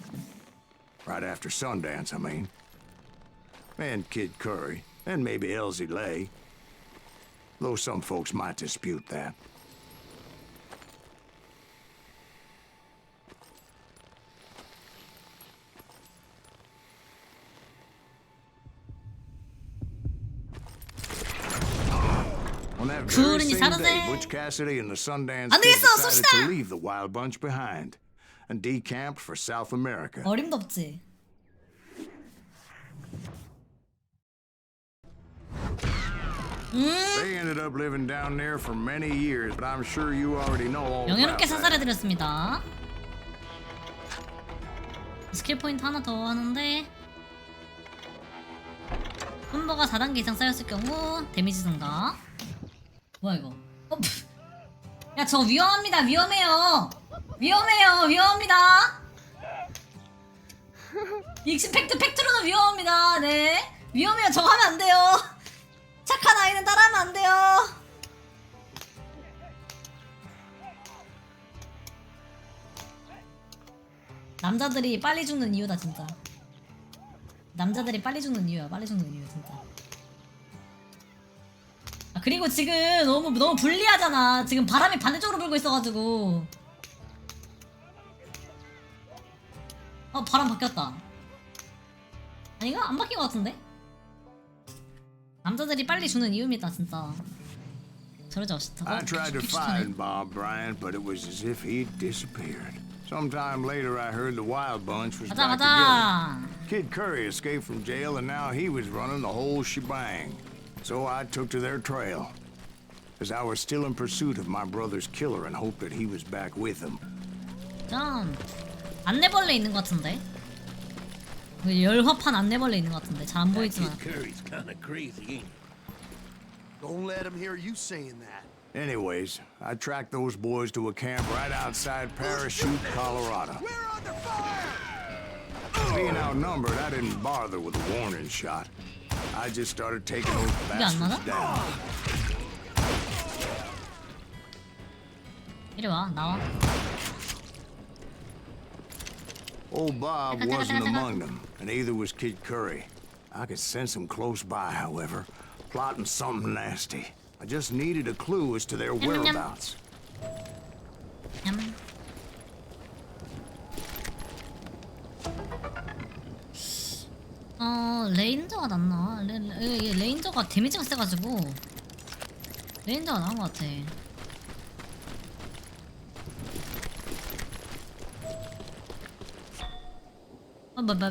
Right after Sundance, I mean. And Kid Curry, and maybe Elsie Lay. Though some folks might dispute that. On that very 구른이 same day, 사라져. Butch Cassidy and the Sundance 안 Kid 되겠어, decided 쏩시다. to leave the Wild Bunch behind and decamp for South America. 어림도 없지. They ended up living down there for many years, but I'm sure you already know all about 명예롭게 that. 사살해드렸습니다. 스킬 포인트 하나 더 하는데 콤보가 4단계 이상 쌓였을 경우 데미지 증가. 뭐야 이거? 야 저 위험합니다. 위험해요. 위험해요. 위험합니다. 익스펙트 팩트로는 위험합니다. 네 위험해요. 저거 하면 안 돼요. 착한 아이는 따라하면 안 돼요. 남자들이 빨리 죽는 이유다 진짜. 남자들이 빨리 죽는 이유야. 빨리 죽는 이유 진짜. 아, 그리고 지금 너무 불리하잖아. 지금 바람이 반대쪽으로 불고 있어가지고. 바람 바뀌었다. 아닌가? 안 바뀐 것 같은데? 남자들이 빨리 죽는 이유입니다 진짜. 저러지 않시다. I tried to find Bob Bryant, but it was as if he'd disappeared. Sometime later, I heard the Wild Bunch was 가자 back together. 가자. Kid Curry escaped from jail, and now he was running the whole shebang. So I took to their trail, as I was still in pursuit of my brother's killer and hoped that he was back with him. 짠. 안내벌레 있는 것 같은데? 열화판 안내벌레 있는 것 같은데 잘 안 보이지만. Curry's kind of crazy, ain't he? Don't let him hear you saying that. Anyways, I tracked those boys to a camp right outside Parachute, Colorado. We're under fire! Being outnumbered, I didn't bother with a warning shot. I just started taking those 이게 안 bastards 맞아? down. 이리 와 나와. Old Bob wasn't among them, and neither was Kid Curry. I could sense him close by, however, plotting something nasty. I just needed a clue as to their whereabouts. 냠. 레인저가 낫나? 레인저가 데미지가 세가지고 레인저가 나은 것 같아.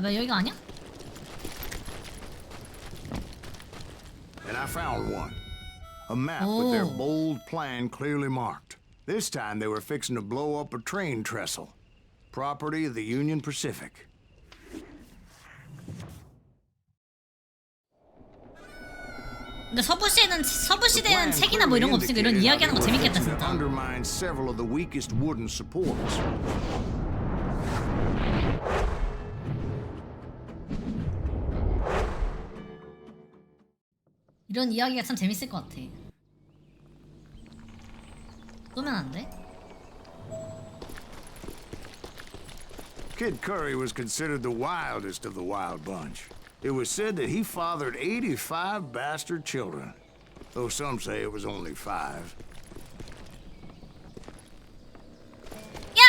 여기가 아니야? And I found one. A map with their bold plan clearly marked. This time they were fixing to blow up a train trestle. Property of the Union Pacific. 근데 서부 시대는 책이나 뭐 이런 거 없으니까 이런 이야기하는 거 재밌겠다 진짜. Undermine several of the weakest wooden supports. 이런 이야기가 참 재밌을 것 같아. 쏘면 안 돼? Kid Curry was considered the wildest of the wild bunch. It was said that he fathered 85 bastard children, though some say it was only 5. 야!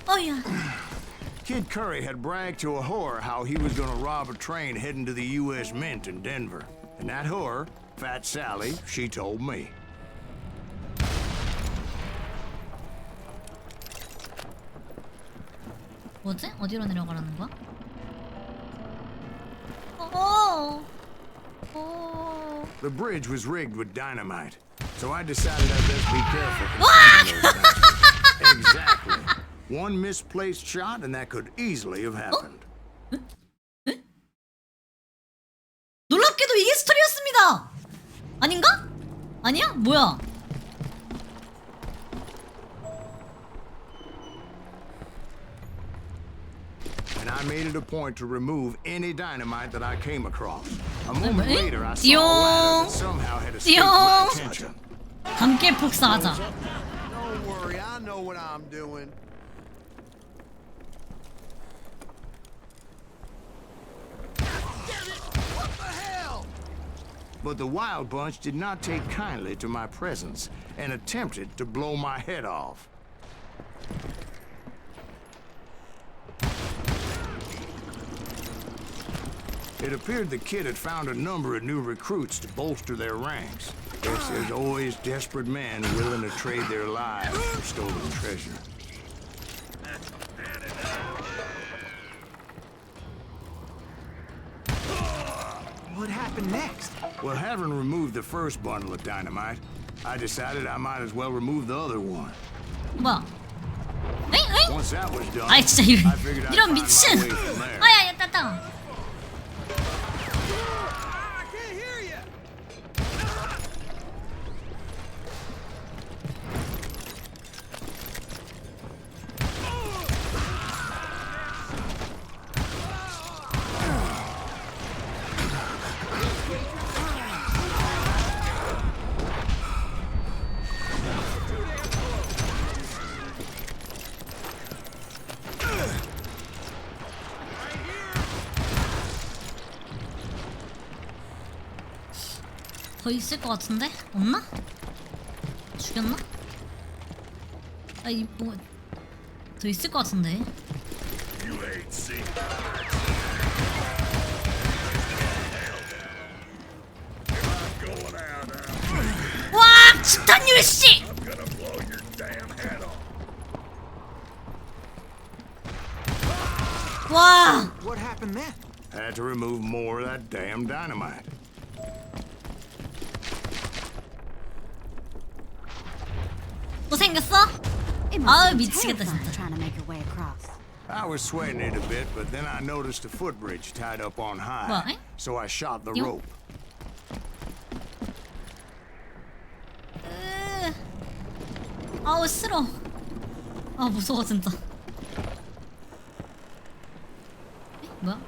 어이야. Kid Curry had bragged to a whore how he was gonna rob a train heading to the U.S. Mint in Denver. And that whore, Fat Sally, she told me. 뭐지? 어디로 내려가라는 거야? 오. The bridge was rigged with dynamite, so I decided I'd best be careful concerning those bastards. Exactly. One misplaced shot, and that could easily have happened. 놀랍게도 이게 스토리였습니다. 아닌가? 아니야? 뭐야? And I made it a point to remove any dynamite that I came across. A moment later, I saw a 띠용. ladder that somehow had escaped my 띠용. attention. 함께 복사하자. Don't worry, I know what I'm doing. What the hell? But the Wild Bunch did not take kindly to my presence and attempted to blow my head off. It appeared the kid had found a number of new recruits to bolster their ranks. Yes, there's always desperate men willing to trade their lives for stolen treasure. What happened next? Well, having removed the first bundle of dynamite, I decided I might as well remove the other one. 뭐야? 에잉? Once that was done, 아이 진짜 이런 I figured I'd 이런 find 미친. my way from there. 아야 따따. I can't hear you. 더 있을 것 같은데? 없나? 죽였나? 아이 뭐 더 있을 것 같은데. 와! 집탄율 씨! 와! What happened then? Had to remove more of that damn dynamite. 또 생겼어? 아우 미치겠다 진짜. Trying to make your way across. I was sweating it a bit, but then I noticed a footbridge tied up on high. What? So I shot the You- rope. 아우 싫어. 아 무서워 진짜. 뭐야?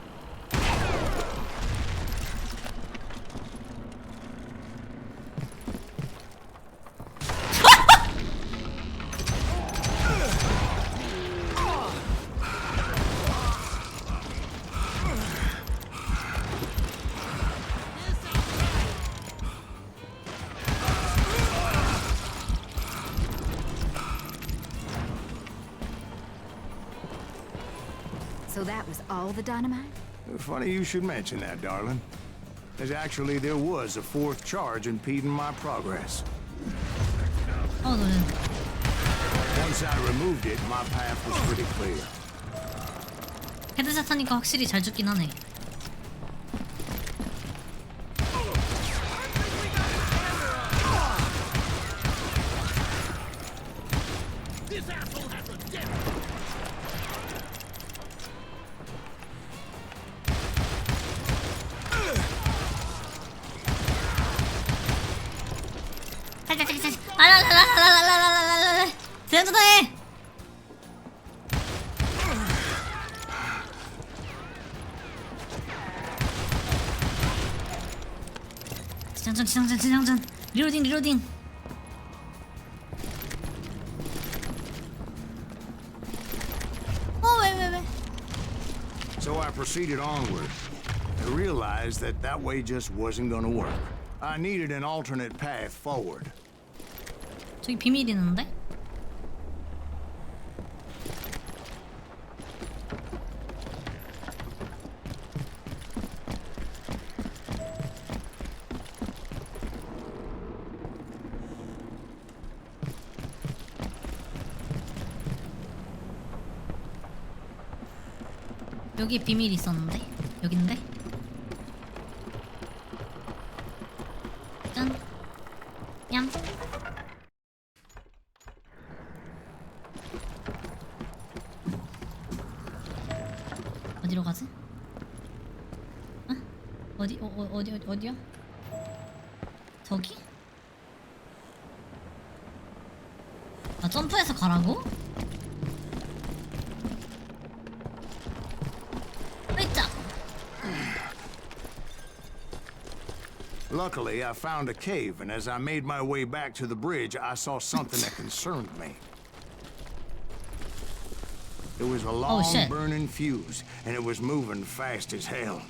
So that was all the dynamite? Funny you should mention that, darling. There was a fourth charge impeding my progress. 너는 Once I removed it, my path was pretty clear. 헤드샷 하니까 확실히 잘 죽긴 하네. This asshole has a dip. 살짝 알랄랄랄랄랄랄랄랄랄 대전해. 지상전 리로딩. 왜? So I proceeded onward. I realized that that way just wasn't gonna work. I needed an alternate path forward. 저기 비밀 있는데? 여기 비밀 있었는데? 여긴데? 짠. 얌. 어디로 가지? 어? 어디야? 저기? 아, 점프해서 가라고? 으이짜! Luckily, I found a cave, and as I made my way back to the bridge, I saw something that concerned me. It was a long, shit. burning fuse, and it was moving fast as hell.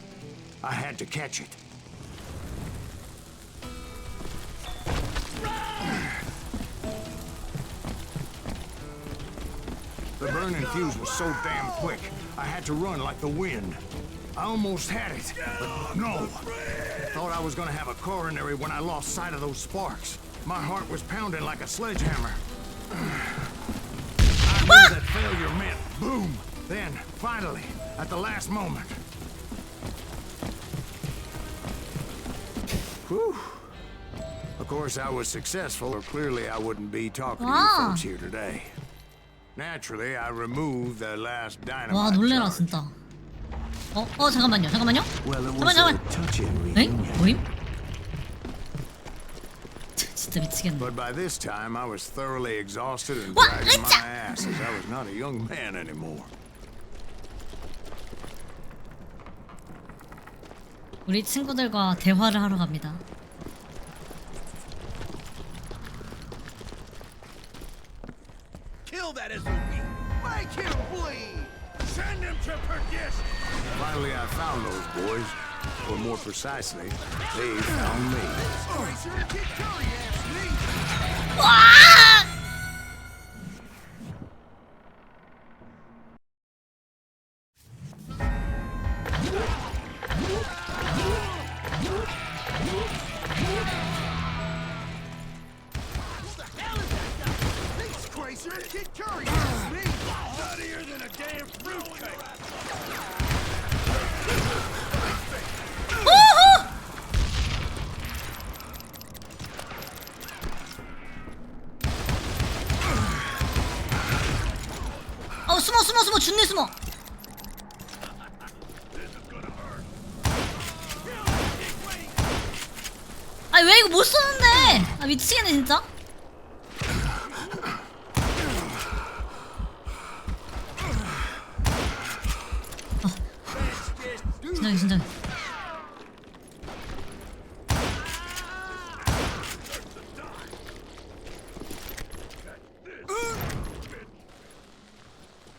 I had to catch it. The burning fuse was so damn quick, I had to run like the wind. I almost had it, but no. Thought I was gonna have a coronary when I lost sight of those sparks. My heart was pounding like a sledgehammer. I knew that failure meant boom. Then, finally, at the last moment. Whew. Of course, I was successful, or clearly I wouldn't be talking to you folks here today. Naturally, I removed the last dynamite 와, 놀래라 charge. 진짜. 잠깐만요. Well, it was a touching 엥? reunion. 뭐임? 진짜 미치겠네. But by this time, I was thoroughly exhausted and What? dragging my ass as I was not a young man anymore. 우리 친구들과 대화를 하러 갑니다. Kill that SOB! Make him bleed! Send him to perdition! Finally, I found those boys. Or more precisely, they found me. Kid Curry asked me! Nuttier than a damn fruitcake! 숨어 준내 숨어. 아니 왜 이거 못 쏘는데? 아 미치겠네 진짜. 진정해.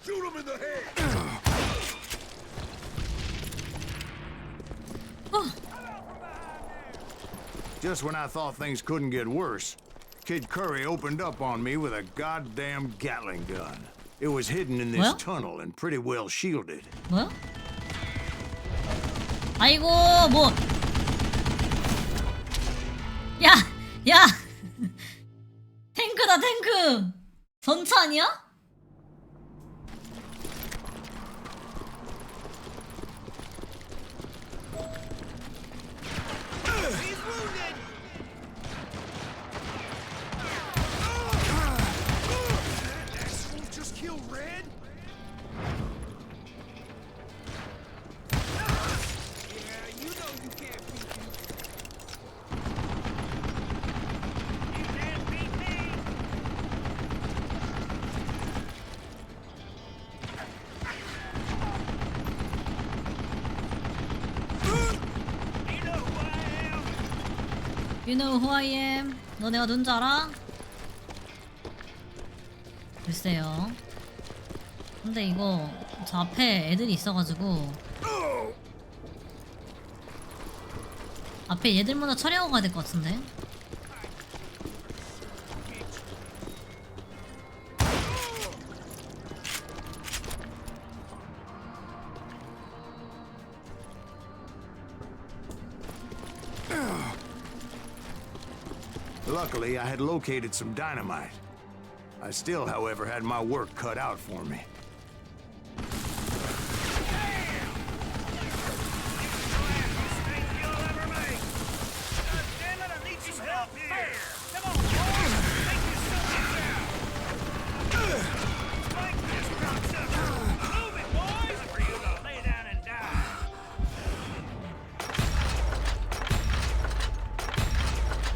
Shoot him in the head! Just when I thought things couldn't get worse, Kid Curry opened up on me with a goddamn Gatling gun. It was hidden in this 뭐야? tunnel and pretty well shielded. 뭐야? 아이고 뭐. 야. 탱크다 탱크. 전차 아니야? He's wounded! That fool just killed Red? Yeah, you know you can't beat me. You damn You know who I am? 너 내가 누군지 알아? 글쎄요. 근데 이거 저 앞에 애들이 있어가지고 앞에 얘들 먼저 처리하고 가야 될 것 같은데. Luckily, I had located some dynamite. I still, however, had my work cut out for me.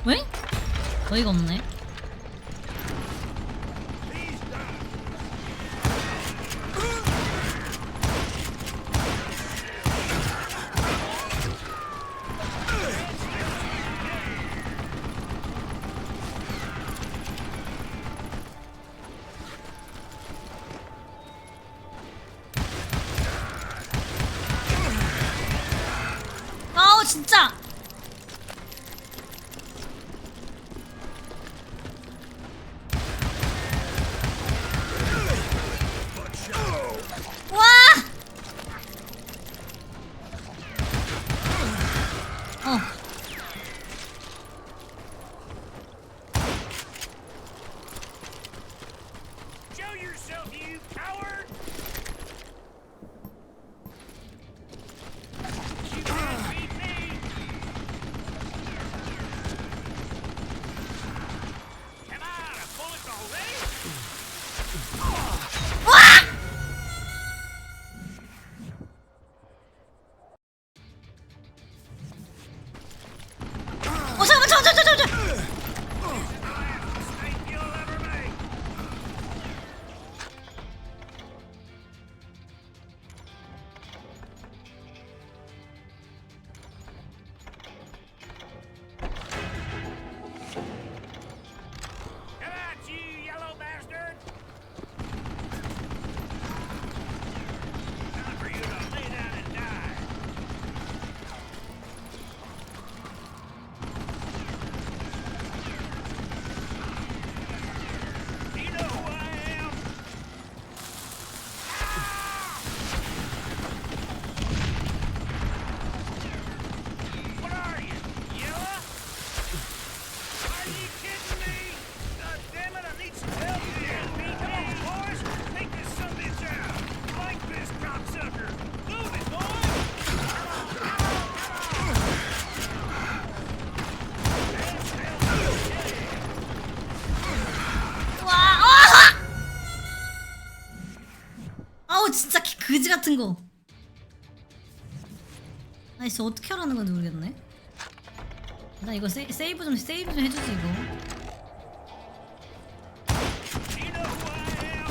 왜? 어이가 없네. 아우 진짜. 와! Show yourself, you coward! You can't beat me! Am I out of bullets already? 잠깐만. Mistake you'll ever make! Come out, you yellow bastard! Time for you to lay down and die. Do you know who I am? What are you, yellow? Are you kidding me? God damn it, I need some help here. Come on, boys. Take this sumbitch out. Like this, cocksucker. Move it, boys. Come on, come on, come on. 와! 아! 아우 진짜 그지 같은 거. 아니 진짜 어떻게 하라는 건지 모르겠네. 나 이거 세이브 좀 해주지 이거. Do you know who I am?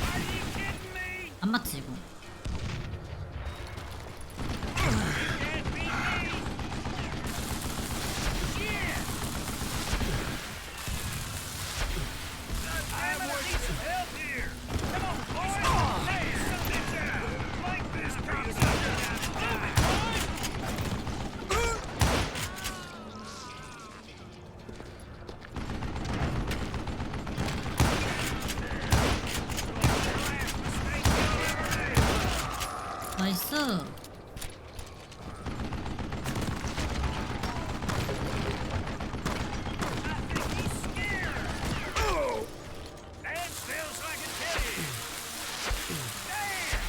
Are you kidding me? 안 맞지 이거. Can't beat me. Shit. God damn it, I need some help here. Come on, boys. Hey, sumbitch out. Like this, cocksucker. Move it, boys. Mistake you'll ever make. 나이스. I think he's scared. Stand still so I can tell you. Damn!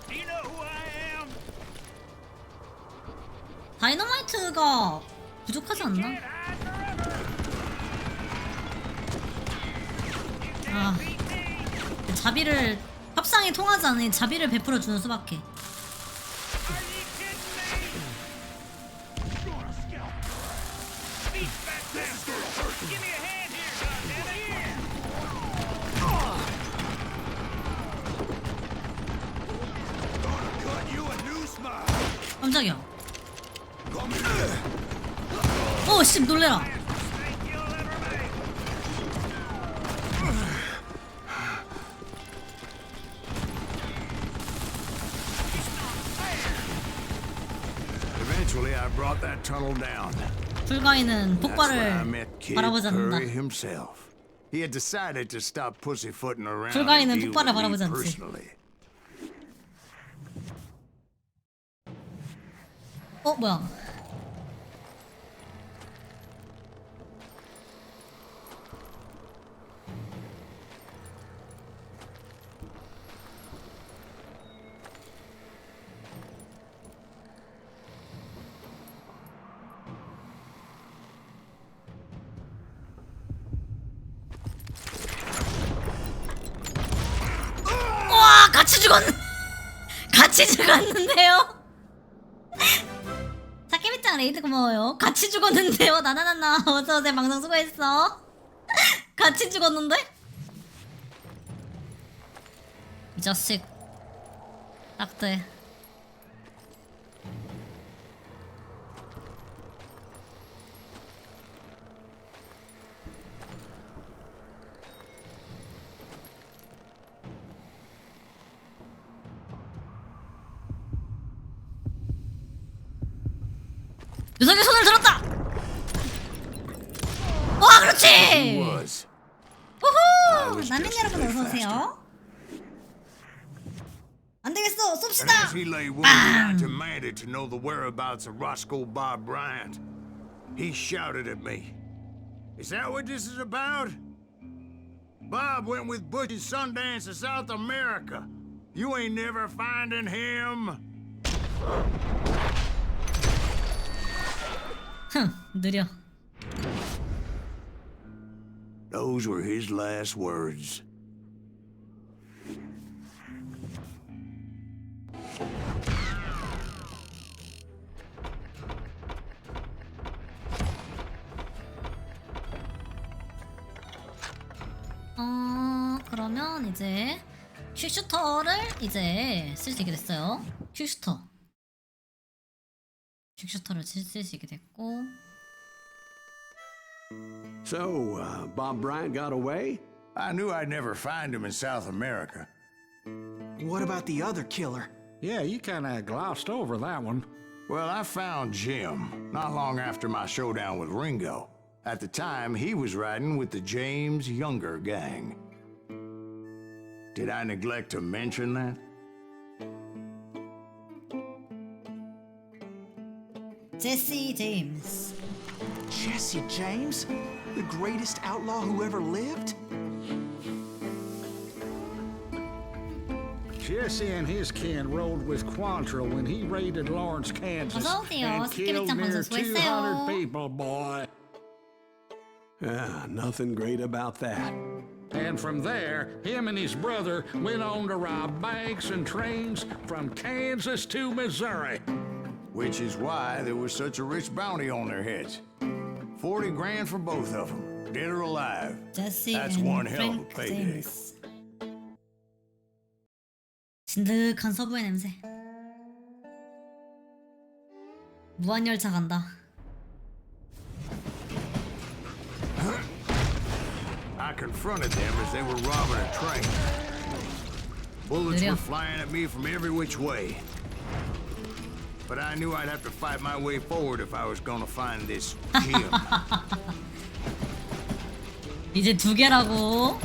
Do you know who I am? 다이너마이트가 부족하지 않나? Can't hide forever. You 아. can't beat me. 자비를 협상이 통하지 않으니 자비를 베풀어 주는 수밖에. Are you kidding me? You're a scout. Beat that bastard. Give me a hand here, goddammit. 깜짝이야. 씨 놀래라. Eventually, I brought that tunnel down. 불가인은 That's when I 폭발을 met Kid 바라보지 않는다. Curry himself. He had decided to stop pussyfooting around 불가인은 and deal 폭발을 with me 바라보지 않지. personally. 뭐야? 와, 같이 죽었는데요? 사케미짱 레이드 고마워요. 같이 죽었는데요? 나나나나 어서오세요. 방송 수고했어. 같이 죽었는데? 이 자식 딱대. 유석이 손을 들었다! 와, 그렇지! 우후! 남인 여러분 어서오세요. 안되겠어, And 쏩시다! as he lay wounded, I demanded to know the whereabouts of Roscoe Bob Bryant. He shouted at me. Is that what this is about? Bob went with Butch and Sundance to South America. You ain't never finding him. 느려. Those were his last words. 그러면 이제 퀵슈터를 이제 쓸 수 있게 됐어요. 퀵슈터를 쓸 수 있게 됐고. So, Bob Bryant got away? I knew I'd never find him in South America. What about the other killer? Yeah, you kind of glossed over that one. Well, I found Jim not long after my showdown with Ringo. At the time, he was riding with the James Younger gang. Did I neglect to mention that? 제시 제임스. Jesse James? The greatest outlaw who ever lived? Jesse and his kin rode with Quantrill when he raided Lawrence, Kansas, 어서오세요. and killed 스키비짱 near 방송 수고했어요. 200 people, boy. Nothing great about that. And from there, him and his brother went on to rob banks and trains from Kansas to Missouri. Which is why there was such a rich bounty on their heads. 40 grand for both of them, dead or alive. 제시 That's 앤 one hell of a 프랭크 payday. 제임스. 진득한 서부의 냄새. 무한열차 간다. I confronted them as they were robbing a train. Bullets 느려. were flying at me from every which way. But I knew I'd have to fight my way forward if I was gonna find this Jim. 이제 2개라고.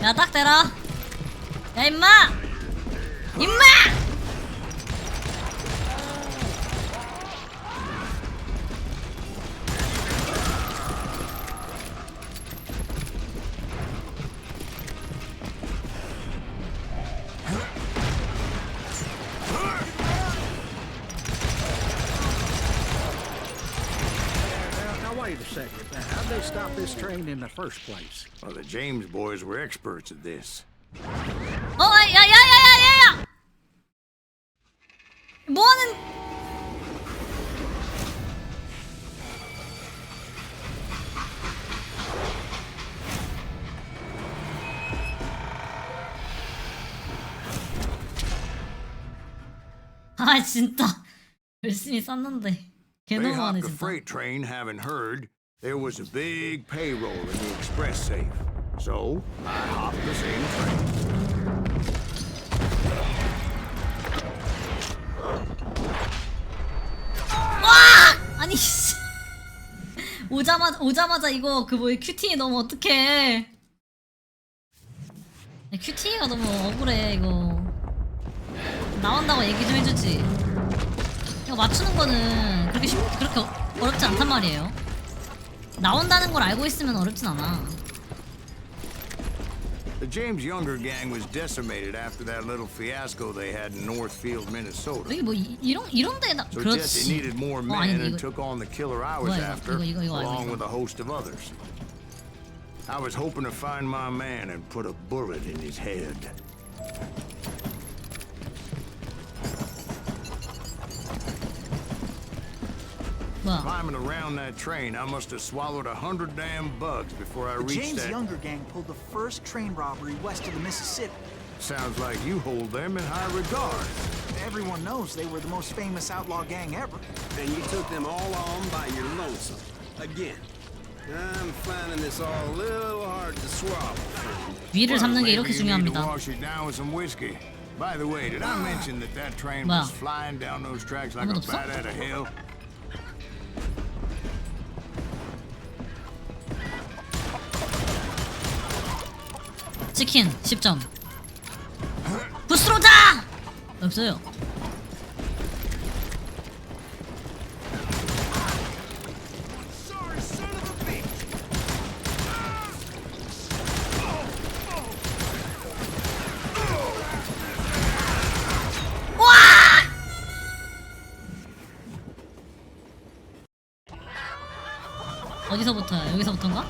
야, 딱 대라. 야, 임마! 임마! Now, wait a second. Now, how'd they stop this train in the first place? Well, the James boys were experts at this. 야야야야야야! 뭐하는? 아 진짜 열심히 쌌는데 They 개너무하네 hopped the 진짜. freight train, having heard there was a big payroll in the express safe. So I hopped the same train. 와! 아니 씨. 오자마자 이거 그 뭐야 큐티 너무 어떡해. 큐티가 너무 억울해 이거. 나온다고 얘기 좀 해주지. 이거 맞추는 거는 그렇게 어렵지 않단 말이에요. 나온다는 걸 알고 있으면 어렵진 않아. The James Younger gang was decimated after that little fiasco they had in Northfield, Minnesota. 여기 뭐 이런 데다 So Jesse 그렇지. needed more men 아니, and 이거- took on the killer I was 뭐야, after, 이거 along 이거. with a host of others. I was hoping to find my man and put a bullet in his head. 뭐야? Climbing around that train, I must have swallowed 100 damn bugs before I The reached James that. Younger gang pulled the first train robbery west of the Mississippi. Sounds like you hold them in high regard. Everyone knows they were the most famous outlaw gang ever. And you took them all on by your lonesome. Again. I'm finding this all a little hard to swallow. 위를 잡는 게 Maybe 이렇게 you need to 중요합니다. wash it down with some whiskey. By the way, did I mention that train 뭐야? was flying down those tracks like a 아무도 없어? bat out of hell? 치킨 10점. 부스로자! 없어요. Sorry, son of a bitch! 어디서부터야? 여기서부터인가?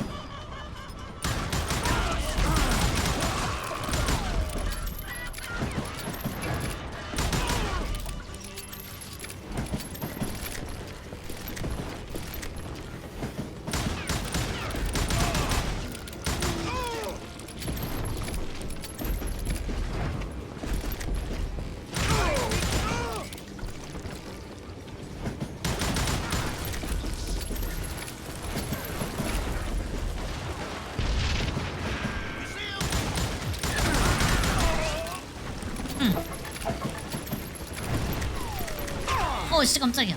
씨 깜짝이야.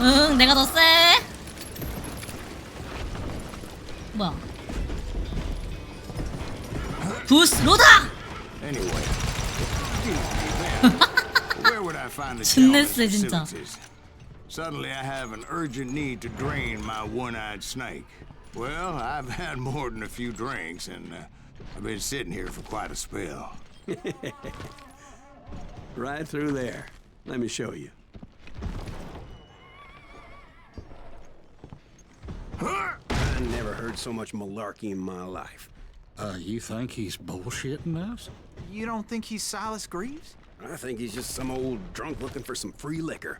응, 내가 더 세. 뭐야? 부스 로다! Anyway, where would I find the 존나 gentleman's 세 진짜. facilities? Suddenly I have an urgent need to drain my one-eyed snake. Well, I've had more than a few drinks, and I've been sitting here for quite a spell. Right through there. Let me show you. I never heard so much malarkey in my life. You think he's bullshitting us? You don't think he's Silas Greaves? I think he's just some old drunk looking for some free liquor.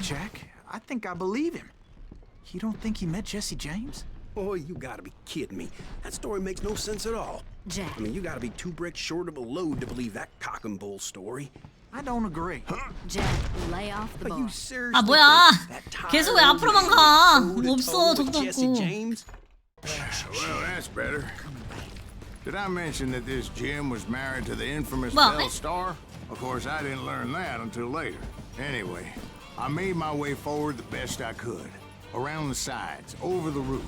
Jack, I think I believe him. You don't think he met Jesse James? Oh, you gotta be kidding me. That story makes no sense at all. Jack. I mean, you gotta be 2 bricks short of a load to believe that cock and bull story. I don't agree. Jack, lay off the But you bar. seriously 아 뭐야? think that tired 계속 왜 old 앞으로만 man 가? would go 없어, toe-to-toe 적도 with Jesse 없고. James? Well, that's better. Did I mention that this Jim was married to the infamous Well, Belle Star? Of course, I didn't learn that until later. Anyway, I made my way forward the best I could. Around the sides, over the roof.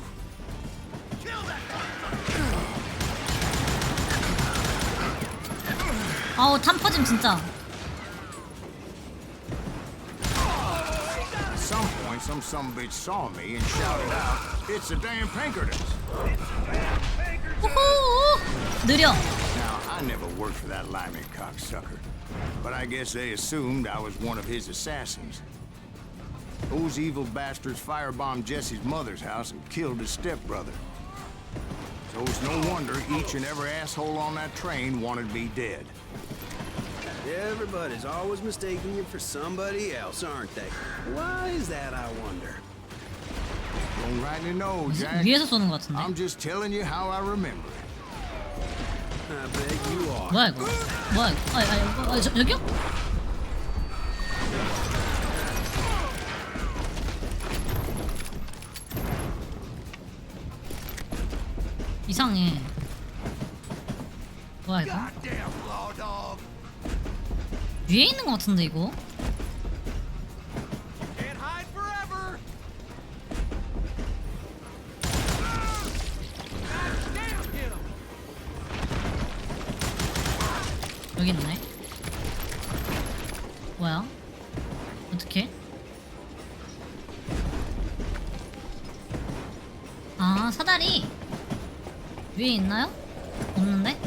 아우 탐퍼짐 진짜. At some point, some sumbitch saw me and shouted out, "It's the damn Pinkertons!" 우후! 느려. Now, I never worked for that limey cocksucker, but I guess they assumed I was one of his assassins. Those evil bastards firebombed Jesse's mother's house and killed his stepbrother. So it's no wonder each and every asshole on that train wanted me dead. Everybody's always mistaking you for somebody else, aren't they? Why is that, I wonder? Don't rightly know, Jack. 위에서 쏘는 것 같은데. I'm just telling you how I remember it. I bet you are. 뭐야 이거? 뭐야 이거? 저기요? 이상해. 뭐야 이거? Goddamn law dog. 위에 있는 것 같은데 이거? Can't hide forever. Damn, hit him. 여기 있네. 뭐야? 어떻게? 아 사다리 위에 있나요? 없는데?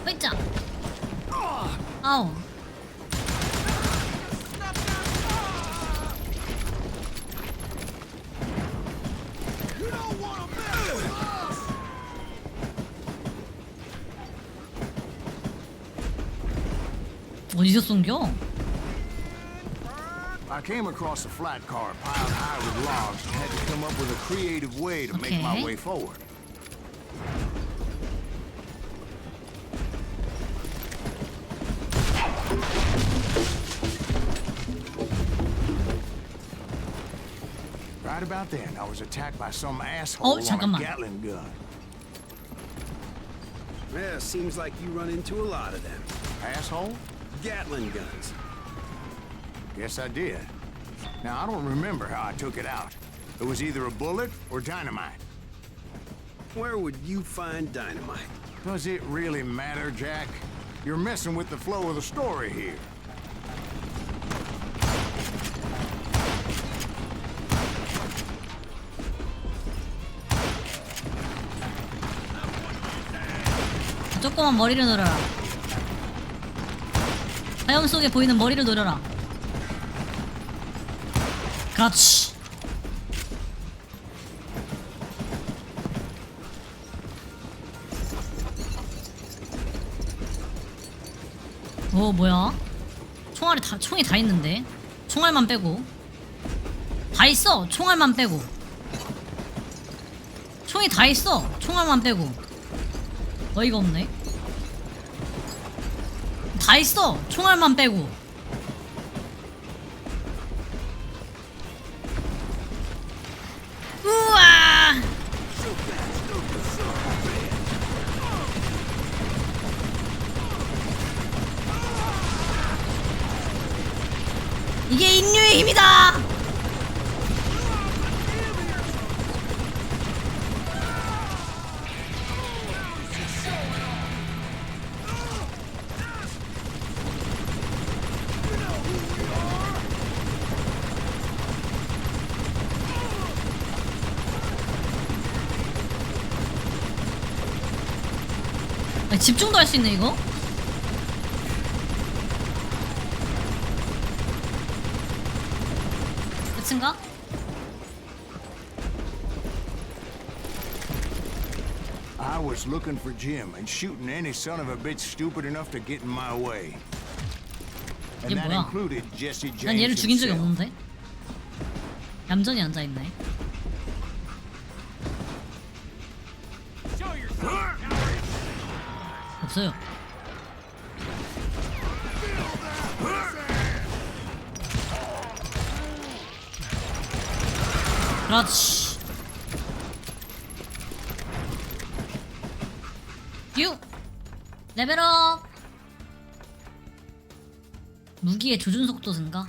으이짜! 아우. 어디서 쏜겨? I came across a flat car piled high with logs and had to come up with a creative way to make my Okay. way forward. Right about then, I was attacked by some asshole on a 잠깐만. Gatling gun. Yeah, seems like you run into a lot of them. Asshole? Gatling guns. Guess I did. Now, I don't remember how I took it out. It was either a bullet or dynamite. Where would you find dynamite? Does it really matter, Jack? You're messing with the flow of the story here. 조그만 머리를 노려라. 화염 속에 보이는 머리를 노려라. 그렇지. 오 뭐야? 총이 다 있는데. 총알만 빼고. 다 있어. 총알만 빼고. 총이 다 있어. 총알만 빼고. 어이가 없네. 다 있어. 총알만 빼고. 우와. 이게 인류의 힘이다. 아니, 집중도 할 수 있네 이거. 끝인가? I was looking for Jim and shooting any son of a bitch stupid enough to get in my way. And 이게 that 뭐야? included Jesse 난 얘를 James 죽인 적이 himself. 없는데. 얌전히 앉아 있네. Show yourself, coward. 없어요. 그렇지. 레벨업. 무기의 조준 속도 증가?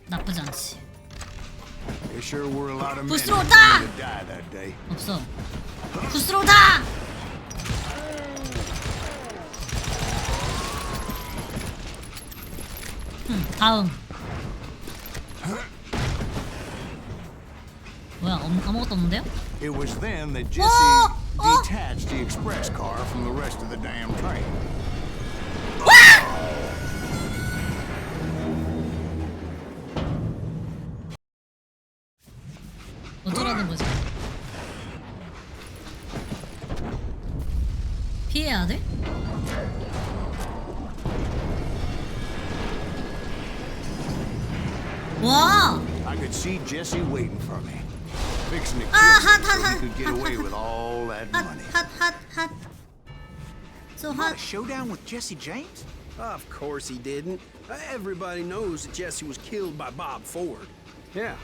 나쁘지 않지. There sure were a lot of men 부스로 who 온다! needed to die that day. 없어. 부스로 오다! 다음. 뭐야, 아무것도 없는데요? It was then that Jesse detached the express car from the rest of the damn train. 어쩌라는 거지? 피해야 돼? 와! I could see Jesse waiting for me. fixing to kill Ah, me hot, so hot, he could get hot, away hot, with all that Hot, money. hot, hot, hot. So You had hot. a showdown with Jesse James? Of course he didn't. Everybody knows that Jesse was killed by Bob Ford. Yeah.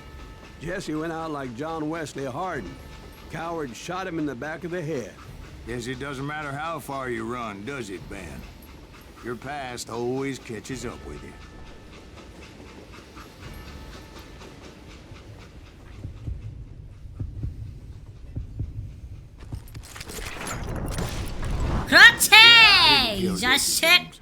Jesse went out like John Wesley Hardin. Coward shot him in the back of the head. Guess it doesn't matter how far you run, does it, Ben? Your past always catches up with you. 그렇지! 이 Killed Jesse 자식! James.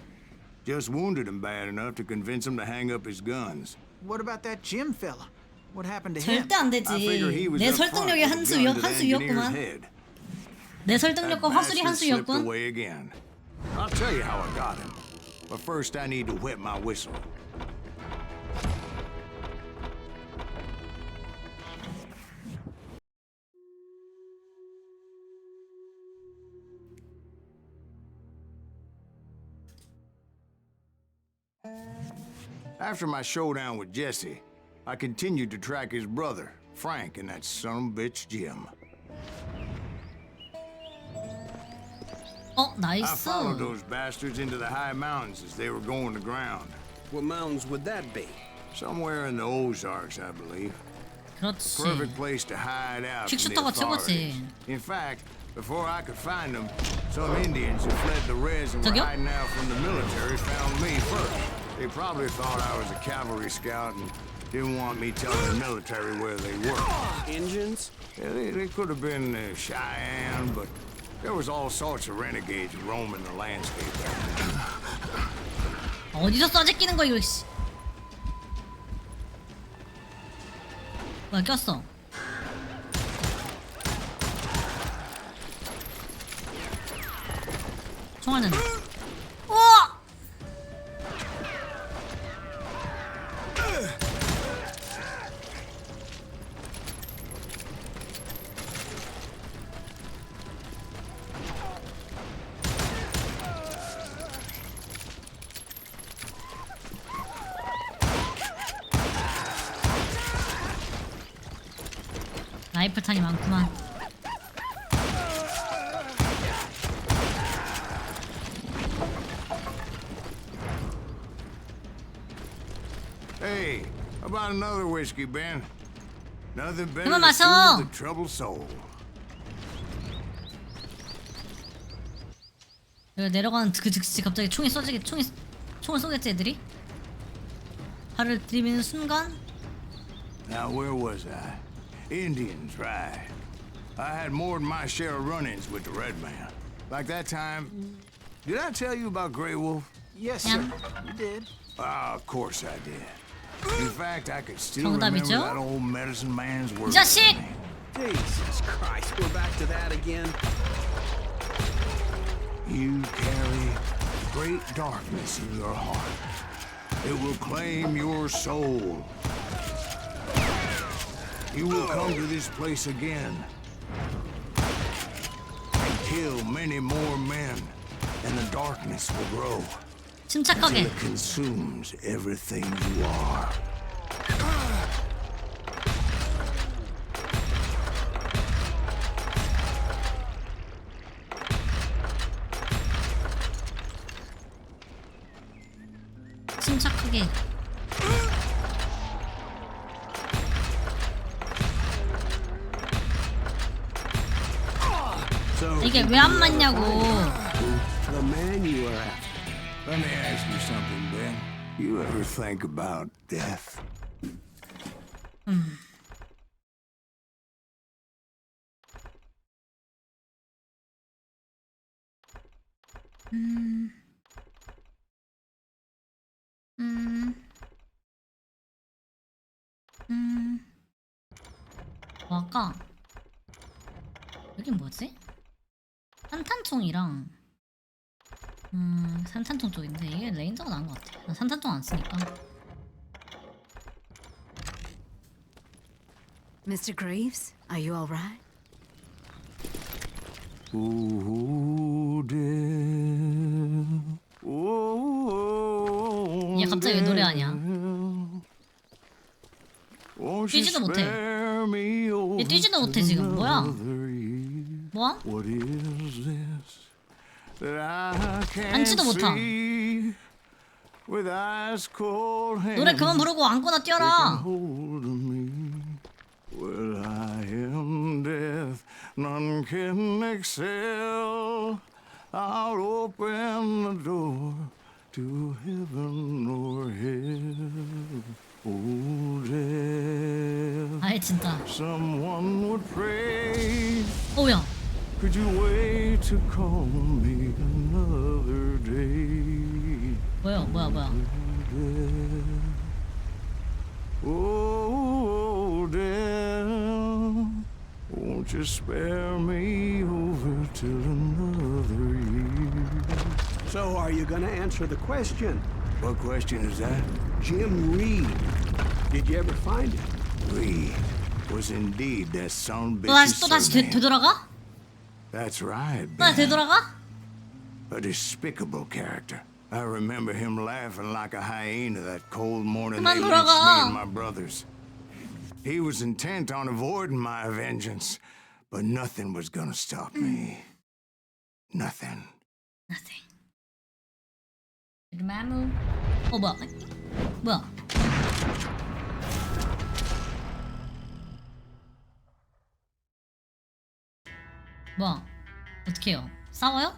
Just wounded him bad enough to convince him to hang up his guns. What about that Jim fella? What happened to him? 절대 안 I figure he 되지. was 내 up front 설득력이 with a 한수 gun to the engineer's 한수였구만. head. 내 That 설득력과 화술이 bastard slipped 한수였군. away again. I'll tell you how I got him. But first I need to wet my whistle. After my showdown with Jesse, I continued to track his brother, Frank, and that son of a bitch, Jim. I 나이스. followed those bastards into the high mountains as they were going to ground. What mountains would that be? Somewhere in the Ozarks, I believe. 그렇지. Perfect place to hide out from the 퀵슈터가 authorities. 최고지. In fact, before I could find them, some Indians who fled the res and were 저기요? hiding out from the military found me first. They probably thought I was a cavalry scout and didn't want me telling the military where they were. Engines? Yeah, they could have been Cheyenne, but there was all sorts of renegades roaming the landscape back then. 어디서 쏴제 끼는 거 이거 씨. 뭐야 꼈어. 총알은. 우와! 라이플탄이 많구만. Hey, how about another whiskey, Ben? Nothing better 그만 to 마셔. soothe the troubled soul. 여기 내려가는 그 즉시 갑자기 총을 쏘겠지 애들이? 발을 들이미는 순간 Now, where was I? Indians, right. I had more than my share of run-ins with the Red Man. Like that time... Did I tell you about Grey Wolf? Yes, Yeah. sir. You did. Ah, of course I did. In fact, I could still remember 정답이죠? that old medicine man's 이 words. 자식! Jesus Christ, we're back to that again. You carry great darkness in your heart. It will claim your soul. You will come to this place again and kill many more men, and the darkness will grow until 침착하게. it consumes everything you are. 침착하게. So, 이게 왜 안 맞냐고. the man you were after. Let me ask you something, Ben. You ever think about death? 아까 여긴 뭐지? 산탄총이랑 산탄총 쪽인데 이게 레인저가 나은 것 같아. 나 산탄총 안 쓰니까. Mr. Greaves, are you all right? Ooh, dear. Ooh, 얘 갑자기 왜 노래하냐? won't you 뛰지도 못해. spare spare me over 얘 뛰지도 못해 지금. 뭐야? 뭐야? What is this that I can't 앉지도 못하. see with ice cold hands 노래 그만 부르고 앉거나 taking 뛰어라. hold of me? Well, I am death, none can excel. I'll open the door to heaven or hell. Oh, death, 아이 진짜. someone would pray. 오야. Could you wait to call me another day? 뭐야? Oh, death, won't you spare me over till another year? So are you gonna answer the question? What question is that? Jim Reed. Did you ever find him? Reed was indeed that son 또 다시 bitch's surname. 되돌아가? That's right, 또 다시 Ben. 되돌아가? A despicable character. I remember him laughing like a hyena that cold morning 그만 they lynched me 돌아가. and my brothers. He was intent on avoiding my vengeance, but nothing was gonna stop me. Nothing. Nothing. 마무. 뭐야? 뭐야? 어떡해요? 싸워요?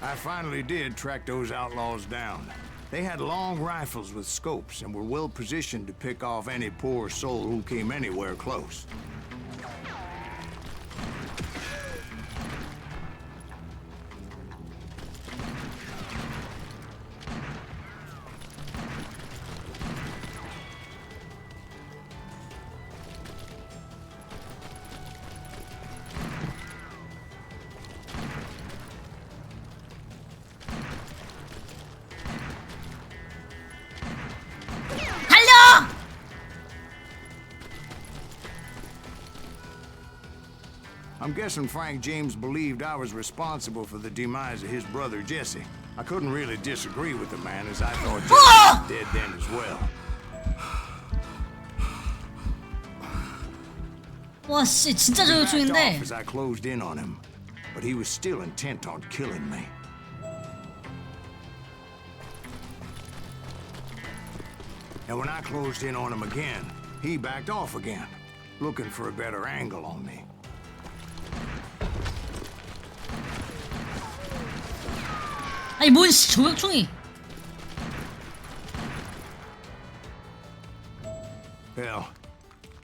I finally did track those outlaws down. They had long rifles with scopes and were well positioned to pick off any poor soul who came anywhere close. 달려! I'm guessing Frank James believed I was responsible for the demise of his brother Jesse. I couldn't really disagree with the man, as I thought Jesse was dead then as well. 와 씨 진짜 He backed off 저요충인데. as I closed in on him, but he was still intent on killing me. And when I closed in on him again, he backed off again, looking for a better angle on me. 아니 뭔 씨 저격총이. Hell,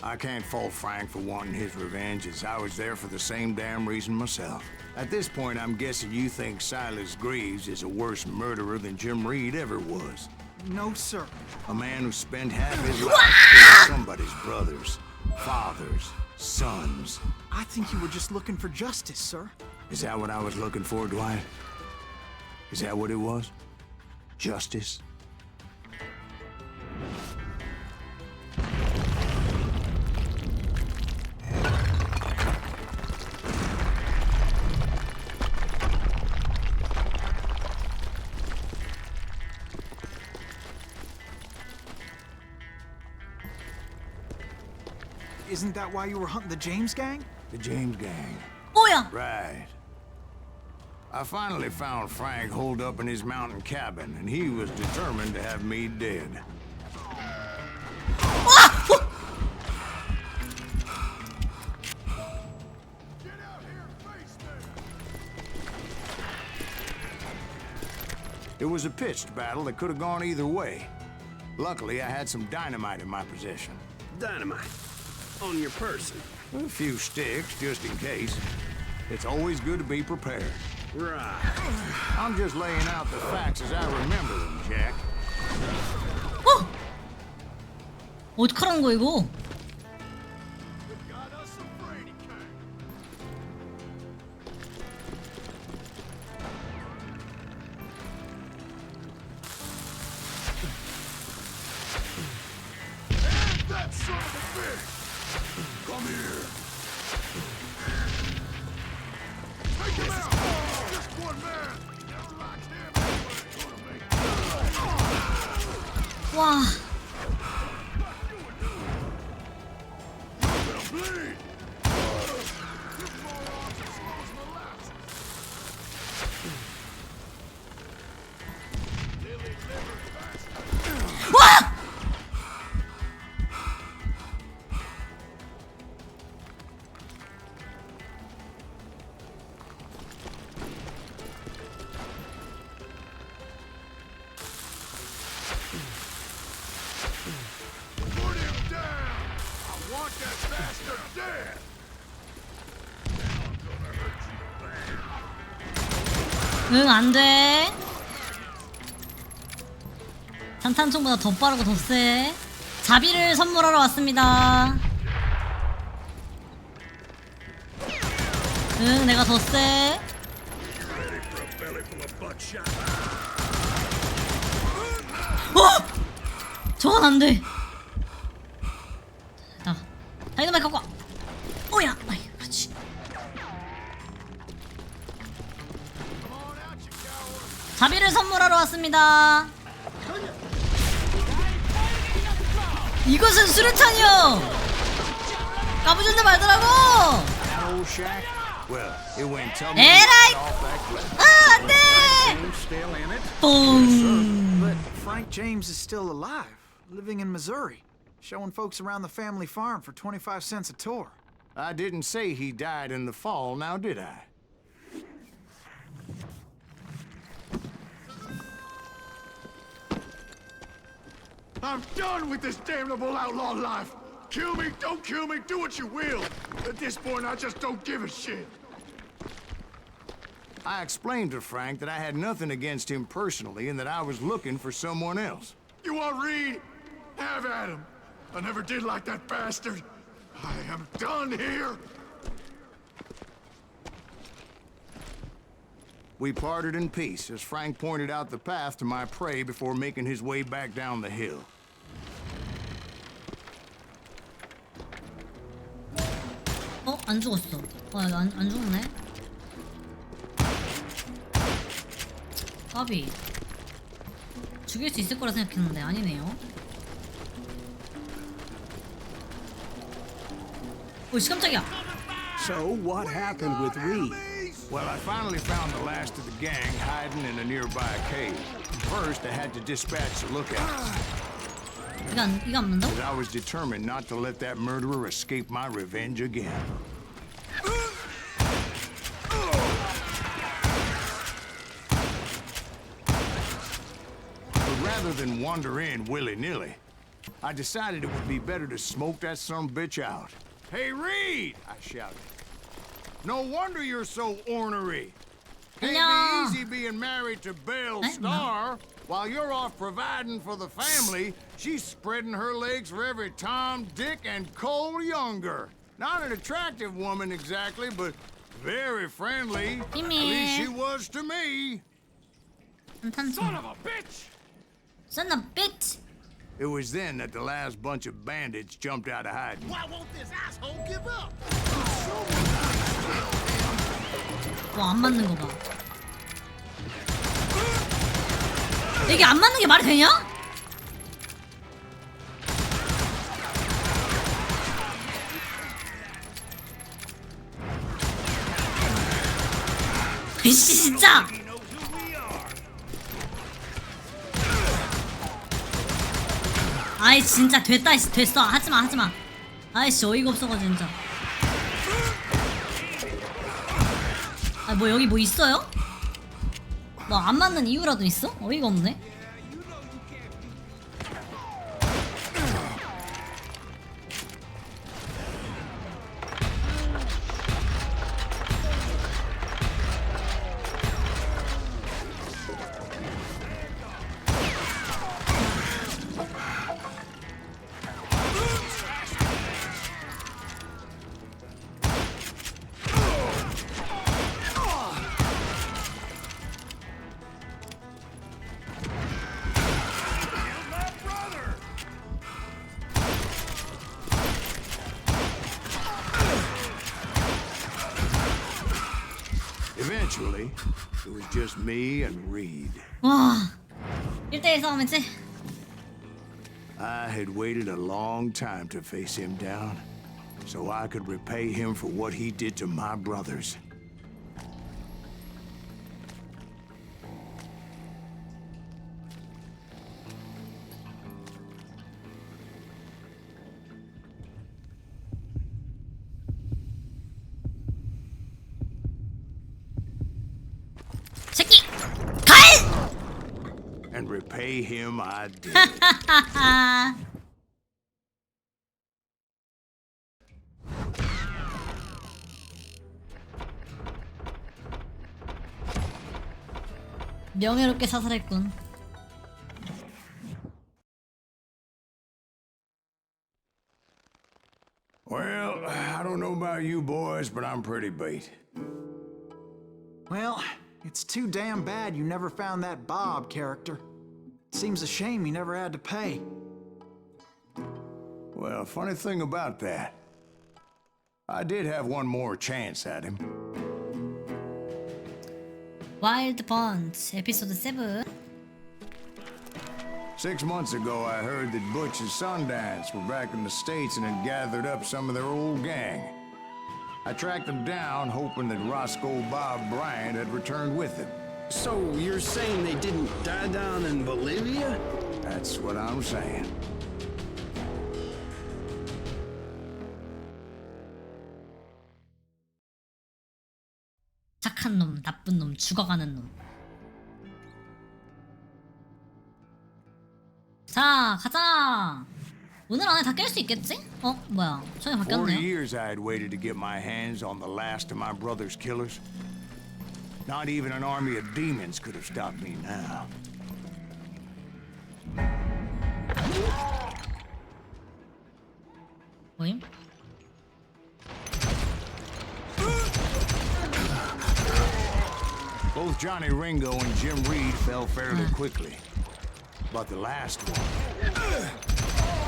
I can't fault Frank for wanting his revenge, as I was there for the same damn reason myself. At this point, I'm guessing you think Silas Greaves is a worse murderer than Jim Reed ever was. No, sir. A man who spent half his life killing somebody's brothers, fathers, sons. I think you were just looking for justice, sir. Is that what I was looking for, Dwight? Is that what it was? Justice? Isn't that why you were hunting the James gang? The James gang. 뭐야? Right. I finally found Frank holed up in his mountain cabin, and he was determined to have me dead. It was a pitched battle that could have gone either way. Luckily, I had some dynamite in my possession. Dynamite. On your person. A few sticks, just in case. It's always good to be prepared. Right. I'm just laying out the facts as I remember them, Jack. 어떡하라는 거야 이거? Come here. 와. 와! Put him down! I want that bastard dead! 응, 안 돼. 산탄총보다 더 빠르고 더 세. 자비를 선물하러 왔습니다. 응, 내가 더 세. 저건 안 돼. 자, 다이너마이트 갖고 와. 오야, 아이, 그렇지. 자비를 선물하러 왔습니다. 이것은 수류탄이요. 까부질도 말더라고. Old shack? Well, it went tumbling 에라이. off that cliff. 아, 안 돼. Still in it? 뽕. But Frank James is still alive, living in Missouri, showing folks around the family farm for 25 cents a tour. I didn't say he died in the fall, now did I? I'm done with this damnable outlaw life. Kill me, don't kill me, do what you will. At this point, I just don't give a shit. I explained to Frank that I had nothing against him personally and that I was looking for someone else. You want Reed? Have at him. I never did like that bastard. I am done here. We parted in peace as Frank pointed out the path to my prey before making his way back down the hill. 안 죽었어. 안 죽었네. 까비. 죽일 수 있을 거라 생각했는데 아니네요. 오씨 깜짝이야. So what happened with Reed? Well, I finally found the last of the gang hiding in a nearby cave. First, I had to dispatch the lookouts. 이거 안 맞는다고? But I was determined not to let that murderer escape my revenge again. But rather than wander in willy-nilly, I decided it would be better to smoke that sumbitch out. Hey, Reed! I shouted. No wonder you're so ornery. Can't be easy being married to Belle Starr. While you're off providing for the family, she's spreading her legs for every Tom, Dick, and Cole Younger. Not an attractive woman exactly, but very friendly. At least she was to me. Son of a bitch! Son of a bitch! It was then that the last bunch of bandits jumped out of hiding. Why won't this asshole give up? 와, 안 맞는 거 봐. 이게 안 맞는 게 말이 되냐? 이씨 진짜. 아이 진짜 됐다 이씨 됐어 하지마 아이씨 어이가 없어가지고 진짜. 아 뭐 여기 뭐 있어요? 뭐 안 맞는 이유라도 있어? 어이가 없네. Eventually, it was just me and Reed. 와 1대1 싸움이지? I had waited a long time to face him down, so I could repay him for what he did to my brothers. 새끼! 갈! And repay him I did. 명예롭게 사살했군. Well, I don't know about you boys, but I'm pretty beat. Well, it's too damn bad you never found that Bob character. Seems a shame you never had to pay. Well, funny thing about that, I did have one more chance at him. 와일드 번치 에피소드 7. 6 months ago, I heard that Butch and Sundance were back in the States and had gathered up some of their old gang. I tracked them down, hoping that Roscoe Bob Bryant had returned with them. So you're saying they didn't die down in Bolivia? That's what I'm saying. 착한 놈, 나쁜 놈, 죽어가는 놈. 자, 가자. 오늘 안에 다 깰 수 있겠지? 어, 뭐야? 전혀 40 바뀌었네요. years I had waited to get my hands on the last of my brother's killers. Not even an army of demons could have stopped me now. 뭐임? Both Johnny Ringo and Jim Reed fell fairly quickly. But the last one,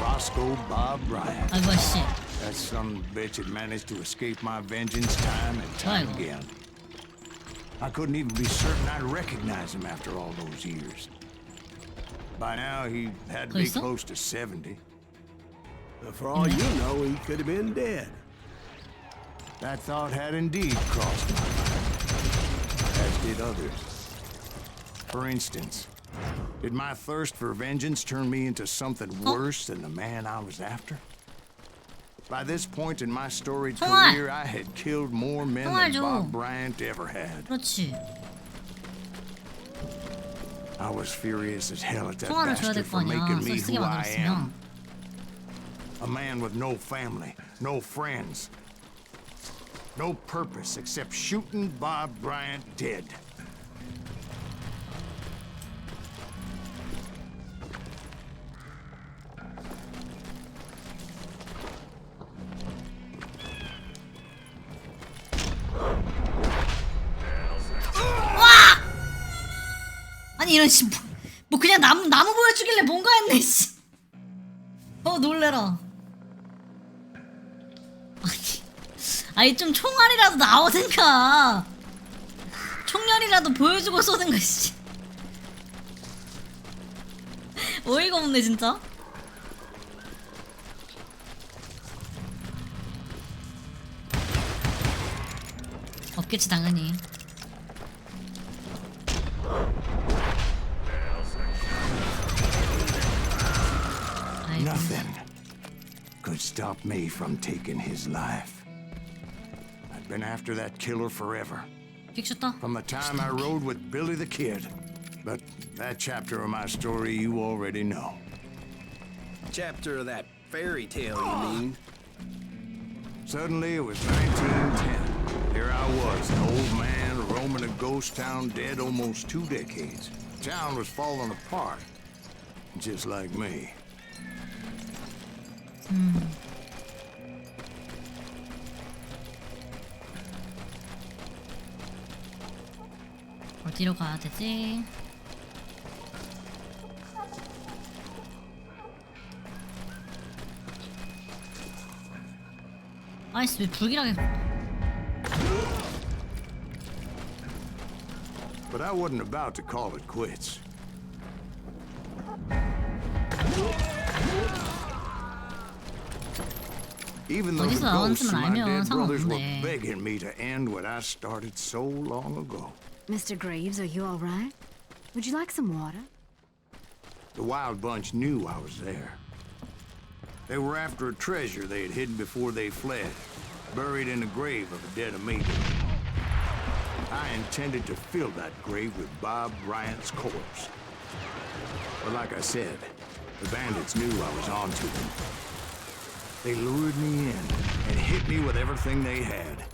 Roscoe Bob Bryant. 아이고 씨. That son of a bitch had managed to escape my vengeance time and time 아이고. again. I couldn't even be certain I'd recognize him after all those years. By now, he had to be 벌써? close to 70. For all you know, he could have been dead. That thought had indeed crossed my mind, as did others. For instance, did my thirst for vengeance turn me into something worse than the man I was after? By this point in my storied 총알! career, I had killed more men 총알 than 줘. Bob Bryant ever had. 그렇지. I was furious as hell at that 총알을 줘야 bastard 될 거 for 아니야. making me 쓰게 who I 만들었으면. am. A man with no family, no friends, no purpose except shooting Bob Bryant dead. 아니 이런 씨, 뭐 그냥 나무 보여주길래 뭔가 했네 씨. 놀래라. 아니 좀 총알이라도 나오든가 총열이라도 보여주고 쏘든가 씨. 어이가 없네 진짜. 없겠지 당연히. Nothing could stop me from taking his life. I've been after that killer forever. 픽슈터? From the time I rode with Billy the Kid. But that chapter of my story you already know. Chapter of that fairy tale, you mean? Suddenly it was 1910. Here I was, an old man roaming a ghost town dead almost 2 decades. The town was falling apart, just like me. 어디로 가야 되지? 아이씨 왜 불길하게. But I wasn't about to call it quits. Even though the 어디서 ghosts of 나왔으면 my 알면 dead brothers were 상관없는데. begging me to end what I started so long ago. Mr. Graves, are you all right? Would you like some water? The Wild Bunch knew I was there. They were after a treasure they had hidden before they fled, buried in the grave of a dead amigo. I intended to fill that grave with Bob Bryant's corpse. But like I said, the bandits knew I was onto them. They lured me in and hit me with everything they had.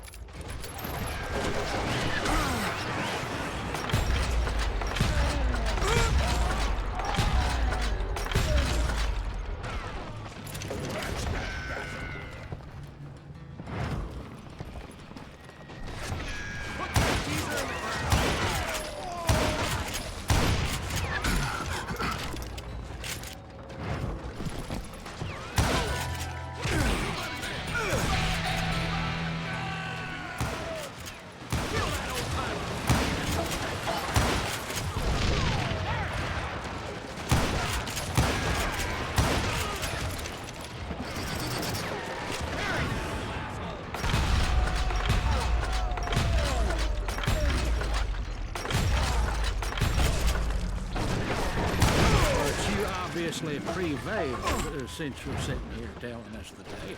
Obviously prevailed since you're sitting here telling us the tale.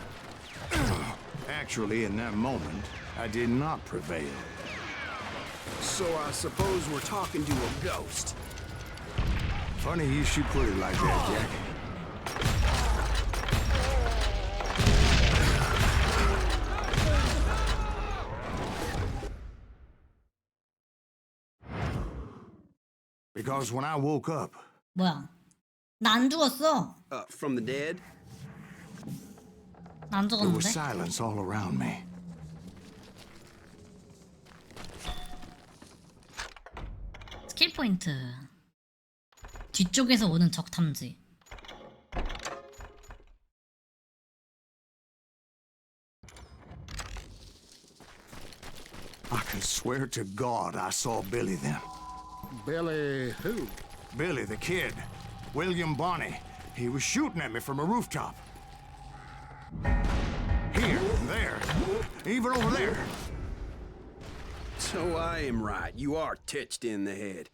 Actually, in that moment, I did not prevail. So I suppose we're talking to a ghost. Funny you should put it like that, Jack. Because when I woke up, 뭐야? 나 안 죽었어. From the dead? 나 안 there was 죽었는데. silence all around me. 스킬 포인트. 뒤쪽에서 오는 적 탐지. I can swear to God I saw Billy then. Billy who? Billy, the kid. William Bonney. He was shooting at me from a rooftop. Here, there, even over there. So I am right. You are titched in the head.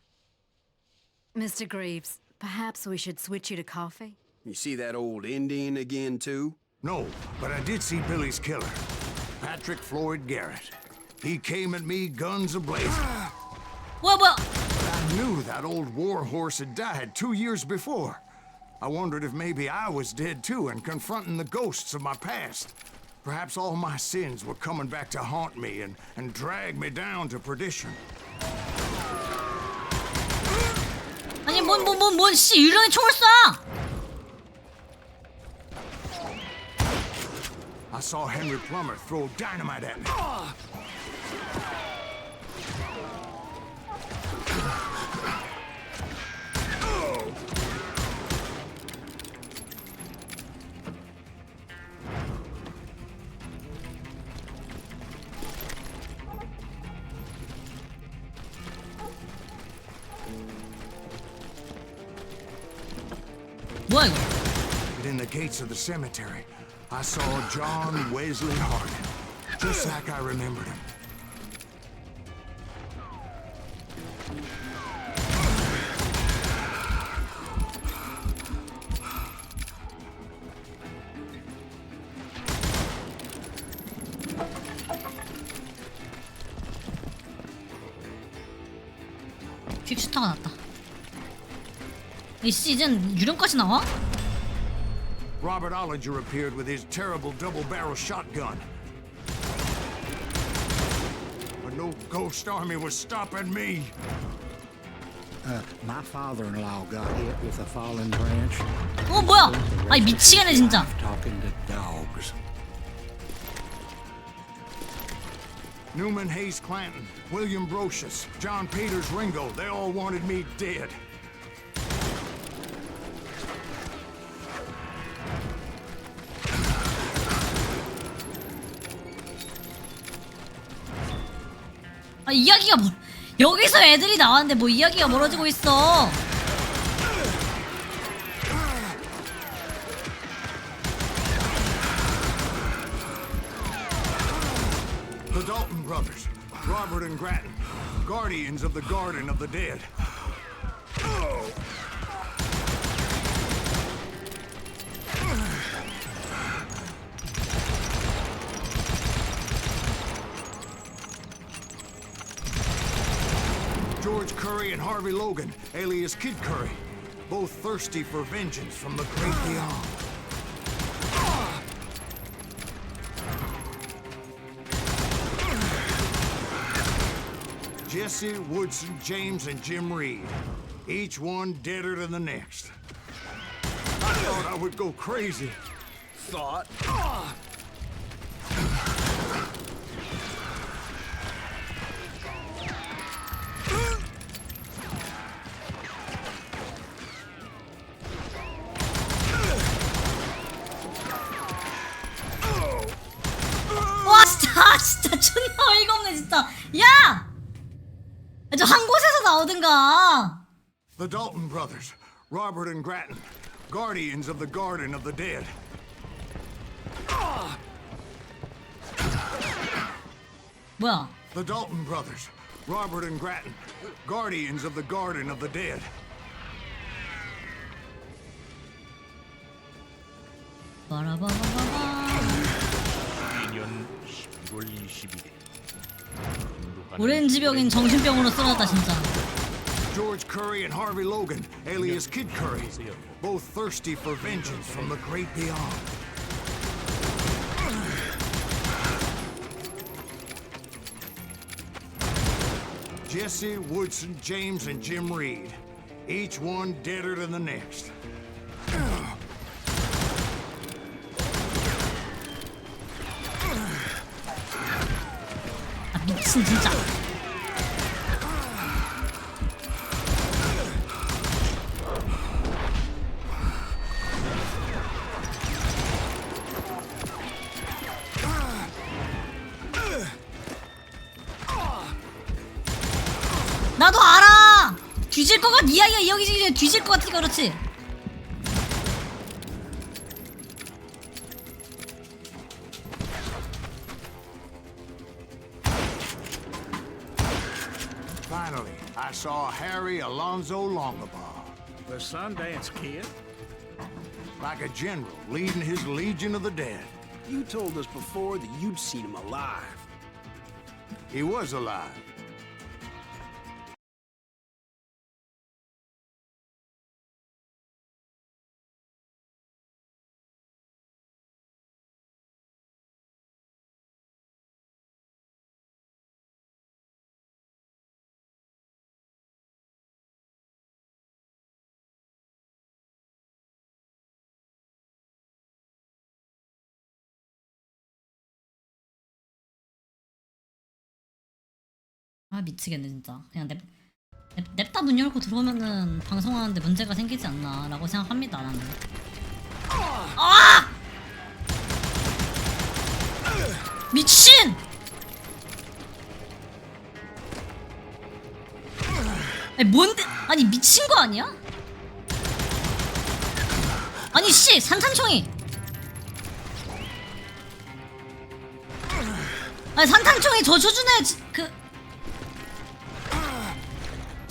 Mr. Graves, perhaps we should switch you to coffee? You see that old Indian again, too? No, but I did see Billy's killer, Patrick Floyd Garrett. He came at me guns ablazing. 뭐야? I knew that old war horse had died 2 years before. I wondered if maybe I was dead too and confronting the ghosts of my past. Perhaps all my sins were coming back to haunt me and drag me down to perdition. 아니 뭔 씨 유령이 총을 쏴! I saw Henry Plummer throw dynamite at me. 뭐야 이거? But in the gates of the cemetery, I saw John Wesley Hardin, just like I remembered him. 퀵슈터가 났다. 이 시즌 유령까지 나와? Robert Ollinger appeared with his terrible double-barrel shotgun. But no ghost army was stopping me. My father-in-law got hit with a fallen branch. 뭐야? 아니 미치겠네 진짜. Talking to dogs. Newman Hayes Clanton, William Brocious, John Peters Ringo, they all wanted me dead. 아 이야기가 뭐 여기서 애들이 나왔는데 뭐 이야기가 멀어지고 있어. The Dalton brothers, Robert and Grattan, guardians of the Garden of the Dead. George Curry and Harvey Logan, alias Kid Curry, both thirsty for vengeance from the great beyond. Jesse, Woodson, James, and Jim Reed, each one deader than the next. I thought I would go crazy. Thought? 와 진짜 존나 어이가 없네 진짜. 야! 저 한 곳에서 나오든가. The Dalton brothers, Robert and Grattan, guardians of the Garden of the Dead. 뭐야? The Dalton brothers, Robert and Grattan, guardians of the Garden of the Dead. 빠라바바바바. 오렌지병인 정신병으로 쓰러졌다 진짜. George Curry and Harvey Logan, alias Kid Curry, both thirsty for vengeance from the great beyond. Jesse, Woodson, James, and Jim Reed, each one deader than the next. 아 미친 진짜. 나도 알아. 뒤질 거가 네 아이가 여기저기 뒤질 거 같으니까 그렇지. Finally, I saw Harry Alonzo Longabaugh. The Sundance Kid? Like a general leading his legion of the dead. You told us before that you'd seen him alive. He was alive. 아 미치겠네 진짜. 그냥 냅다 문 열고 들어오면은 방송하는데 문제가 생기지 않나 라고 생각합니다 나는. 아! 미친! 아니 뭔데? 아니 미친 거 아니야? 아니 씨 산탄총이. 아니 산탄총이 저 수준의 그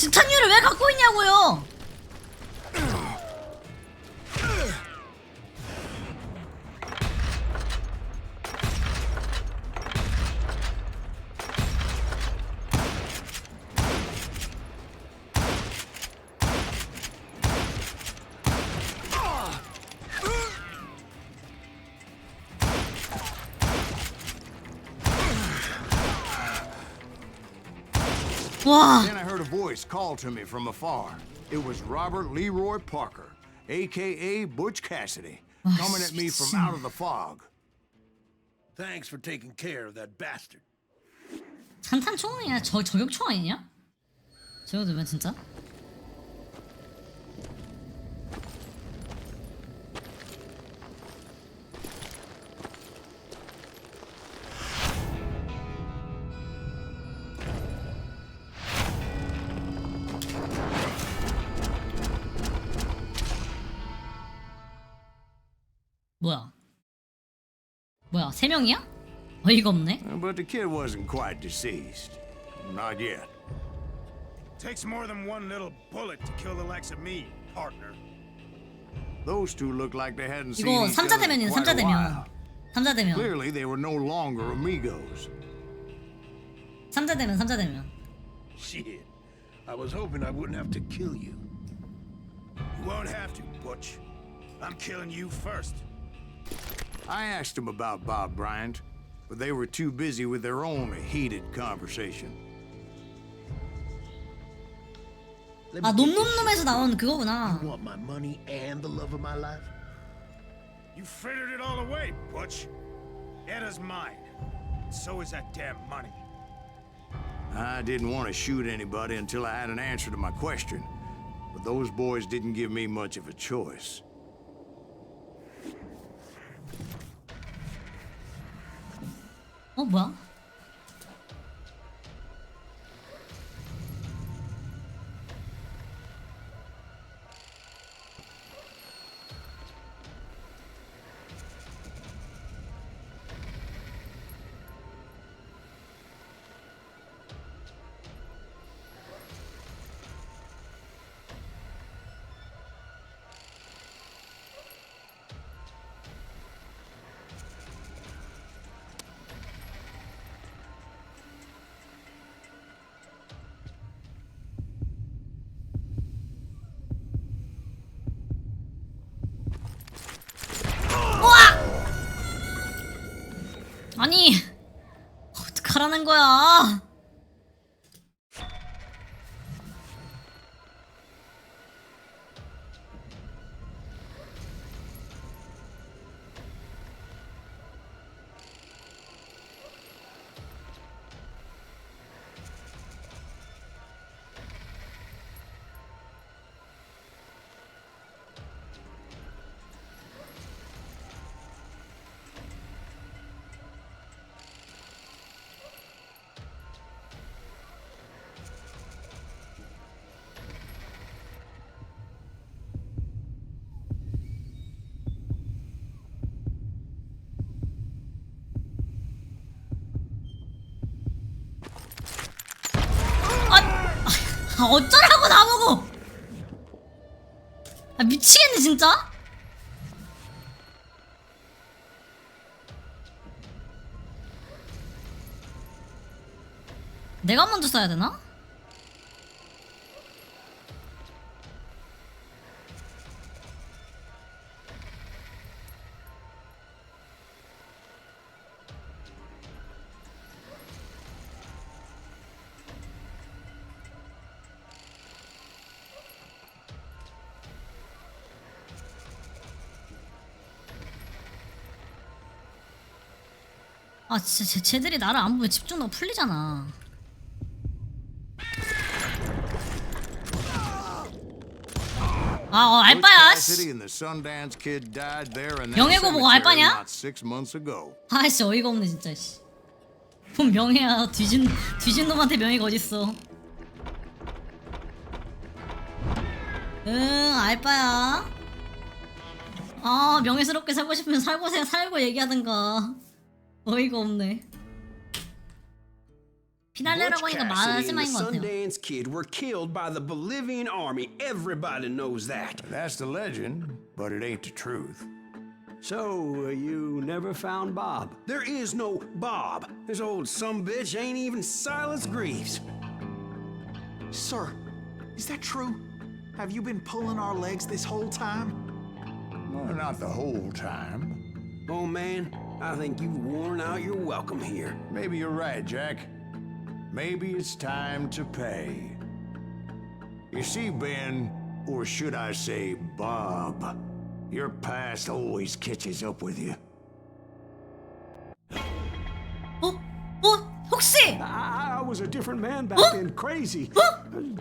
직탄류를 왜 갖고 있냐고요? 와. Then I heard a voice call to me from afar. It was Robert Leroy Parker, aka Butch Cassidy, coming at me from out of the fog. Thanks for taking care of that bastard. 산탄총 아니야? 저격총 아니냐? 저거 되면 진짜? 뭐야? 뭐야? 3명이야? 어이가 없네. But the kid wasn't quite deceased. Not yet. Takes more than one little bullet to kill the likes of me, partner. Those two looked like they hadn't seen 이거 each 삼자 other in 대면이네. quite 삼자 a while. 대면. 삼자 대면. Clearly, they were no longer amigos. 삼자 대면. 삼자 대면. Shit. I was hoping I wouldn't have to kill you. You won't have to, Butch. I'm killing you first. I asked them about Bob Bryant, but they were too busy with their own heated conversation. 아, 놈놈놈에서 나온 그거구나. You want my money and the love of my life? You frittered it all away, Butch. Etta's mine. So is that damn money. I didn't want to shoot anybody until I had an answer to my question, but those boys didn't give me much of a choice. 뭐야? 아니, 어떡하라는 거야? 어쩌라고 나보고! 아, 미치겠네 진짜. 내가 먼저 써야 되나? 아 진짜 쟤들이 나를 안 보면 집중도가 풀리잖아. 아 알바야. 명예고 보고 알바냐? 아씨 어이가 없네 진짜. 뭔 명예야. 뒤진 놈한테 명예가 어딨어. 응 알바야. 아 명예스럽게 살고 싶으면 살고 얘기하든가. 어이가 없네. 피날레라고 하니까 마지막인 것 같아요. Sundance Kid were killed by the Bolivian army. Everybody knows that. That's the legend, but it ain't the truth. So, you never found Bob? There is no Bob. This old sumbitch ain't even Silas Greaves. Sir, is that true? Have you been pulling our legs this whole time? Well, not the whole time. Oh man, I think you've worn out your welcome here. Maybe you're right, Jack. Maybe it's time to pay. You see, Ben, or should I say Bob, your past always catches up with you. 혹시? I was a different man back then, crazy.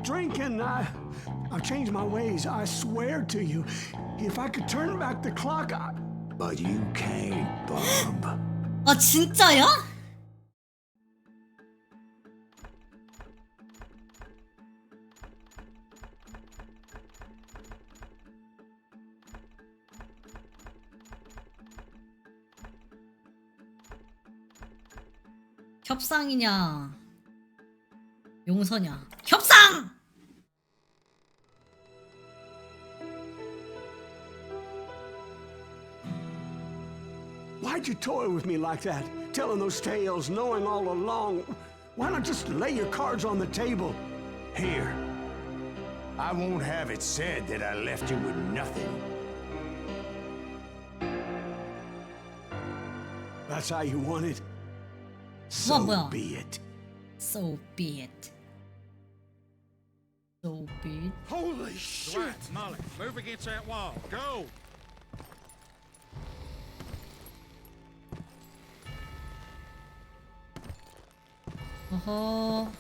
Drinking, I've changed my ways, I swear to you. If I could turn back the clock, But you can't, Bob. 아 진짜야? 협상이냐 용서냐? 협상! Why'd you toy with me like that? Telling those tales, knowing all along. Why not just lay your cards on the table? Here. I won't have it said that I left you with nothing. That's how you want it? So 뭐야? be it. So be it. So be it. Holy shit! Dwight, Molly, move against that wall. Go! 어허.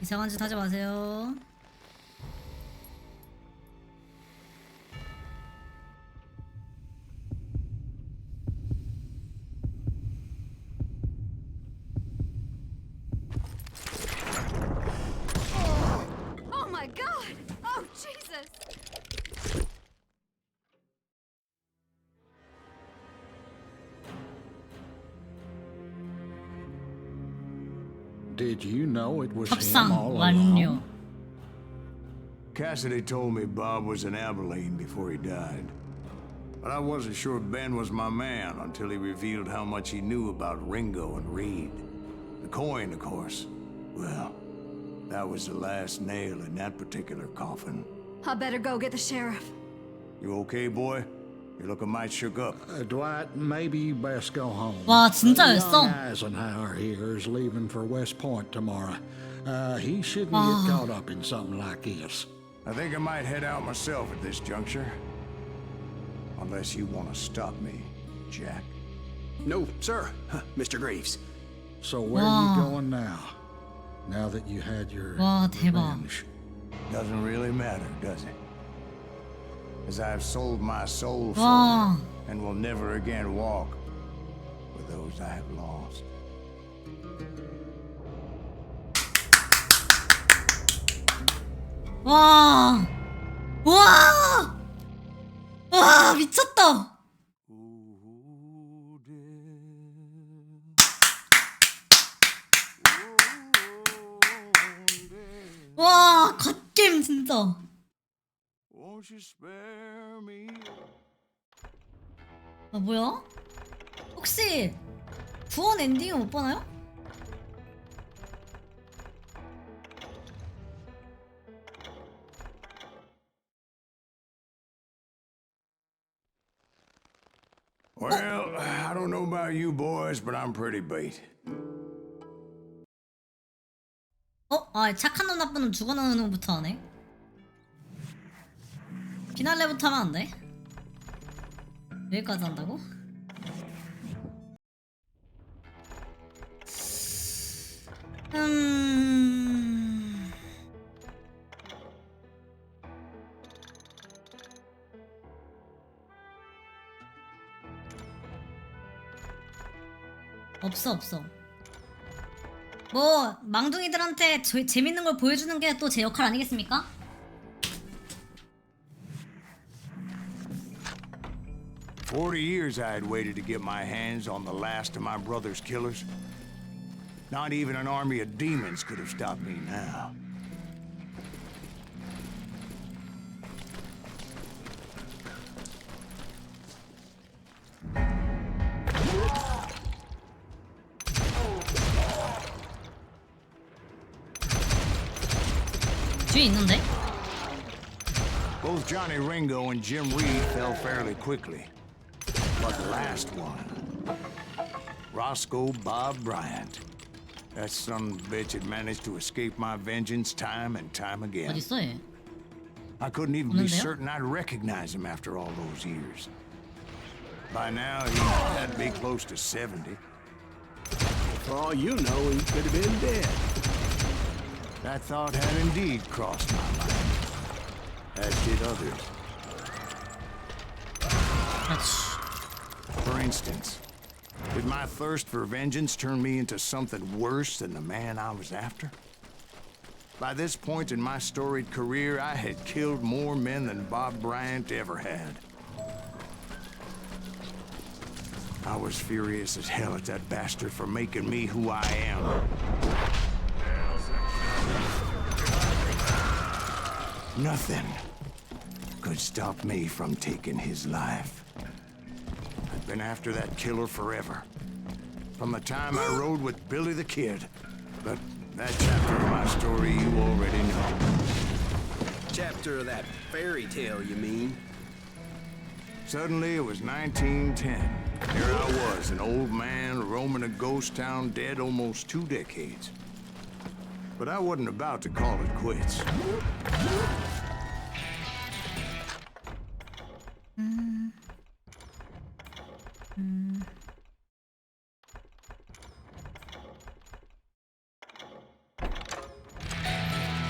이상한 짓 하지 마세요. Oh my god! Oh, Jesus! Did you know it was him 협상 all 완료. along? Cassidy told me Bob was in Abilene before he died. But I wasn't sure Ben was my man until he revealed how much he knew about Ringo and Reed. The coin, of course. Well, that was the last nail in that particular coffin. I better go get the sheriff. You okay, boy? You're looking mighty shook up. Dwight, maybe you best go home. 와 진짜였어? Young Eisenhower here is leaving for West Point tomorrow. He shouldn't get caught up in something like this. I think I might head out myself at this juncture. Unless you want to stop me, Jack. No, sir, Mr. Graves. So where are you going now? Now that you had your 와 대박. revenge. Doesn't really matter, does it? As I've sold my soul for 와. and will never again walk with those I have lost. 와. 와. 와 미쳤다. 와 갓겜 진짜. Won't you spare me? 아 뭐야? 혹시 구원 엔딩을 못 보나요? Well, I don't know about you boys, but I'm pretty beat. 아 착한 놈 나쁜 놈 죽어나오는 놈부터 하네. 피날레부터 하면 안 돼? 여기까지 한다고? 없어. 뭐 망둥이들한테 재밌는 걸 보여주는 게 또 제 역할 아니겠습니까? "40 years I had waited to get my hands on the last of my brother's killers. Not even an army of demons could have stopped me now. 뒤에 있는데? Both Johnny Ringo and Jim Reed fell fairly quickly. But the last one, Roscoe Bob Bryant. That son of a bitch had managed to escape my vengeance time and time again. 어딨어 얘? I couldn't even be 없는데요? certain I'd recognize him after all those years. By now, he had to be close to 70. For all you know, he could have been dead. That thought had indeed crossed my mind, as did others. 그렇지. For instance, did my thirst for vengeance turn me into something worse than the man I was after? By this point in my storied career, I had killed more men than Bob Bryant ever had. I was furious as hell at that bastard for making me who I am. Nothing could stop me from taking his life. I've been after that killer forever. From the time I rode with Billy the Kid. But that chapter of my story you already know. Chapter of that fairy tale, you mean? Suddenly, it was 1910. Here I was, an old man roaming a ghost town dead almost 2 decades. But I wasn't about to call it quits.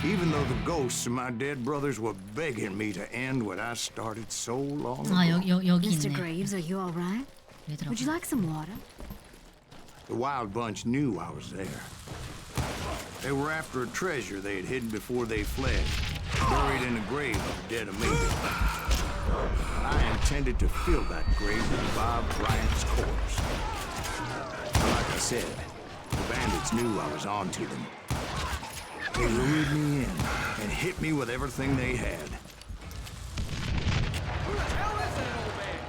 Even though the ghosts of my dead brothers were begging me to end what I started so long ago. 아 여기 Mr. 있네. Graves, are you all right? Would you like some water? The Wild Bunch knew I was there. They were after a treasure they had hidden before they fled, buried in a grave of the dead Amiga. I intended to fill that grave with Bob Bryant's corpse. But like I said, the bandits knew I was on to them. They lured me in and hit me with everything they had. Who the hell is that old man?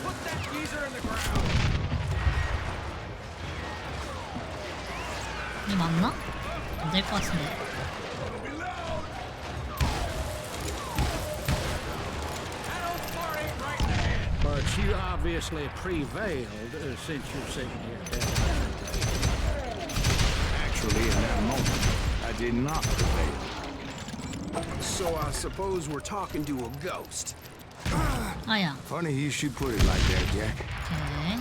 Put that geezer in the ground. 이 맞나? 안 될 것 같은데. But you obviously prevailed since you're sitting here telling us. Actually, in that moment, I did not prevail. So I suppose we're talking to a ghost. 아야. Funny you should put it like that, Jack. 오케이.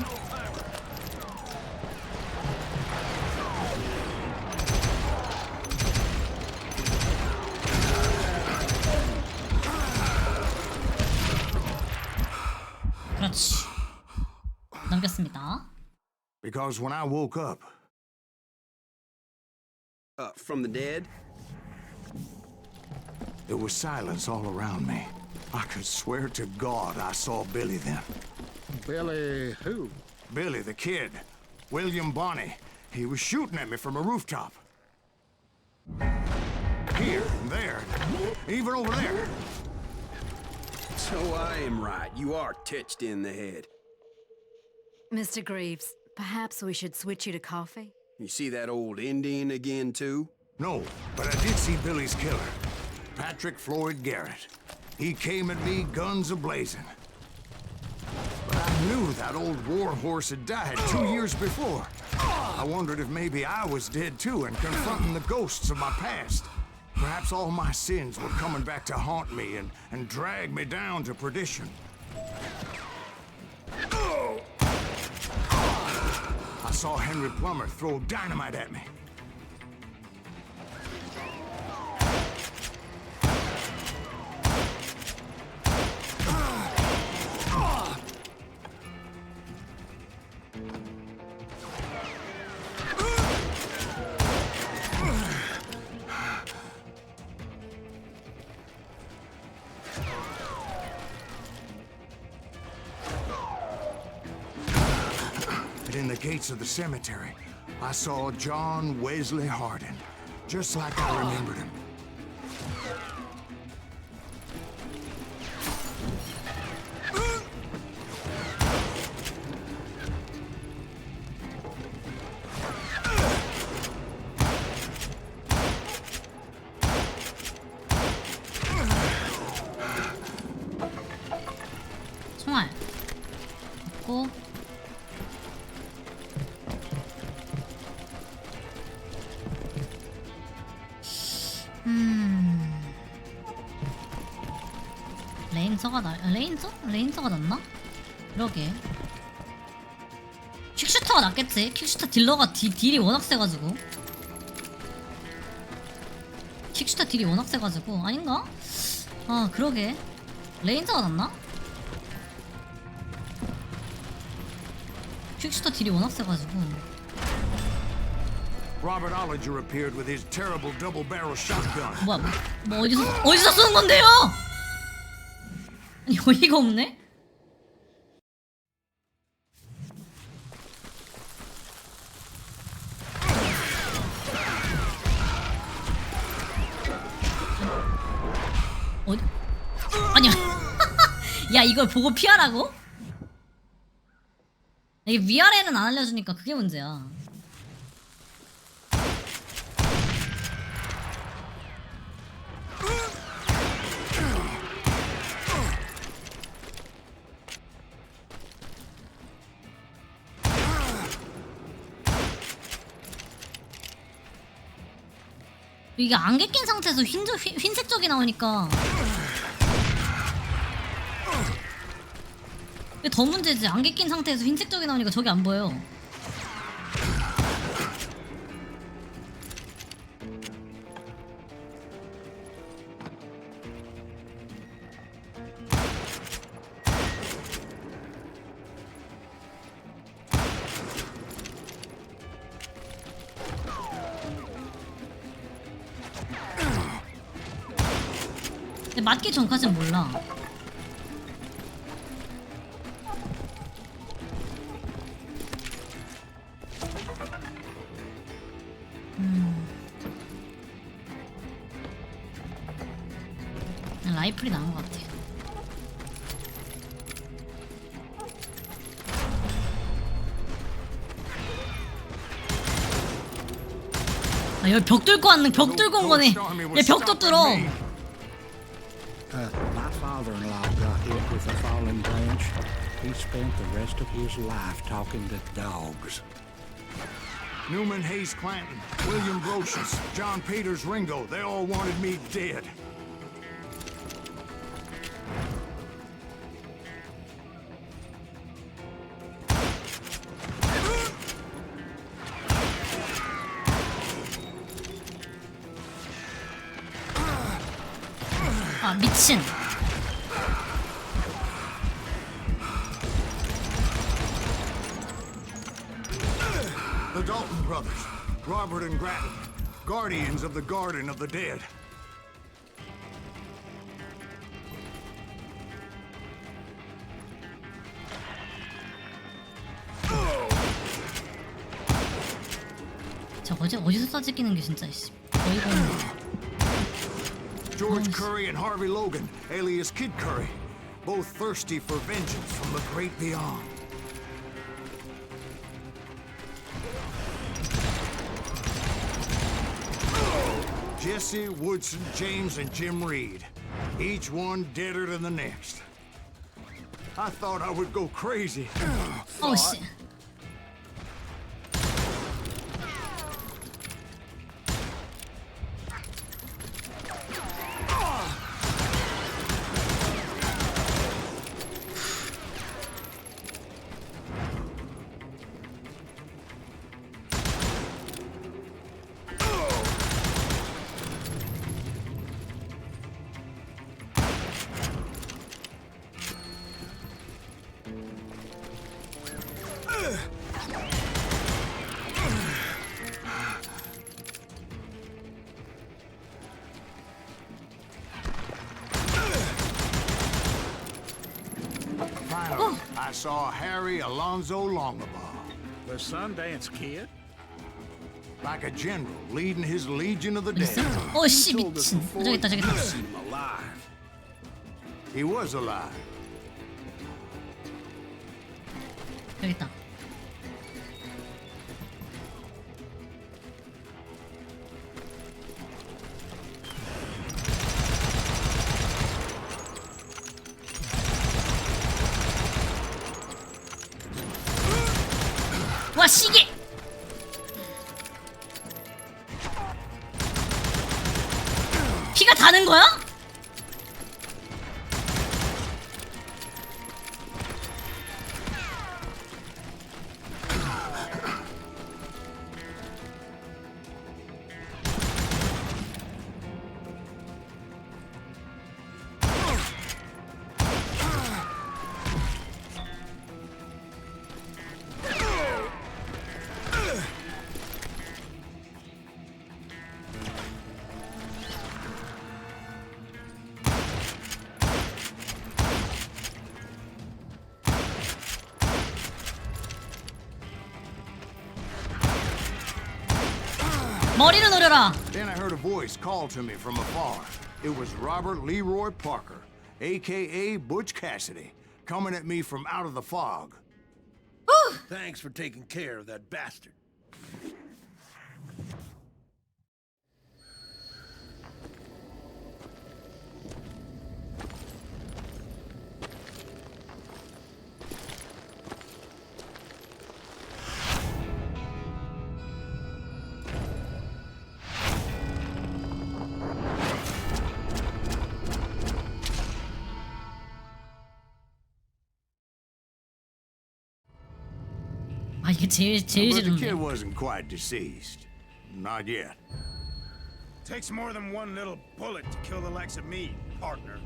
그렇지. 넘겼습니다. Because when I woke up, From the dead? there was silence all around me. I could swear to God I saw Billy then. Billy who? Billy the Kid. William Bonney. He was shooting at me from a rooftop. Here, and there, even over there. So I am right. You are titched in the head. Mr. Graves, perhaps we should switch you to coffee? You see that old Indian again, too? No, but I did see Billy's killer, Patrick Floyd Garrett. He came at me guns a-blazing. But I knew that old war horse had died 2 years before. I wondered if maybe I was dead too and confronting the ghosts of my past. Perhaps all my sins were coming back to haunt me and drag me down to perdition. I saw Henry Plummer throw dynamite at me. And in the gates of the cemetery, I saw John Wesley Hardin, just like I remembered him. 총알 없고 레인저가 낫나? 그러게. 퀵슈터가 낫겠지? 퀵슈터 딜러가 딜이 워낙 세가지고. 퀵슈터 딜이 워낙 세가지고. 아닌가? 아 그러게. 레인저가 낫나? 퀵슈터 딜이 워낙 세가지고. Robert Ollinger appeared with his terrible double-barrel shotgun. 뭐 어디서 쏘는 건데요? 아니 어이가 없네. 어디? 아니야. 야 이걸 보고 피하라고? 이게 위아래는 안 알려주니까 그게 문제야. 이게 안개 낀 상태에서 흰색 적이 나오니까 이게 더 문제지. 안개 낀 상태에서 흰색 적이 나오니까 적이 안 보여. 근데 맞기 전까진 몰라. 라이플이 나은 것 같아. 아 여기 벽 뚫고 온 거네. 얘 벽도 뚫어. My father-in-law got hit with a falling branch. He spent the rest of his life talking to dogs. Newman Hayes Clanton, William Brocious, John Peters Ringo, they all wanted me dead. 아 미친. The Dalton brothers, Robert and Grattan, guardians of the Garden of the Dead. 저 어디서 쏴 찍히는 게 진짜 어이가 없네. George Curry and Harvey Logan, alias Kid Curry, both thirsty for vengeance from the great beyond. Jesse, Woodson, James, and Jim Reed, each one deader than the next. I thought I would go crazy. Oh shit. Finally, I saw Harry Alonzo Longabaugh. The Sundance Kid? Like a general leading his legion of the dead. 어씨 미친. 저기 있다 저기 있다. Alive. He was alive. 여기 있다. 와 시계. 피가 다는 거야? 머리를 노려라. Then I heard a voice call to me from afar. It was Robert Leroy Parker, a.k.a. Butch Cassidy, coming at me from out of the fog. Thanks for taking care of that bastard. 아 이게 제일 But the kid 싫은데. wasn't quite deceased. Not yet. Takes more than one little bullet to kill the likes of me, partner.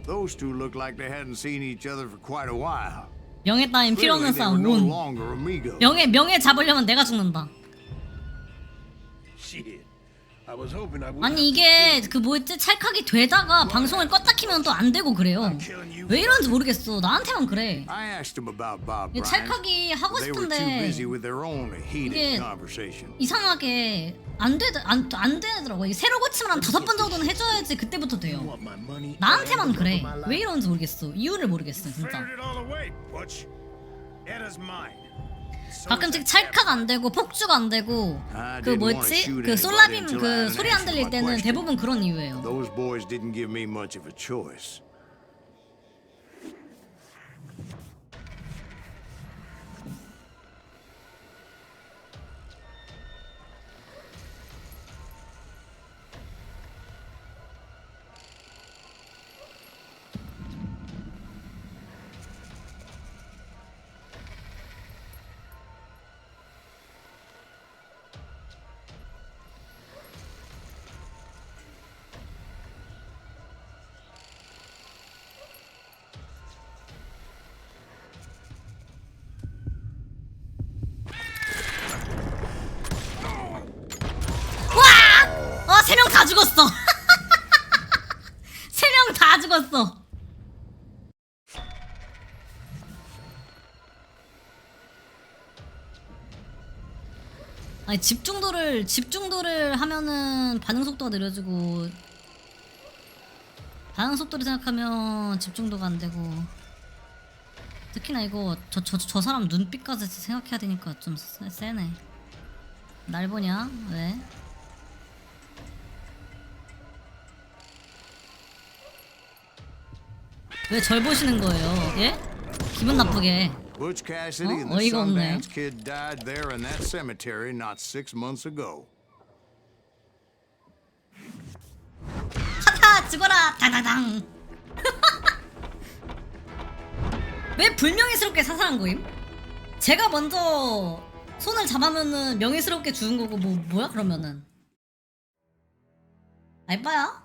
Those two looked like they hadn't seen each other for quite a while. 명예 따윈 필요 Clearly 없는 they were 싸움. no 온. longer amigos. 명예 잡으려면 내가 죽는다. Shit. I was hoping I would. 아니 이게 그 뭐였지 찰칵이 되다가 방송을 껐다 키면 또 안 되고 그래요. 왜 이런지 모르겠어. 나한테만 그래. I asked him about Bob 이게 Bryant. 찰칵이 하고 They were too busy 싶은데 with their own heated 이게 conversation. 이상하게 안 되더라고. 이게 새로 고침을 한 5번 정도는 해줘야지 그때부터 돼요. 나한테만 그래. 왜 이러는지 모르겠어. 이유를 모르겠어 진짜. Figured it all away, Butch. Etta's mine. 가끔씩 찰칵 안 되고 폭주가 안 되고 그 뭐였지? 그 솔라빔 그 소리 안 들릴 때는 대부분 그런 이유예요. Those boys didn't give me much of a choice. 와! 3명 다 죽었어. 3명 다 죽었어. 아니 집중도를 하면은 반응 속도가 느려지고 반응 속도를 생각하면 집중도가 안 되고 특히나 이거 저 사람 눈빛까지 생각해야 되니까 좀 세네. 날 보냐? 왜? 왜 절 보시는 거예요? 예? 기분 나쁘게. Butch Cassidy and the 어이가 없네. Sundance Kid died there in that cemetery not 6 months ago. 하하 죽어라 다다당. 왜 불명예스럽게 사살한 거임? 제가 먼저 손을 잡으면은 명예스럽게 죽은 거고 뭐야 그러면은 알바야?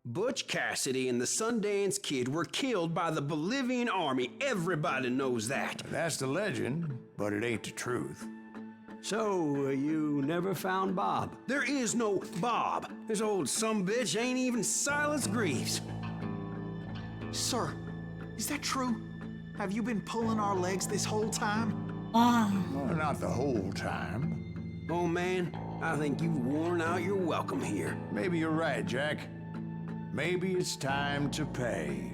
Butch Cassidy and the Sundance Kid were killed by the Bolivian army. Everybody knows that. That's the legend, but it ain't the truth. So, you never found Bob? There is no Bob. This old sumbitch ain't even Silas Greaves. Sir, is that true? Have you been pulling our legs this whole time? 와 Well, not the whole time. Oh man, I think you've worn out your welcome here. Maybe you're right, Jack. Maybe it's time to pay.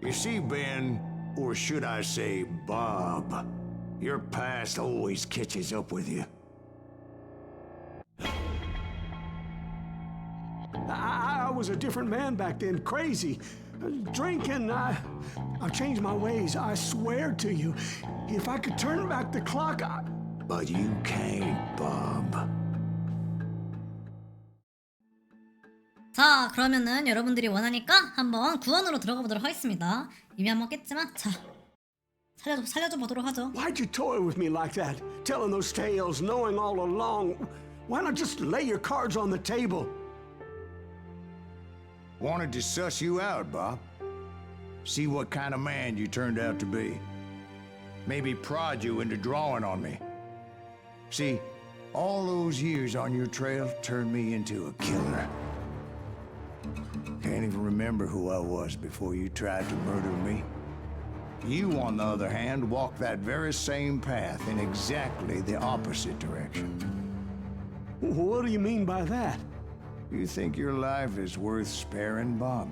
You see, Ben, or should I say Bob, your past always catches up with you. I was a different man back then, crazy. Drinking, I've changed my ways, I swear to you. If I could turn back the clock, But you can't, Bob. 자 그러면은 여러분들이 원하니까 한번 구원으로 들어가 보도록 하겠습니다. 이미 한번 깼지만 자 살려줘 보도록 하죠. why'd you toy with me like that? Telling those tales, knowing all along. Why not just lay your cards on the table? Wanted to suss you out, Bob. See what kind of man you turned out to be. Maybe prod you into drawing on me. See, all those years on your trail turned me into a killer. can't even remember who I was before you tried to murder me. You, on the other hand, walk that very same path in exactly the opposite direction. What do you mean by that? You think your life is worth sparing, Bob?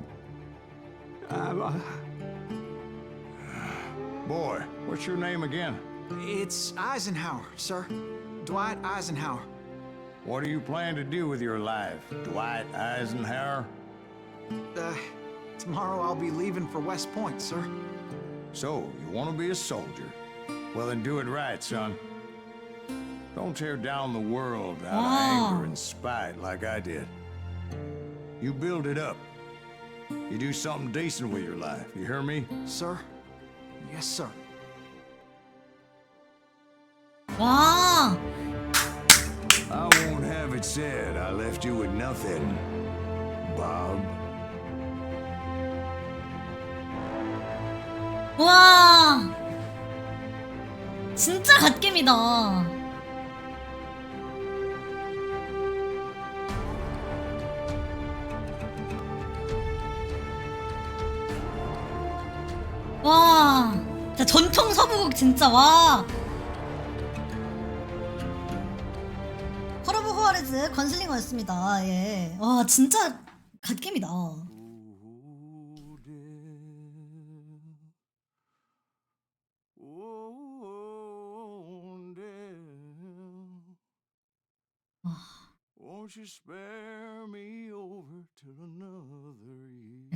Boy, what's your name again? It's Eisenhower, sir. Dwight Eisenhower. What do you plan to do with your life, Dwight Eisenhower? Tomorrow I'll be leaving for West Point, sir. So, you want to be a soldier? Well, then do it right, son. Don't tear down the world out of anger and spite like I did. You build it up. You do something decent with your life. You hear me? Sir? Yes, sir. 와. I won't have it said I left you with nothing, Bob. 와. 진짜 갓겜이다. 와. 진짜 전통 서부극 진짜 와. 후아레즈 건슬링어였습니다. 예. 와 진짜 갓겜이다.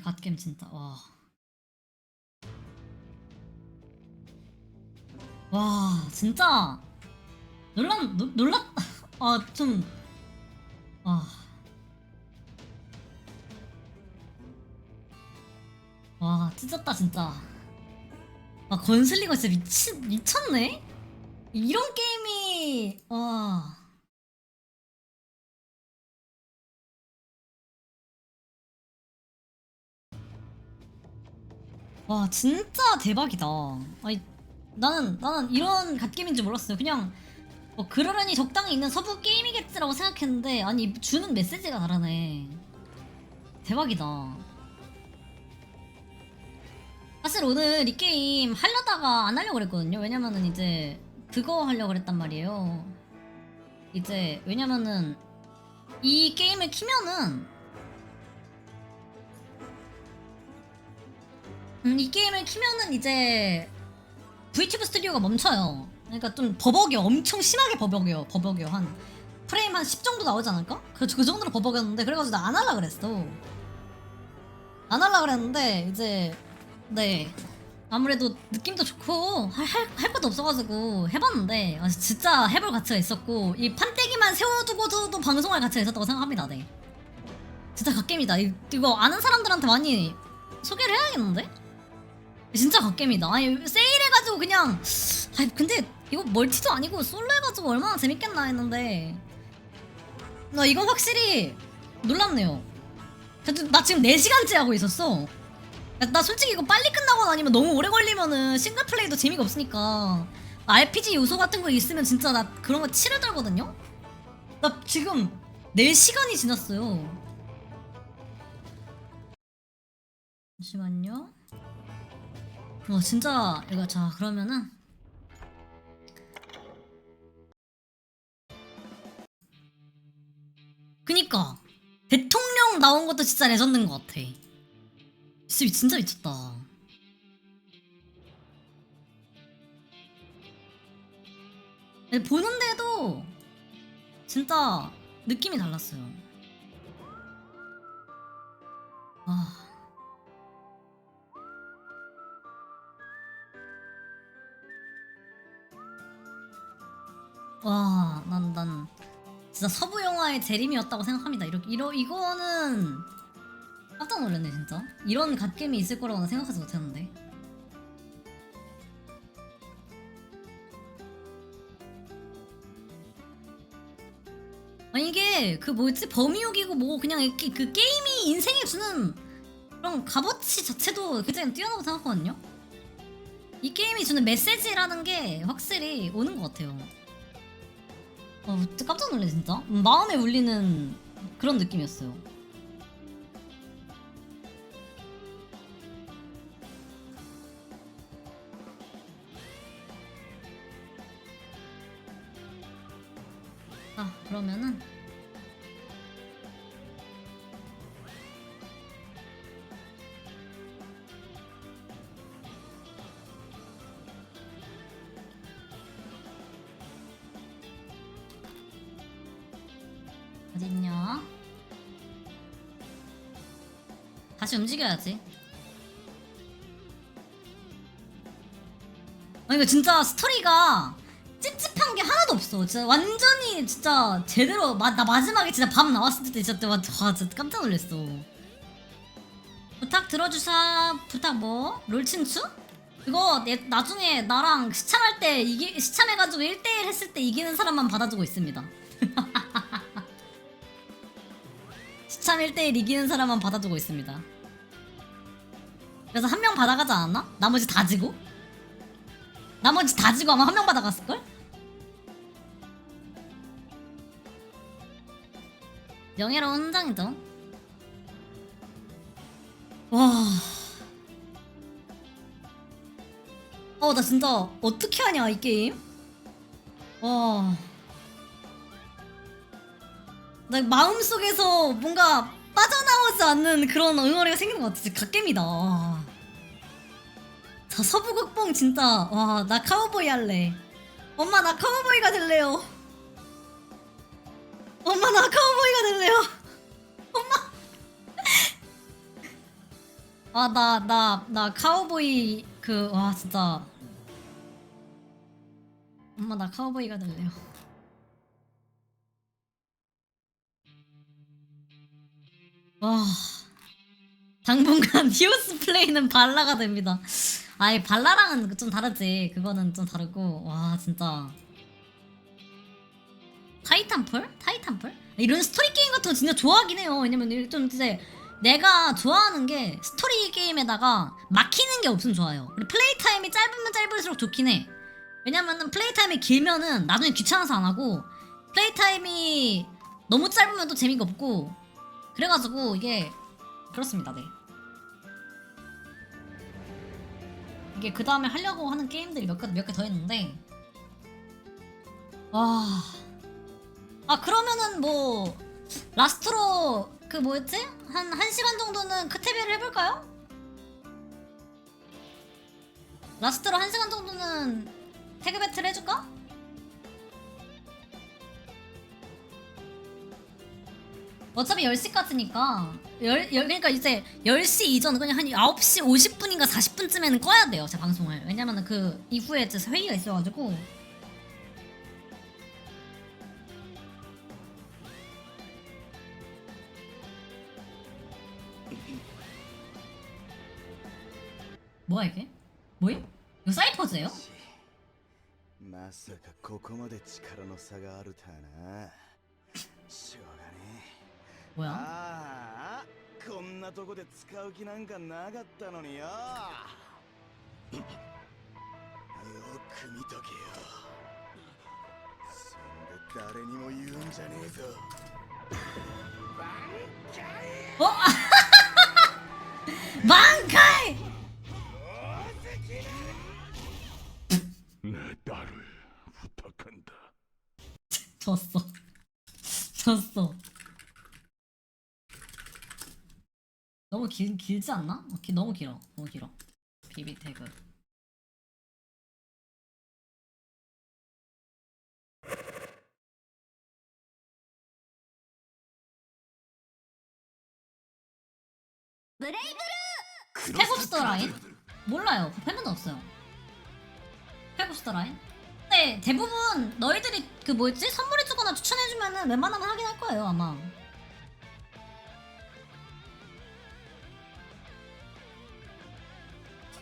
갓겜 진짜 와. 와 진짜 놀랐 좀 와 찢었다 진짜. 건슬리거 진짜 미쳤네. 이런 게임이 와 진짜 대박이다. 아니 나는 이런 갓게임인 줄 몰랐어요. 그냥 그러려니 적당히 있는 서부 게임이겠지라고 생각했는데 아니 주는 메시지가 다르네. 대박이다. 사실 오늘 이 게임 하려다가 안 하려고 그랬거든요. 왜냐면은 이제 그거 하려고 그랬단 말이에요. 이제 왜냐면은 이 게임을 키면은 이제 VTuber 스튜디오가 멈춰요. 그러니까 좀 버벅여. 엄청 심하게 버벅여. 한 프레임 한 10 정도 나오지 않을까? 그 정도로 버벅였는데 그래가지고 나 안 하려고 그랬어. 안 하려고 그랬는데 이제 네 아무래도 느낌도 좋고 할 것도 없어가지고 해봤는데 진짜 해볼 가치가 있었고 이 판때기만 세워두고도 방송할 가치가 있었다고 생각합니다. 네 진짜 갓겜이다. 이거 아는 사람들한테 많이 소개를 해야겠는데? 진짜 갓겜이다. 아니 세일해가지고 그냥 근데 이거 멀티도 아니고 솔로 해가지고 얼마나 재밌겠나 했는데 나 이건 확실히 놀랍네요. 나 지금 4시간째 하고 있었어. 나 솔직히 이거 빨리 끝나거나 아니면 너무 오래 걸리면은 싱글플레이도 재미가 없으니까 RPG 요소 같은 거 있으면 진짜 나 그런 거 치를 떨거든요? 나 지금 4시간이 지났어요. 잠시만요. 진짜 이거 자 그러면은 그니까 대통령 나온 것도 진짜 레전드인 것 같아. 진짜 미쳤다. 보는데도 진짜 느낌이 달랐어요. 와, 난 진짜 서부 영화의 재림이었다고 생각합니다. 이거는 깜짝 놀랐네 진짜. 이런 갓겜이 있을 거라고는 생각하지 못했는데. 아니 이게 그 뭐였지 범위욕이고 뭐 그냥 이렇게 그 게임이 인생에 주는 그런 값어치 자체도 굉장히 뛰어나고 생각하거든요. 이 게임이 주는 메시지라는 게 확실히 오는 것 같아요. 진짜 깜짝 놀래 진짜. 마음에 울리는 그런 느낌이었어요. 자, 그러면은 어딨냐? 다시 움직여야지. 이거 진짜 스토리가 찝찝한 게 하나도 없어. 진짜 완전히 진짜 제대로 나 마지막에 진짜 밤 나왔을 때 진짜 와 진짜 깜짝 놀랐어. 부탁 들어주사. 부탁 뭐? 롤친추? 이거 나중에 나랑 시참할 때 이게 시참해가지고 1대1 했을 때 이기는 사람만 받아주고 있습니다. 시참 1대1 이기는 사람만 받아주고 있습니다. 그래서 한 명 받아가지 않았나? 나머지 다 지고? 나머지 다 지고 아마 한 명 받아갔을걸? 명예로운 훈장이죠. 와. 나 진짜 어떻게 하냐 이 게임? 와. 나 마음속에서 뭔가 빠져나오지 않는 그런 응어리가 생기는 것 같아. 진짜 갓겜이다. 와. 자, 서부극봉 진짜. 와, 나 카우보이 할래. 엄마, 나 카우보이가 될래요. 엄마, 나 카우보이가 될래요. 엄마. 나 카우보이 와, 진짜. 엄마, 나 카우보이가 될래요. 와. 당분간 히오스 플레이는 발라가 됩니다. 아이, 발라랑은 좀 다르지. 그거는 좀 다르고. 와, 진짜. 타이탄풀? 타이탄풀? 이런 스토리 게임 같은 거 진짜 좋아하긴 해요. 왜냐면 좀 이제 내가 좋아하는 게 스토리 게임에다가 막히는 게 없으면 좋아요. 그리고 플레이 타임이 짧으면 짧을수록 좋긴 해. 왜냐면은 플레이 타임이 길면은 나중에 귀찮아서 안 하고, 플레이 타임이 너무 짧으면 또 재미가 없고, 그래가지고 이게 그렇습니다. 네. 이게 그 다음에 하려고 하는 게임들이 몇 개 더 있는데, 와. 그러면은 뭐 라스트로 그 뭐였지? 한 1시간 정도는 크테비를 해볼까요? 라스트로 1시간 정도는 태그 배틀 해줄까? 어차피 10시까지니까 그러니까 이제 10시 이전 그냥 한 9시 50분인가 40분쯤에는 꺼야 돼요, 제 방송을. 왜냐면은 그 이후에 이제 회의가 있어가지고. 뭐야 이게? 뭐임? 이거 사이퍼즈예요? まさかここまで力の差があるとはな。しょうがねえ。 뭐야? ああ、こんなとこで使う気なんかなかったのによ。よく見とけよ。そんで誰にも言うんじゃねえぞ。어? 망카이! 내 딸을 부탁한다. 졌어. 졌어. 너무 길지 않나? 너무 길어. 너무 길어. 비비 태그. 패고스터 라인? 몰라요. 팬은 없어요. 패고스터 라인? 근데 대부분 너희들이 그 뭐였지? 선물해주거나 추천해주면은 웬만하면 하긴 할 거예요, 아마.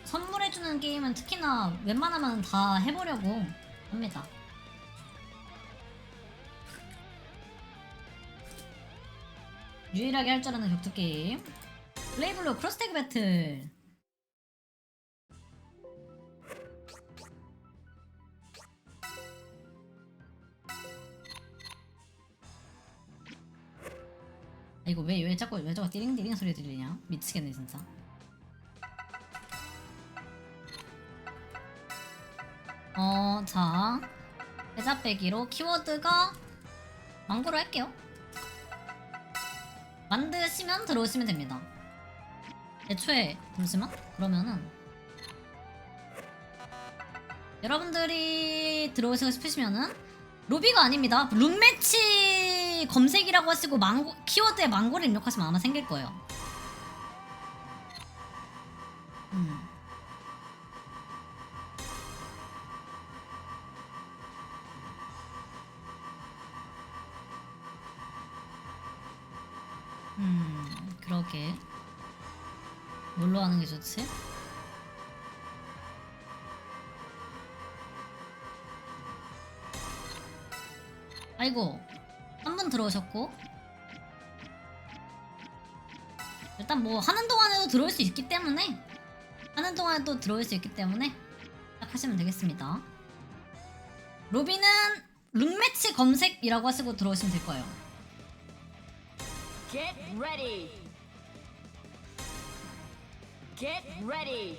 선물해주는 게임은 특히나 웬만하면 다 해보려고 합니다. 유일하게 할 줄 아는 격투 게임. 블레이블로 크로스태그 배틀. 이거 왜 자꾸 띠링띠링 소리 들리냐? 미치겠네 진짜. 자, 회자 빼기로 키워드가 망고로 할게요. 만드시면 들어오시면 됩니다. 애초에 잠시만. 그러면은 여러분들이 들어오시고 싶으시면은 로비가 아닙니다. 룸매치 검색이라고 하시고 망고 키워드에 망고를 입력하시면 아마 생길 거예요. 그러게. 뭘로 하는 게 좋지? 아이고, 한 분 들어오셨고. 일단 뭐 하는 동안에도 들어올 수 있기 때문에 딱 하시면 되겠습니다. 로비는 룸매치 검색이라고 하시고 들어오시면 될 거예요. Get ready. Get ready.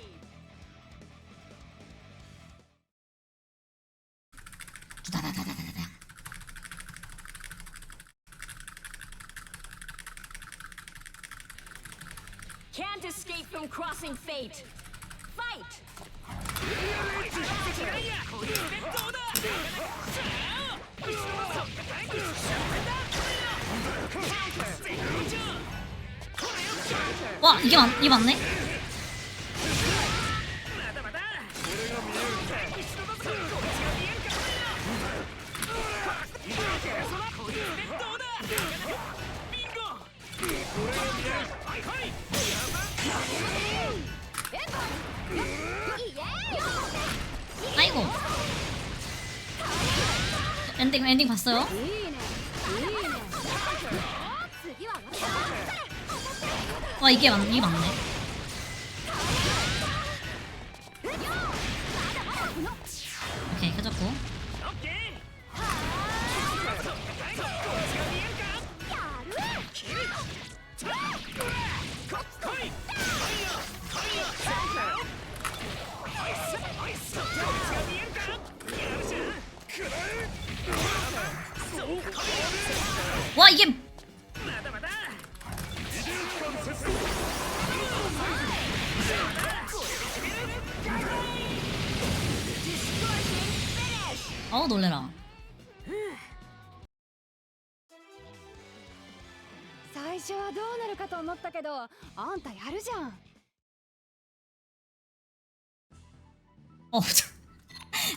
Can't escape from crossing fate. Fight. 와, 이게 맞네? 아이고. 엔딩 봤어요? 와, 이게 맞네. 오케이, 켜졌고. 와, 이게 어우, 놀래라. 最初はどうなるかと思ったけど、あんたやるじゃん。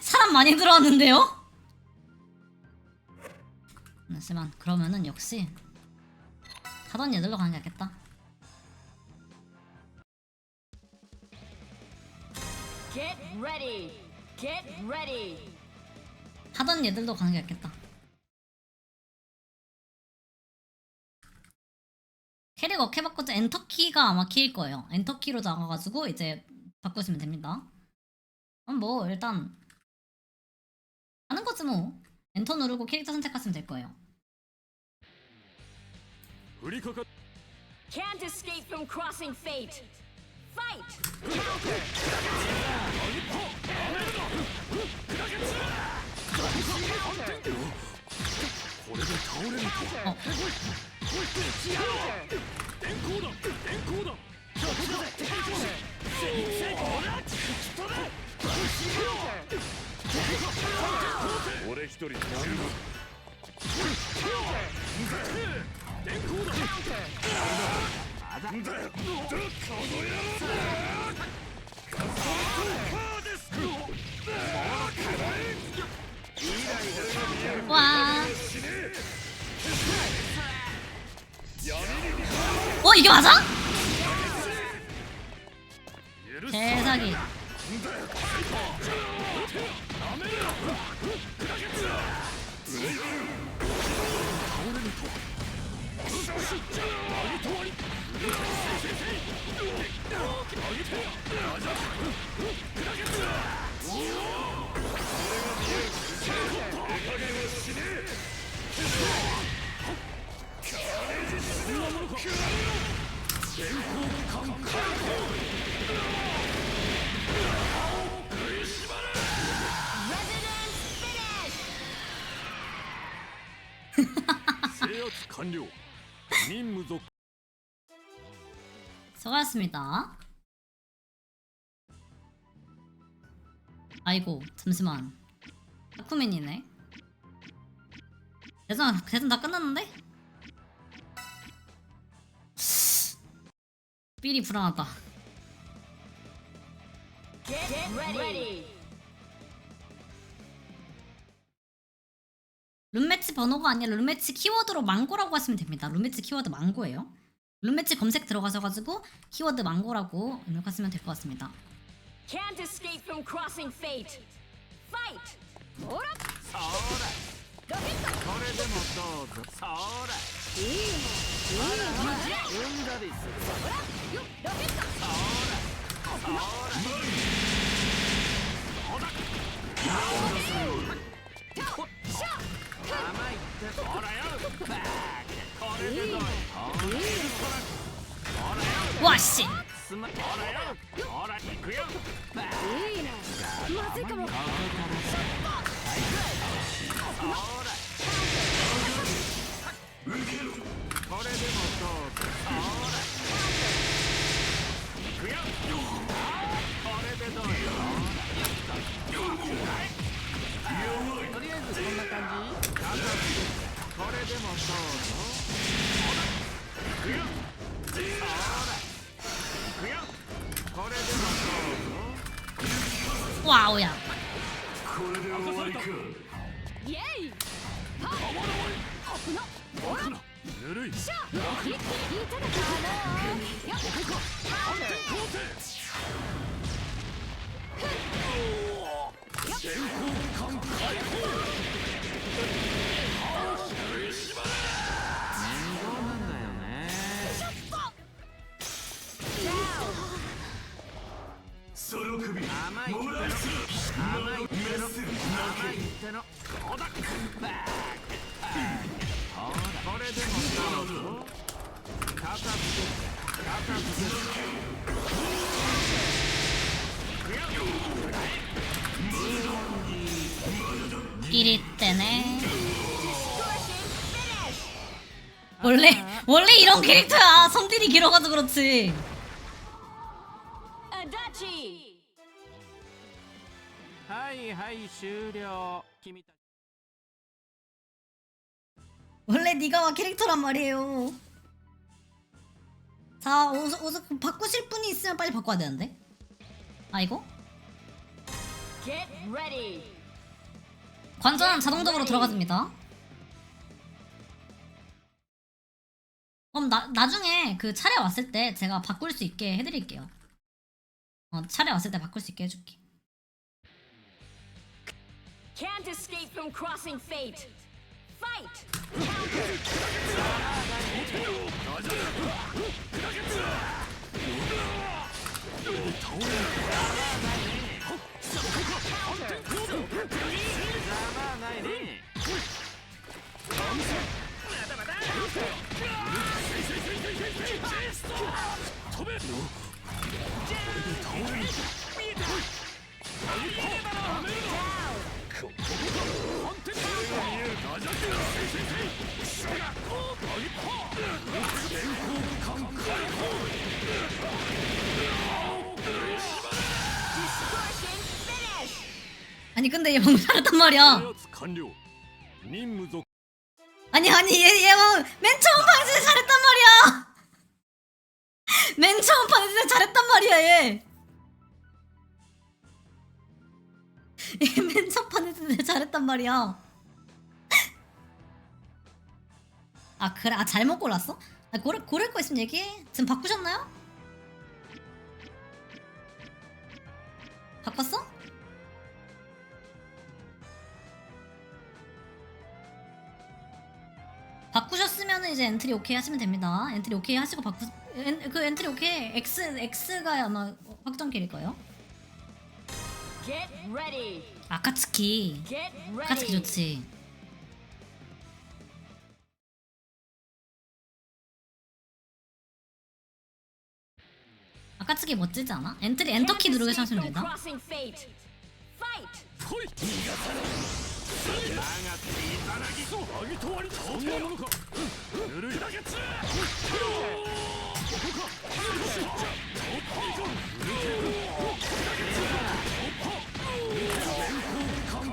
사람 많이 들어왔는데요? 잠시만. 그러면은 역시 하던 얘들로 가는 게 낫겠다. Get ready. Get ready. 하던 얘들도 가는 게 낫겠다. 캐릭 어케 바꾸자. 엔터키가 아마 키일 거예요. 엔터키로 나가가지고 이제 바꾸시면 됩니다. 뭐 일단 하는 거지 뭐. 엔터 누르고 캐릭터 선택하시면 될 거예요. Can't escape from crossing fate. Fight. 와. 이게 맞아? 개사기. 수고하셨습니다. 아이고 잠시만. 아쿠맨이네. 대전 다 끝났는데? 삘이 불안하다. Get ready. 룸매치 번호가 아니라 룸매치 키워드로 망고라고 하시면 됩니다. rum매치 키워드 망고예요. 룸매치 검색 들어가셔가지고 키워드 망고라고 입력하시면 될 것 같습니다. Can't escape from crossing fate. Fight. それでもどうぞそれいいねうんざりするそれ甘いってほらよこれでどうよわっしほらよほら行くよいいねまずいかもこれでもどうぞほら行くよこれでどうよとりあえずこんな感じこれでもどうぞ行くよほら行くよこれでもどうぞわおや。これで終わりかイエイぬるいしゃ一気にいただきよっ行こ先行艦解放面倒なんだよねその首甘いっての甘いっての甘いってのこだバーほらこれでもどうぞ片付け끼리 때네. 원래 이런 캐릭터야. 손딜이 길어가지고 그렇지. Adachi. はいはい終了君たち 원래 네가 캐릭터란 말이에요. 자, 어서 바꾸실 분이 있으면 빨리 바꿔야 되는데. 아 이거? Get ready. 관전 자동적으로 들어가집니다. 그럼 나중에 그 차례 왔을 때 제가 바꿀 수 있게 해드릴게요. 차례 왔을 때 바꿀 수 있게 해줄게. Can't escape from crossing fate. Fight. 아니 근데 얘 방금 잘했단 말이야. 아니 얘 맨 처음 판에 진짜 잘했단 말이야. 맨 처음 판에 진짜 잘했단 말이야 얘. 얘 맨 처음 판에 진짜 잘했단 말이야. 아 그래? 아 잘못 골랐어? 아, 고를 거 있으면 얘기해. 지금 바꾸셨나요? 바꿨어? 바꾸셨으면 이제 엔트리 오케이 하시면 됩니다. 엔트리 오케이 하시고 그 엔트리 오케이 X가 아마 확정킬일 거예요. Get ready. 아카츠키. Get 아카츠키 ready. 좋지. 아카츠키 멋지지 않아? 엔터키 누르게 하시면 된다. Crossing fate. Fight.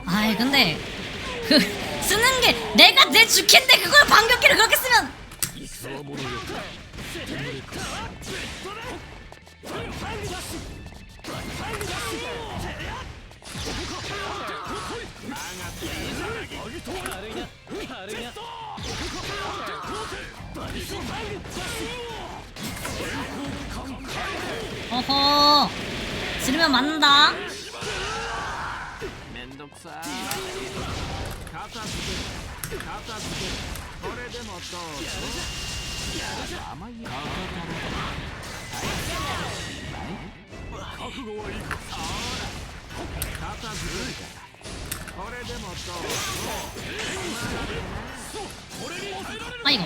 아이 근데 그 쓰는 게 내가 내 주캔데 그걸 반격기를 그렇게 쓰면 어허 지르면 맞는다. 아이고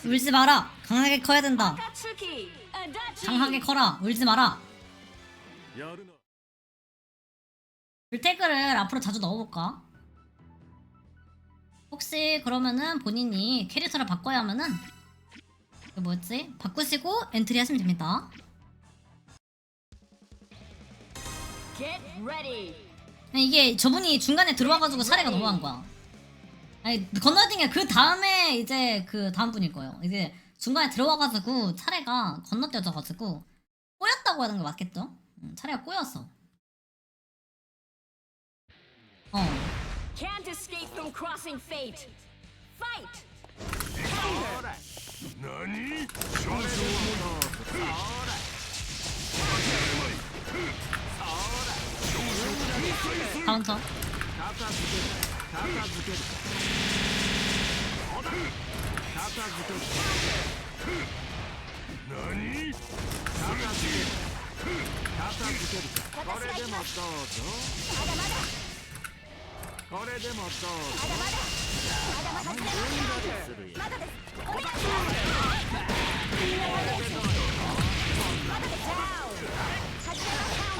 울지 마라. 강하게 커야 된다. 강하게 커라. 울지 마라. 불태그를 앞으로 자주 넣어볼까? 혹시 그러면은 본인이 캐릭터를 바꿔야 하면은 그 뭐였지? 바꾸시고 엔트리 하시면 됩니다. 이게 저분이 중간에 들어와가지고 차례가 넘어간 거야. 아니 건너뛴 게 그 다음에 이제 그 다음 분일 거예요. 이제 중간에 들어와가지고 차례가 건너뛰어져가지고 꼬였다고 하는 게 맞겠죠? 차례가 꼬였어. Can't escape from crossing fate. Fight. 너니? 카운터. 너니?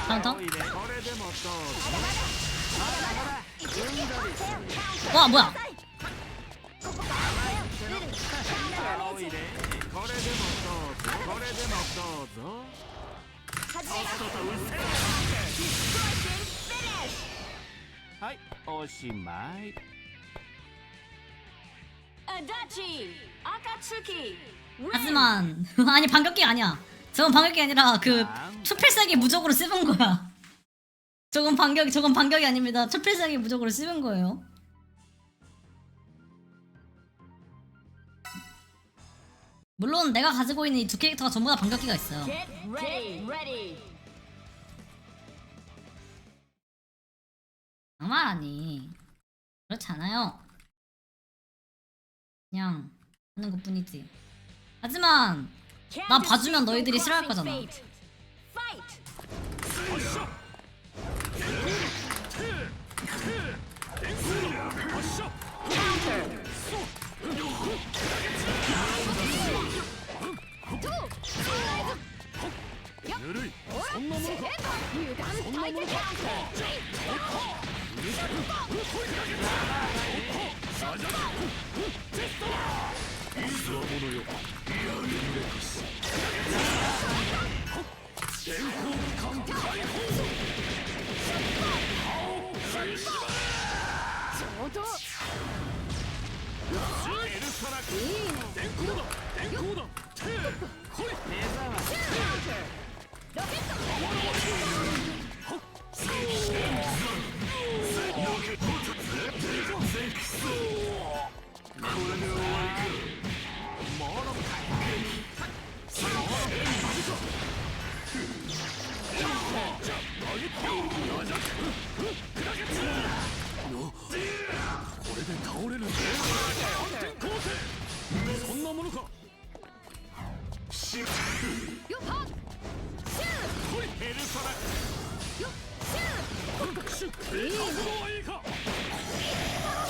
카운터. 와 뭐야? 하지만 아니 반격기 아니야. 저건 반격기 아니라 그 초필살기 무적으로 씹은 거야. 저건 반격이 아닙니다. 초필살기 무적으로 씹은 거예요. 물론 내가 가지고 있는 이 두 캐릭터가 전부 다 반격기가 있어요. 장난하니 그렇지 않아요. 그냥 하는 것 뿐이지. 하지만 나 봐주면 너희들이 싫어할 거잖아.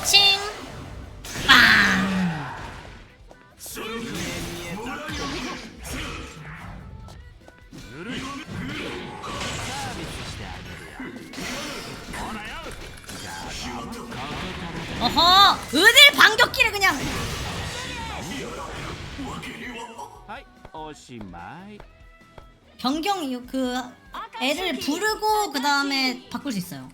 칭! 빵! 어허! 어딜 반격기를 그냥! 변경 그 애를 부르고 그 다음에 바꿀 수 있어요.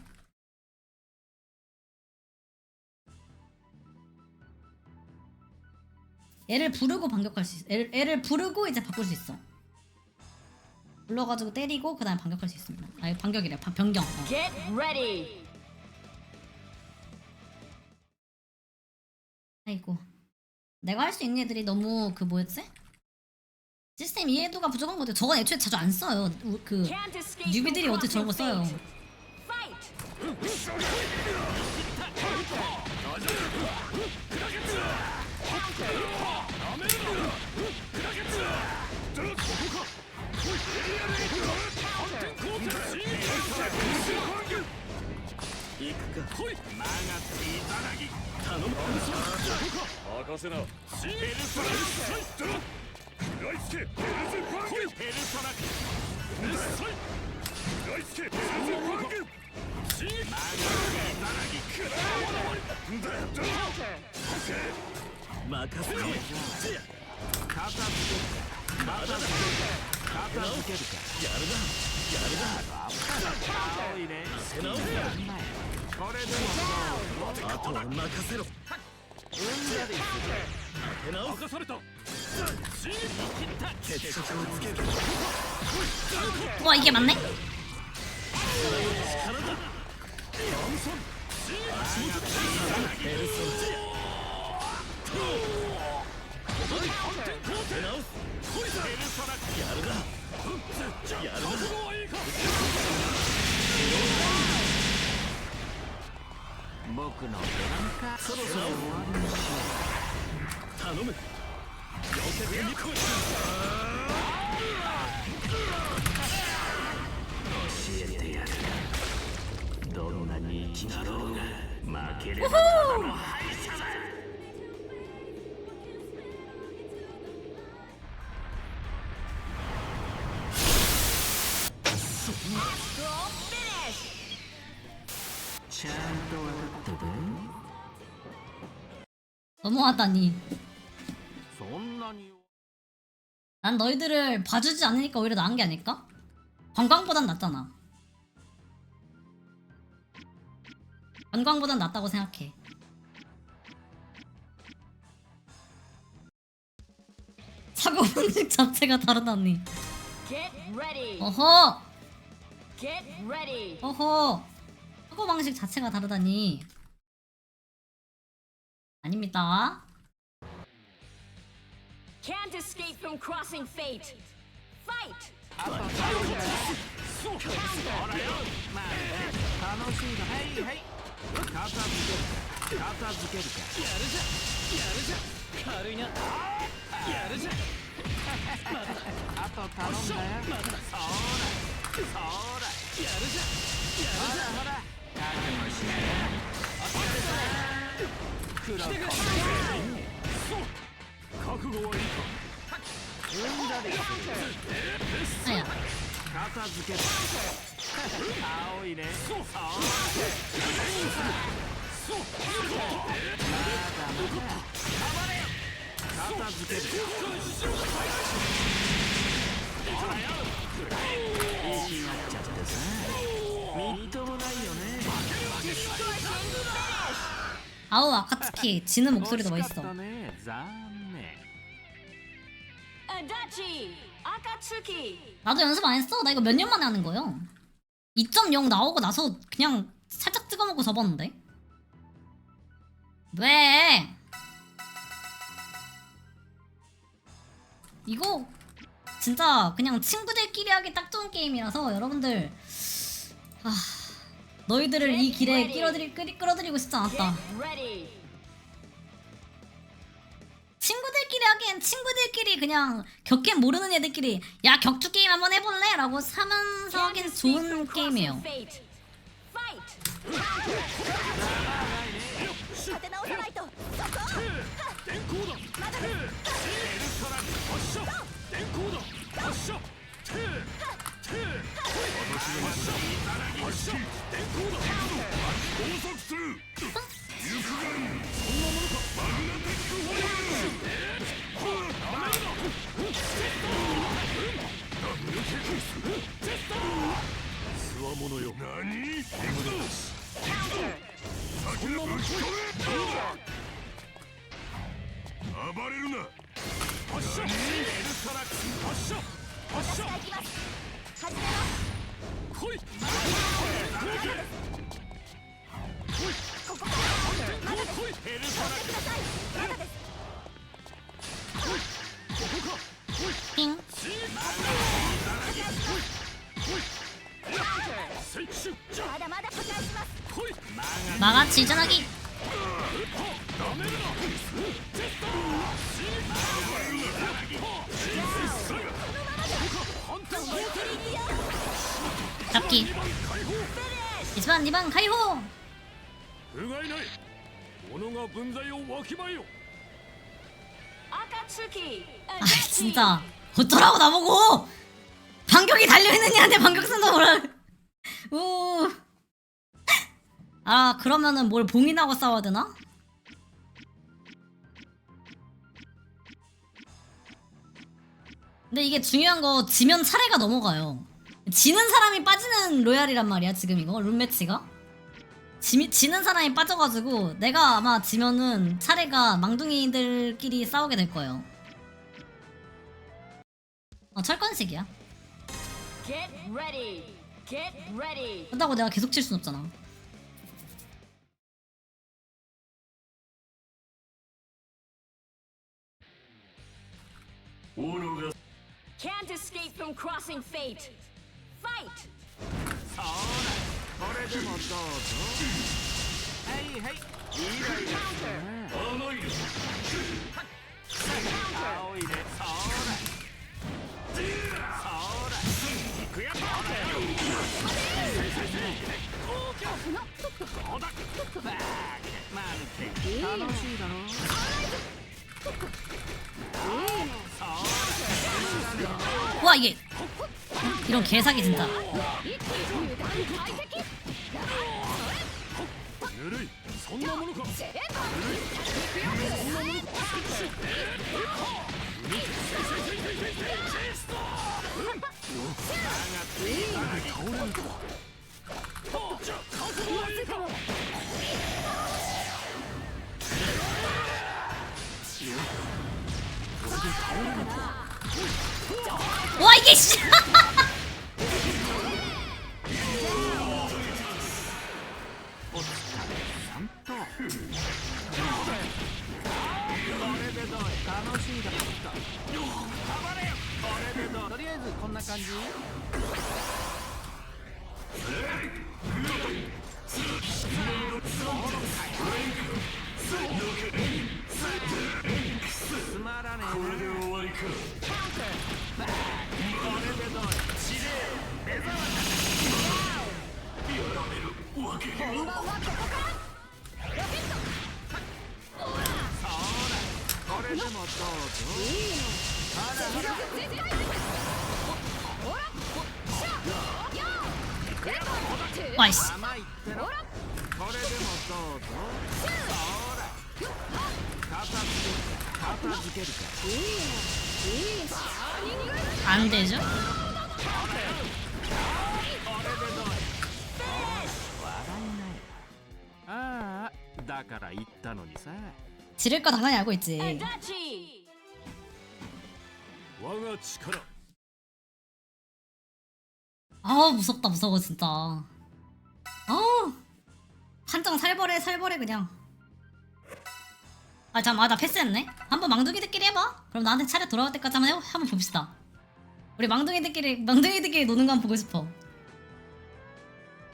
애를 부르고 반격할 수 있어. 애를 부르고 이제 바꿀 수 있어. 불러가지고 때리고 그 다음에 반격할 수 있습니다. 아니 반격이래. 변경. Get ready. 아이고. 내가 할 수 있는 애들이 너무 그 뭐였지? 시스템 이해도가 부족한 것 같아요. 저건 애초에 자주 안 써요. 그 뉴비들이 어떻게 저런 거 써요. 와 이게 맞네? 너무하다니. 난 너희들을 봐주지 않으니까 오히려 나은 게 아닐까? 관광보단 낫잖아. 관광보단 낫다고 생각해. 사고 방식 자체가 다르다니. 어허! 어허! 사고 방식 자체가 다르다니. 아닙니다. Can't escape from crossing fate. Fight. 아야. 아우 아카츠키 지는 목소리도 멋있어. Adachi. Akatsuki. 나도 연습 안 했어. 나 이거 몇 년 만에 하는 거예요. 2.0 나오고 나서 그냥 살짝 찍어먹고 접었는데. 왜? 이거 진짜 그냥 친구들끼리 하기 딱 좋은 게임이라서 여러분들 너희들을 이 길에 끌어들이고 싶지 않았다. 친구들끼리 하기엔 그냥 친구들끼리 그냥 격겜 모르는 애들끼리 야 격투 게임 한번 해볼래? 라고 사면서 하긴 좋은 게임이에요. 핑. 마가치 전화기. 잡기. 1번 2번 가이호. 아 진짜 어쩌라고 나보고 반격이 달려있는 애한테 반격 쓴다 뭐라. 우. 아 그러면은 뭘 봉인하고 싸워야 되나? 근데 이게 중요한 거 지면 차례가 넘어가요. 지는 사람이 빠지는 로얄이란 말이야 지금 이거 룸매치가. 지는 사람이 빠져가지고 내가 아마 지면은 차례가 망둥이들끼리 싸우게 될 거예요. 철권식이야. Get ready. Get ready. 그렇다고 내가 계속 칠 순 없잖아. Can't escape from crossing fate. Fight. 와 이게 이런 개사기 진짜. 와 이게 씨. 와이씨. 안 되죠? 지를 거 당연히 알고 있지. 아우 무섭다 무서워 진짜. 아우 한정 살벌해 살벌해 그냥. 아 잠깐만 나 패스했네. 한번 망둥이들끼리 해봐. 그럼 나한테 차례 돌아올 때까지 한번 봅시다. 우리 망둥이들끼리 노는 거 한번 보고 싶어.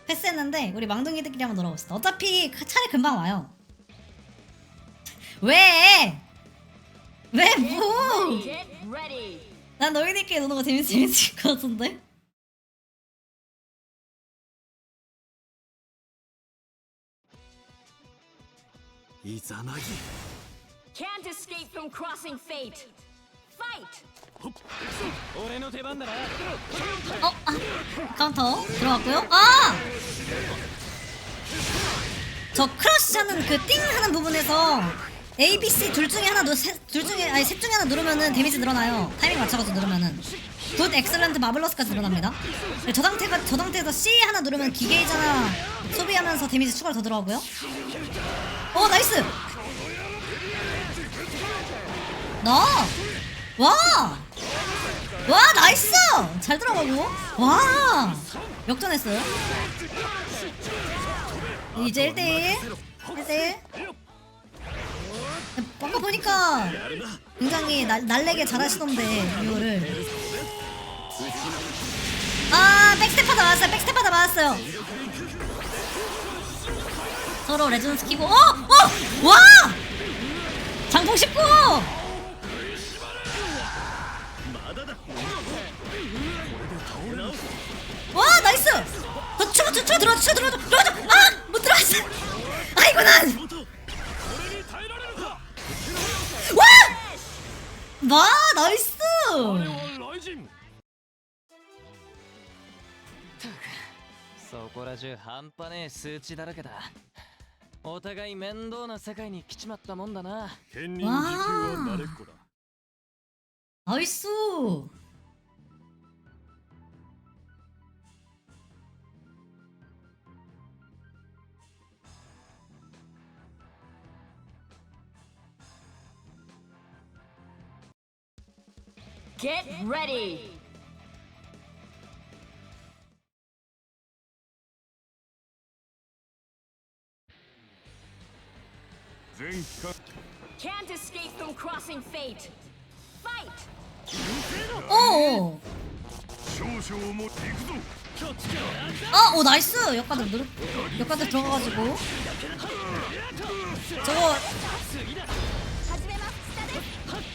패스했는데 우리 망둥이들끼리 한번 놀아봅시다. 어차피 차례 금방 와요. 왜? 왜 뭐? Get ready. 난 너희들끼리 노는 거 재밌을 것 같은데? Can't escape from crossing fate. Fight. 카운터 들어갔고요. 아! 저 크러쉬하는 그 띵 하는 부분에서 A, B, C 둘 중에 하나 셋 중에 하나 누르면은 데미지 늘어나요. 타이밍 맞춰가지고 누르면은 굿, 엑셀런트, 마블러스까지 늘어납니다. 저 상태에서 C 하나 누르면 기계이즈 하나 소비하면서 데미지 추가로 더 들어가고요. 오, 나이스! 와, 나이스! 잘 들어가고. 와! 역전했어요. 이제 1대1. 아까 보니까 굉장히 날래게 잘하시던데, 이거를. 아, 백스텝하다 맞았어요. 서로 레전드 키고, 와! 장풍 19! 와, 나이스! 들어가자! 아! 못 들어갔어! 아이고, 난! 와! 나이스! そこら中半端ねえ数値だらけだ。お互い面倒な世界に来ちまったもんだな。兼任時給は慣れっこだ。 나이스! Get ready. Can't escape from crossing fate. Fight. 오! 오, 나이스! 역가들 들어가가지고. 저거.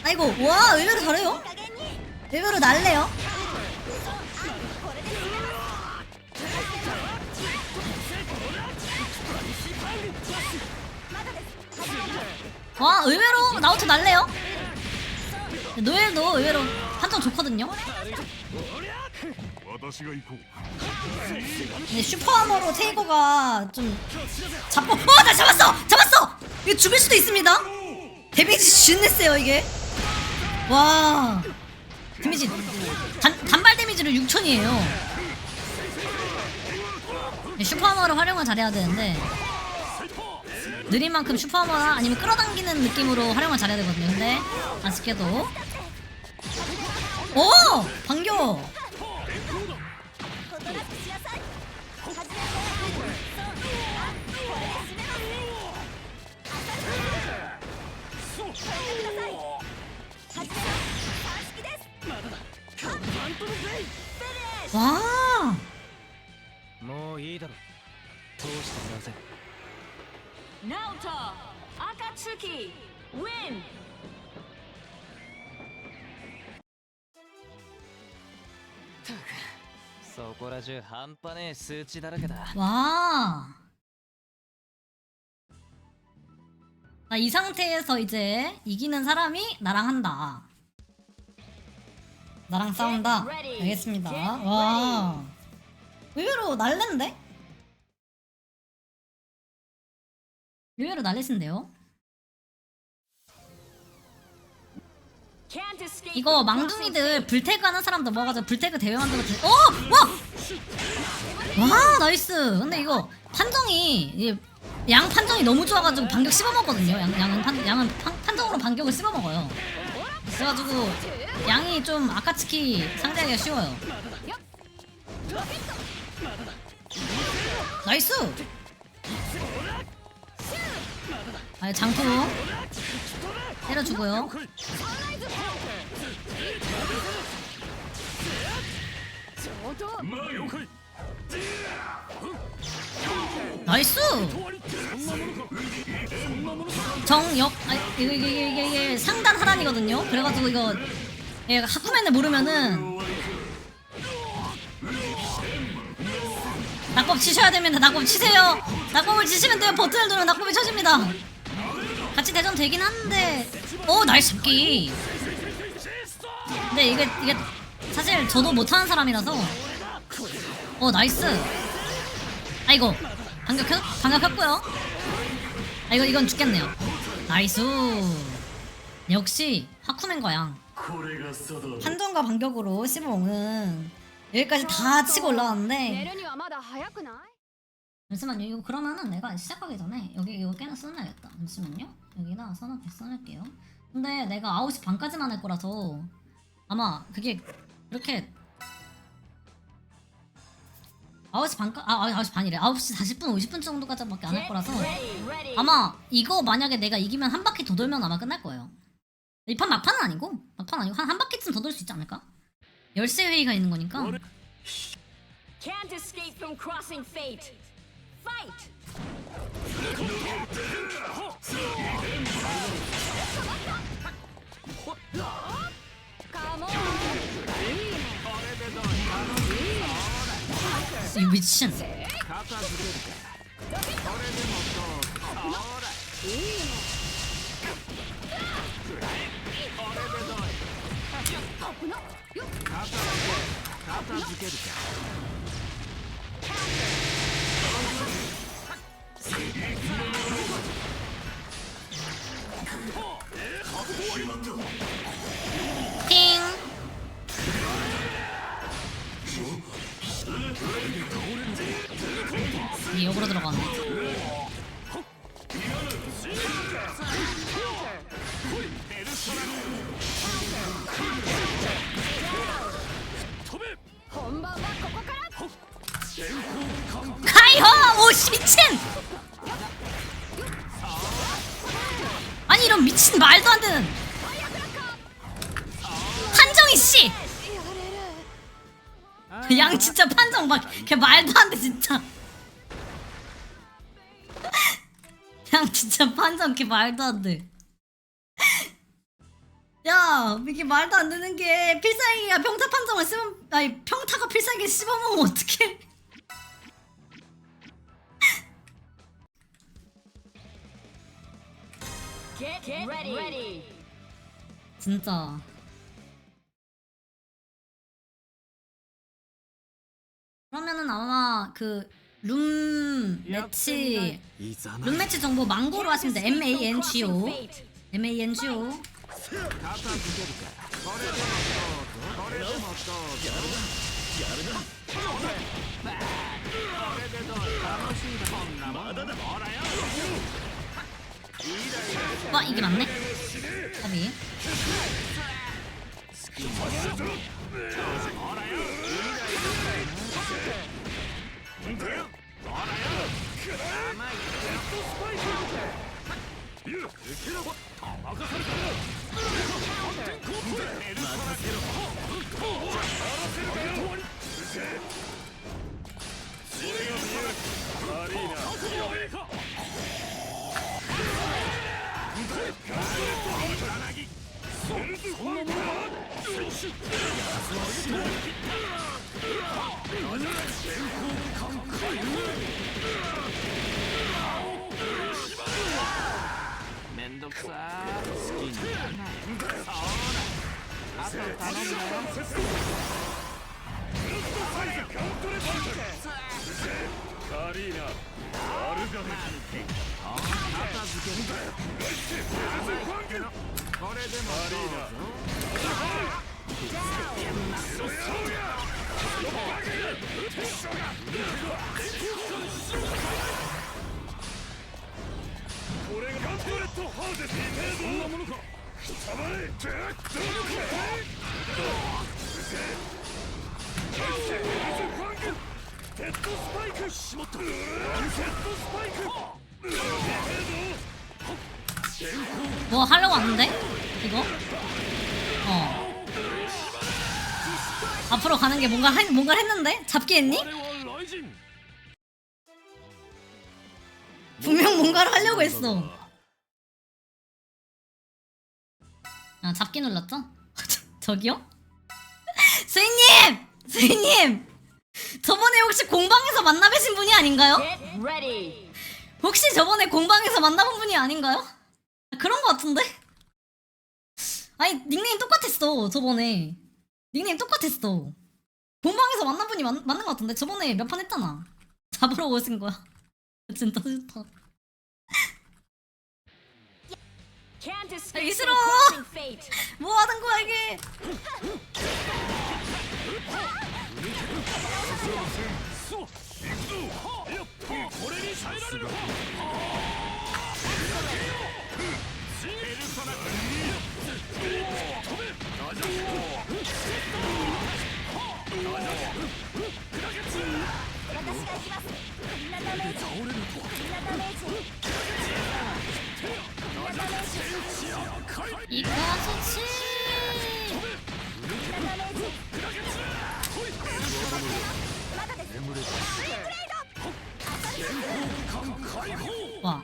아이고, 와, 의외로 잘해요? 의외로 날래요? 와, 의외로 나우토 날래요? 노엘도 의외로 판정 좋거든요? 네, 슈퍼하머로 테이거가 좀 잡고, 나 잡았어! 이거 죽일 수도 있습니다. 데미지 존나 세요, 이게. 와, 데미지 단발 데미지를 6000이에요. 네, 슈퍼하머를 활용을 잘해야 되는데 느린 만큼 슈퍼하머나 아니면 끌어당기는 느낌으로 활용을 잘해야 되거든요. 근데 아쉽게도 오! 반겨! 와! もういいだろ。通してみなさい。 Naoto Akatsuki win. そこら中半端ねえ数値だらけだ。 와. 자, 이 상태에서 이제 이기는 사람이 나랑 한다. 나랑 싸운다. 알겠습니다. 와. 의외로 날랜데? 의외로 날리신데요? 이거 망둥이들 불태그 하는 사람도 모아가지고 불태그 대회 만들고 와! 나이스! 근데 이거 판정이 양 판정이 너무 좋아가지고 반격 씹어먹거든요. 양은 판정으로 반격을 씹어먹어요. 그래가지고 양이 좀 아카츠키 상대하기가 쉬워요. 나이스! 아, 장풍 때려주고요. 나이스! 정역 이게 상단 하란이거든요. 그래가지고 이거 하쿠맨을 모르면은 낙법 치셔야 됩니다. 낙법 치세요. 낙법을 치시면 돼요. 버튼을 누르면 낙법이 쳐집니다. 같이 대전 되긴 한데 나이스 잡기. 근데 이게 사실 저도 못하는 사람이라서 나이스. 아이고 반격했고요. 이건 죽겠네요. 나이스. 역시 하쿠맨과 양. 판정과 반격으로 15은 여기까지 다 치고 올라왔는데 잠시만요. 이거 그러면은 내가 시작하기 전에 여기 이거 깨나 써놔야겠다. 잠시만요. 여기다 써놓을게요. 근데 내가 9시 반까지만 할 거라서 아마 그게 그렇게 9시 반까 9시 반이래. 9시 40분 50분 정도까지밖에 안 할 거라서 아마 이거 만약에 내가 이기면 한 바퀴 더 돌면 아마 끝날 거예요. 이 판 막판은 아니고 한 바퀴쯤 더 돌 수 있지 않을까? 열쇠 회의가 있는 거니까. Can't escape from crossing fate. Fight! 이 미친. 띵. 이 역으로 들어가네. 가이호! 오씨 미친! 아니 이런 미친 말도 안 되는 판정이 씨! 양 진짜 판정 막 걔 말도 안 돼 진짜. 양 진짜 판정 걔 말도 안 돼. 야 이게 말도 안 되는 게 필살기가 평타 판정을 쓰면 아니 평타가 필살기 씹어먹으면 어떡해. Get ready. 진짜 그러면은 아마 그 룸 매치 정보 망고로 하시면 돼. MANGO MANGO. 와 이게 맞네. 답이. 뭐 하려고 왔는데? 이거? 앞으로 가는 게 뭔가 했는데? 잡기 했니? 분명 뭔가를 하려고 했어. 아 잡기 눌렀죠? 저기요? 스윗님! 스윗님! 저번에 혹시 공방에서 만나뵈신 분이 아닌가요? 혹시 저번에 공방에서 만나본 분이 아닌가요? 그런 거 같은데? 아니 닉네임 똑같았어 저번에. 닉네임 똑같았어. 공방에서 만난 분이 맞는 거 같은데? 저번에 몇 판 했잖아. 잡으러 오신 거야. 진짜 싫다. 하기 싫어! 뭐 하는 거야 이게? 이거 좋지. 와.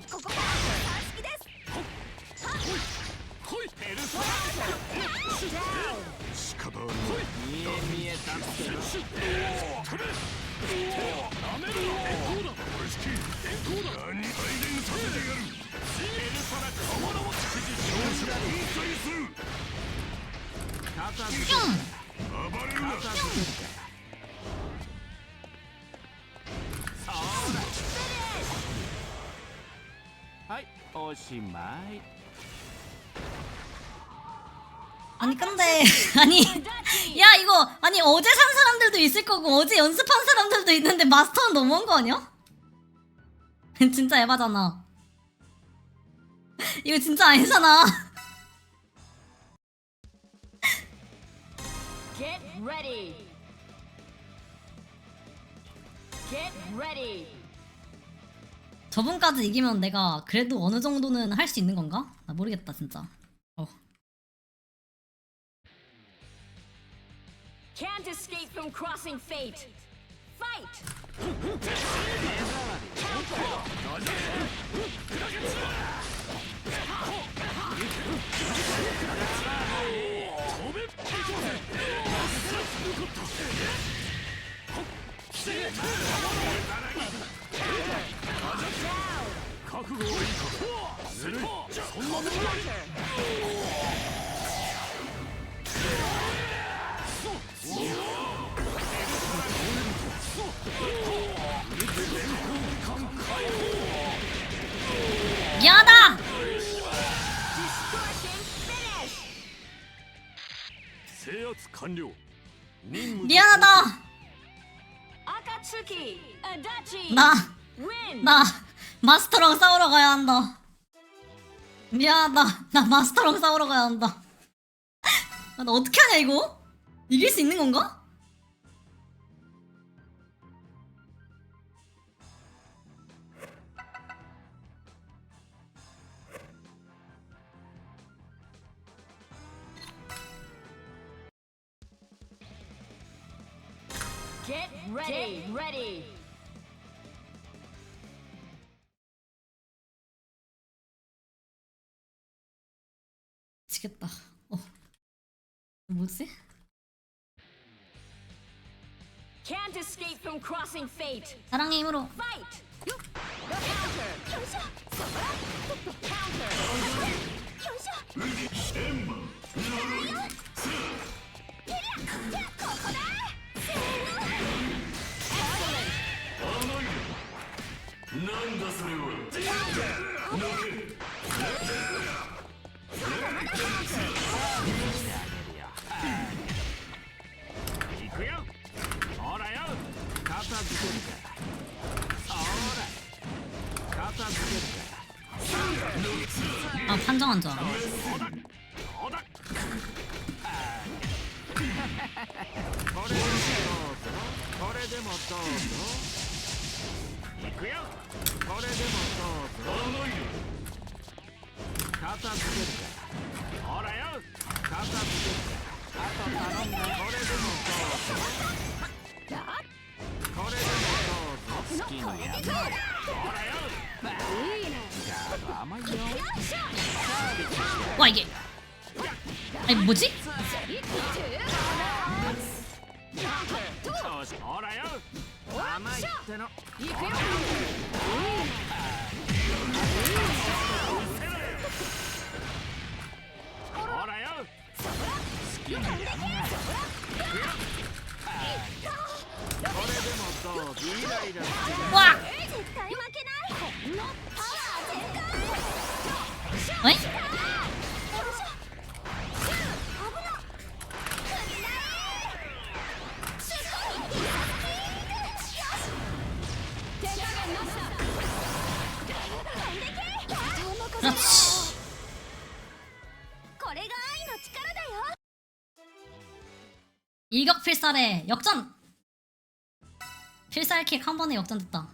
아니 근데 아니 야 이거 아니 어제 산 사람들도 있을 거고 어제 연습한 사람들도 있는데 마스터는 너무한 거 아니야? 진짜 에바잖아. 이거 진짜 아니잖아. Get ready. Get ready. 저분까지 이기면 내가 그래도 어느 정도는 할 수 있는 건가? 나 모르겠다 진짜. Can't escape from crossing fate. Fight. 미안하다. 미안하다. 나 마스터랑 싸우러 가야 한다. 미안하다. 나 마스터랑 싸우러 가야 한다. 나 어떻게 하냐 이거? 이길 수 있는 건가? Get ready. Get ready. 미치겠다. 뭐지? Can't escape from crossing fate. 사랑의 힘으로. Fight. 아 판정한 줄 알아. 와 이게 아니 뭐지? 와! 어이? 그렇지. 일격필살의 역전! 필살킥 한 번에 역전됐다.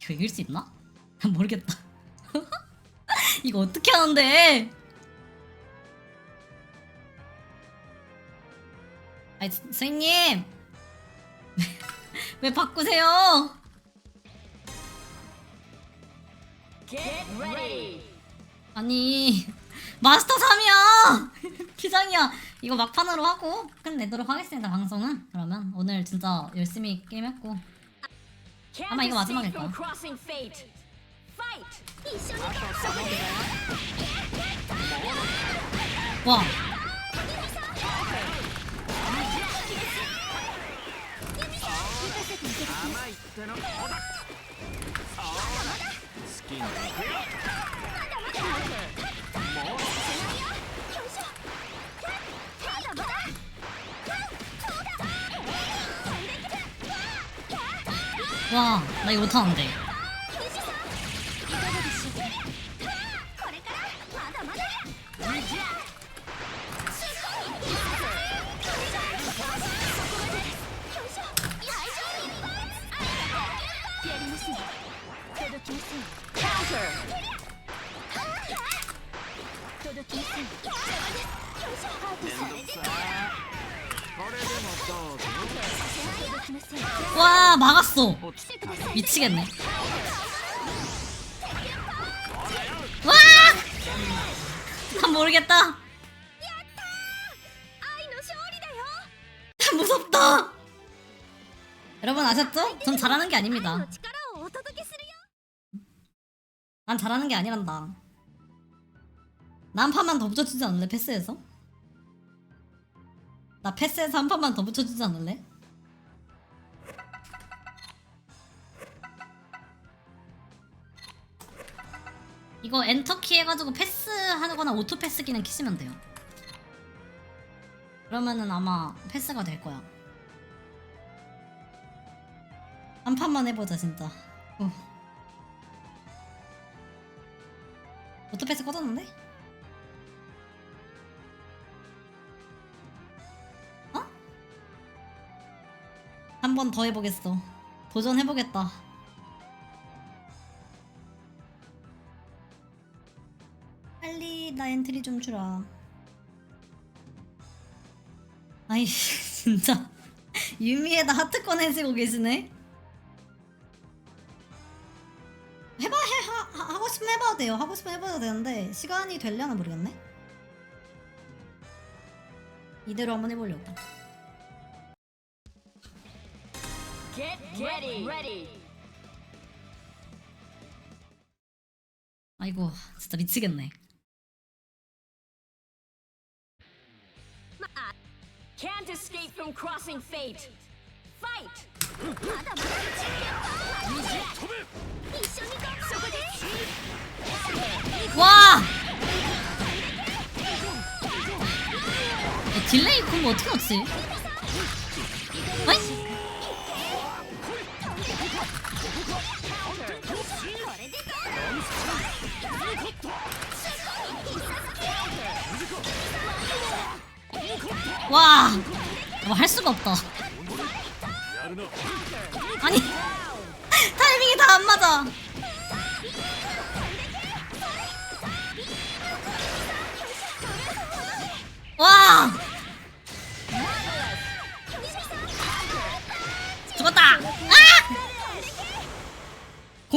이거 이길 수 있나? 모르겠다. 이거 어떻게 하는데? 아니 선생님 왜 바꾸세요? Get ready. 아니 마스터 3이야. 기장이야. 이거 막판으로 하고 끝내도록 하겠습니다. 방송은. 그러면 오늘 진짜 열심히 게임했고 아마 이거 마지막일 거야. 와. 와, 나 이거 못하는데. 와, 막았어. 미치겠네. 와! 난 모르겠다. 무섭다. 여러분 아셨죠? 전 잘하는 게 아닙니다. 난 잘하는 게 아니란다. 나 한 판만 더 붙여주지 않을래? 패스해서? 나 패스해서 한 판만 더 붙여주지 않을래? 이거 엔터키 해가지고 패스하거나 오토 패스 기능 키시면 돼요. 그러면은 아마 패스가 될 거야. 한 판만 해보자 진짜. 오토 패스 꺼졌는데? 어? 한 번 더 해보겠어. 도전해보겠다. 빨리 나 엔트리 좀 주라. 아이 진짜 유미에다 하트 꺼내시고 계시네. 하고 싶으면 해봐도 돼요. 하고 싶으면 해봐도 되는데 시간이 되려나 모르겠네. 이대로 한번 해보려고. Get ready. 아이고 진짜 미치겠네. Can't escape from crossing fate. Fight. 와! 딜레이 콤보 어떻게 넣지? 어이? 와! 뭐 할 수가 없다. 아니 타이밍이 다 안 맞아. 와! 죽었다. 아!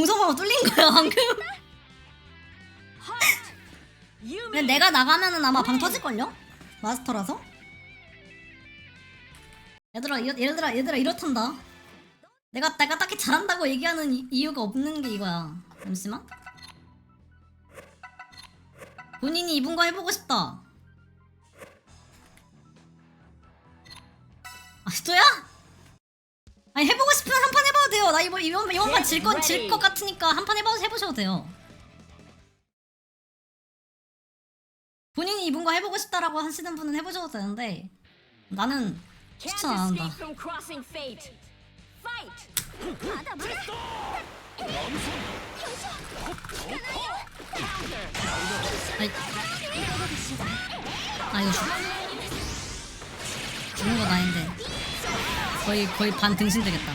공성방어 뚫린 거야 방금. 근데 내가 나가면은 아마 방 터질걸요? 마스터라서? 얘들아 이렇단다. 내가 딱히 잘한다고 얘기하는 이유가 없는 게 이거야. 잠시만. 본인이 입은 거 해보고 싶다. 아 또야? 아니 해보고 싶으면 한 판 해봐도 돼요. 나 이번만 질 것 같으니까 한 판 해보셔도 돼요. 본인이 입은 거 해보고 싶다라고 하시는 분은 해보셔도 되는데 나는 추천 안 한다. 아 이거 죽는 건 아닌데 거의 반 등신 되겠다.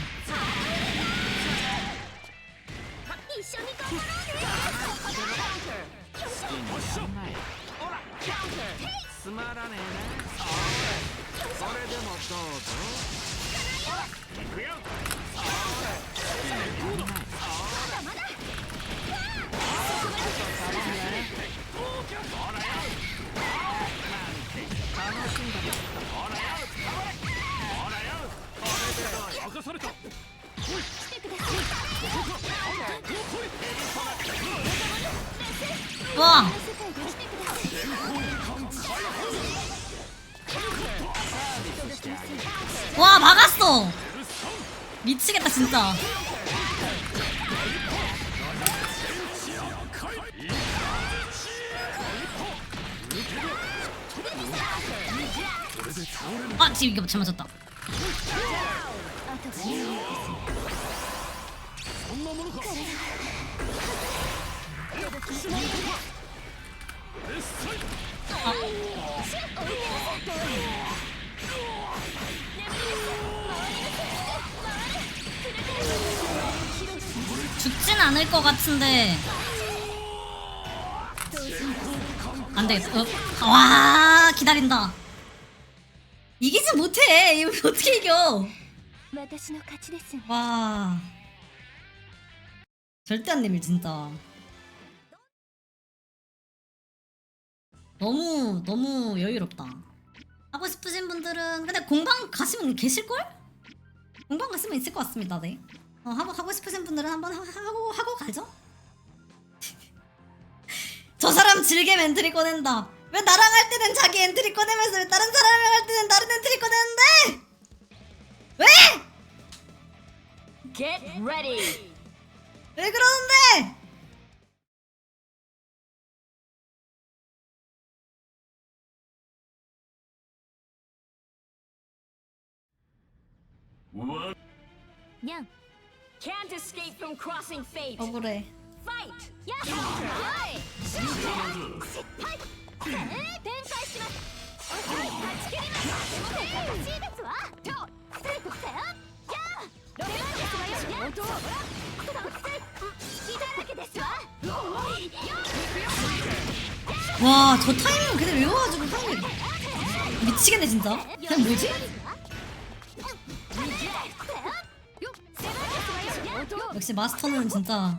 와! 와 막았어! 미치겠다 진짜. 아 지금 이게 잘 맞았다. 죽진 않을 것 같은데 안 되겠다. 와 기다린다. 이기지 못해. 이거 어떻게 이겨? 와 절대 안 내밀 진짜. 너무 여유롭다. 하고 싶으신 분들은 근데 공방 가시면 계실걸? 공방 가시면 있을 것 같습니다. 네. 하고 싶으신 분들은 한번 하고 가죠. 저 사람 질겜 엔트리 꺼낸다. 왜 나랑 할 때는 자기 엔트리 꺼내면서 왜 다른 사람이랑 할 때는 다른 엔트리 꺼내는데? 왜? Get ready. 왜 그러는데? 냥. Can't escape from crossing fate. 억울해. Fight. Yeah. わ저 타이밍 그대로 외워가지고 하는 게 미치겠네 진짜. 그냥 뭐지? 역시 마스터는 진짜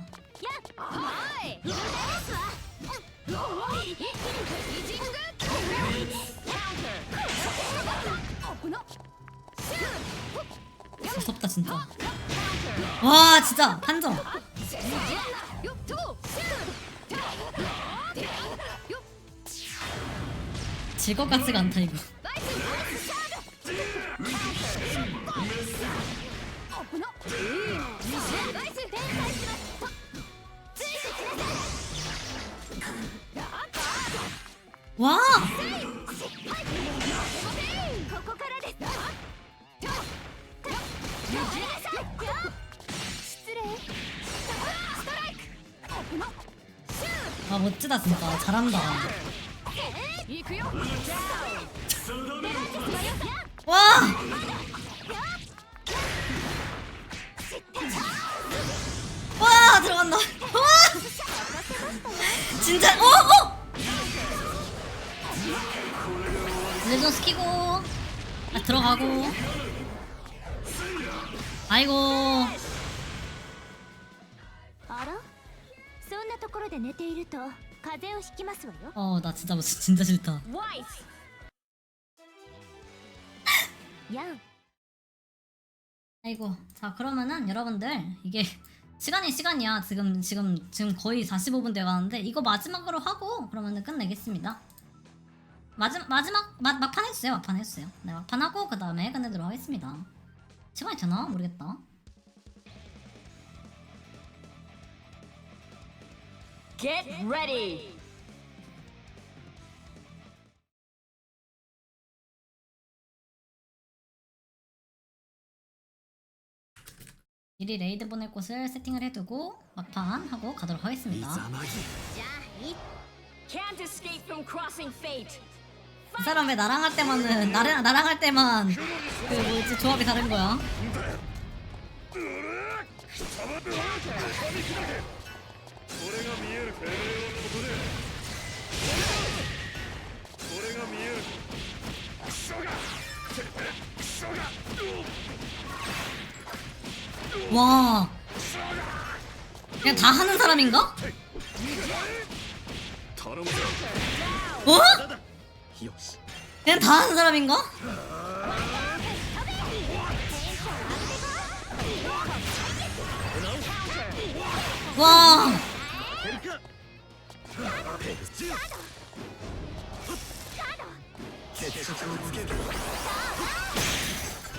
무섭다 진짜. 와 진짜 한정. 질 것 같지가 않다 이거. 와! 아 멋지다 진짜. 잘한다. 와! 와 들어간다. 와! 진짜 레전스 키고 들어가고. 아이고 なところで寝ていると風邪をひきますわよ。 나 진짜 싫다. Wife! 양. 아이고, 자 그러면은 여러분들 이게 시간이야. 지금 거의 45분 돼가는데 이거 마지막으로 하고 그러면은 끝내겠습니다. 막판 해주세요. 네, 막판 하고 그 다음에 끝내도록 하겠습니다. 시간이 되나 모르겠다. Get ready! 미리 레이드 보낼 곳을 세팅을 해두고 막판 하고 가도록 하겠습니다. Can't escape from crossing fate. 이 사람 왜 나랑 할 때만은 나랑 할 때만 그 뭐지 조합이 다른 거야? 와, 그냥 다 하는 사람인가? 어? 그냥 다 하는 사람인가? 와.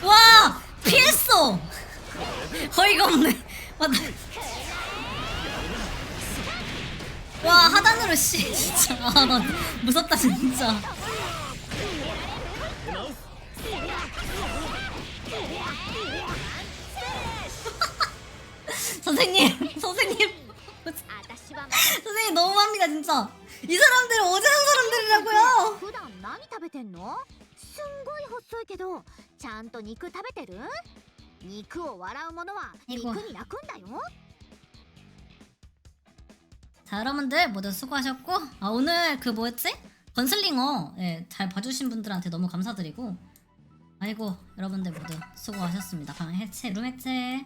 와, 피했어. 어이가 없네. 와, 하단으로 씨 진짜. 나 무섭다 진짜. 선생님 너무합니다 진짜. 이 사람들 어제 한 사람들이라고요. 普段何食べてんの？すんごい細いけどちゃんと肉食べてる？肉を笑う者は肉に焼くんだよ。 자 여러분들 모두 수고하셨고 오늘 그 뭐였지? 건슬링어 잘 봐주신 분들한테 너무 감사드리고 아이고 여러분들 모두 수고하셨습니다. 방 해체 룸 해체.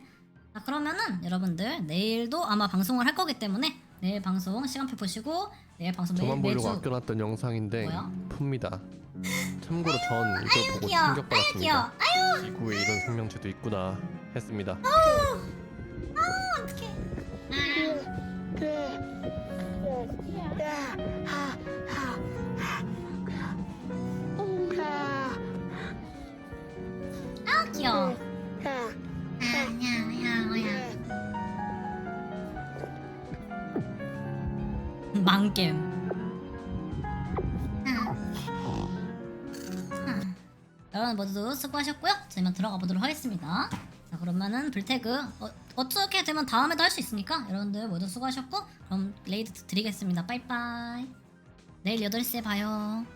자 그러면은 여러분들 내일도 아마 방송을 할 거기 때문에 내일 방송 시간표 보시고 내일 방송 저만 보려고 매주 아껴놨던 영상인데 뭐야? 풉니다. 참고로 전 이걸 보고 귀여워. 충격받았습니다. 아유. 지구에 이런 생명체도 있구나 했습니다. 어떡해. 귀여워. 망겜. 여러분 모두 수고하셨고요. 저희만 들어가 보도록 하겠습니다. 자 그러면은 불태그 어떻게 되면 다음에도 할 수 있으니까 여러분들 모두 수고하셨고 그럼 레이드 드리겠습니다. 빠이빠이. 내일 8시에 봐요.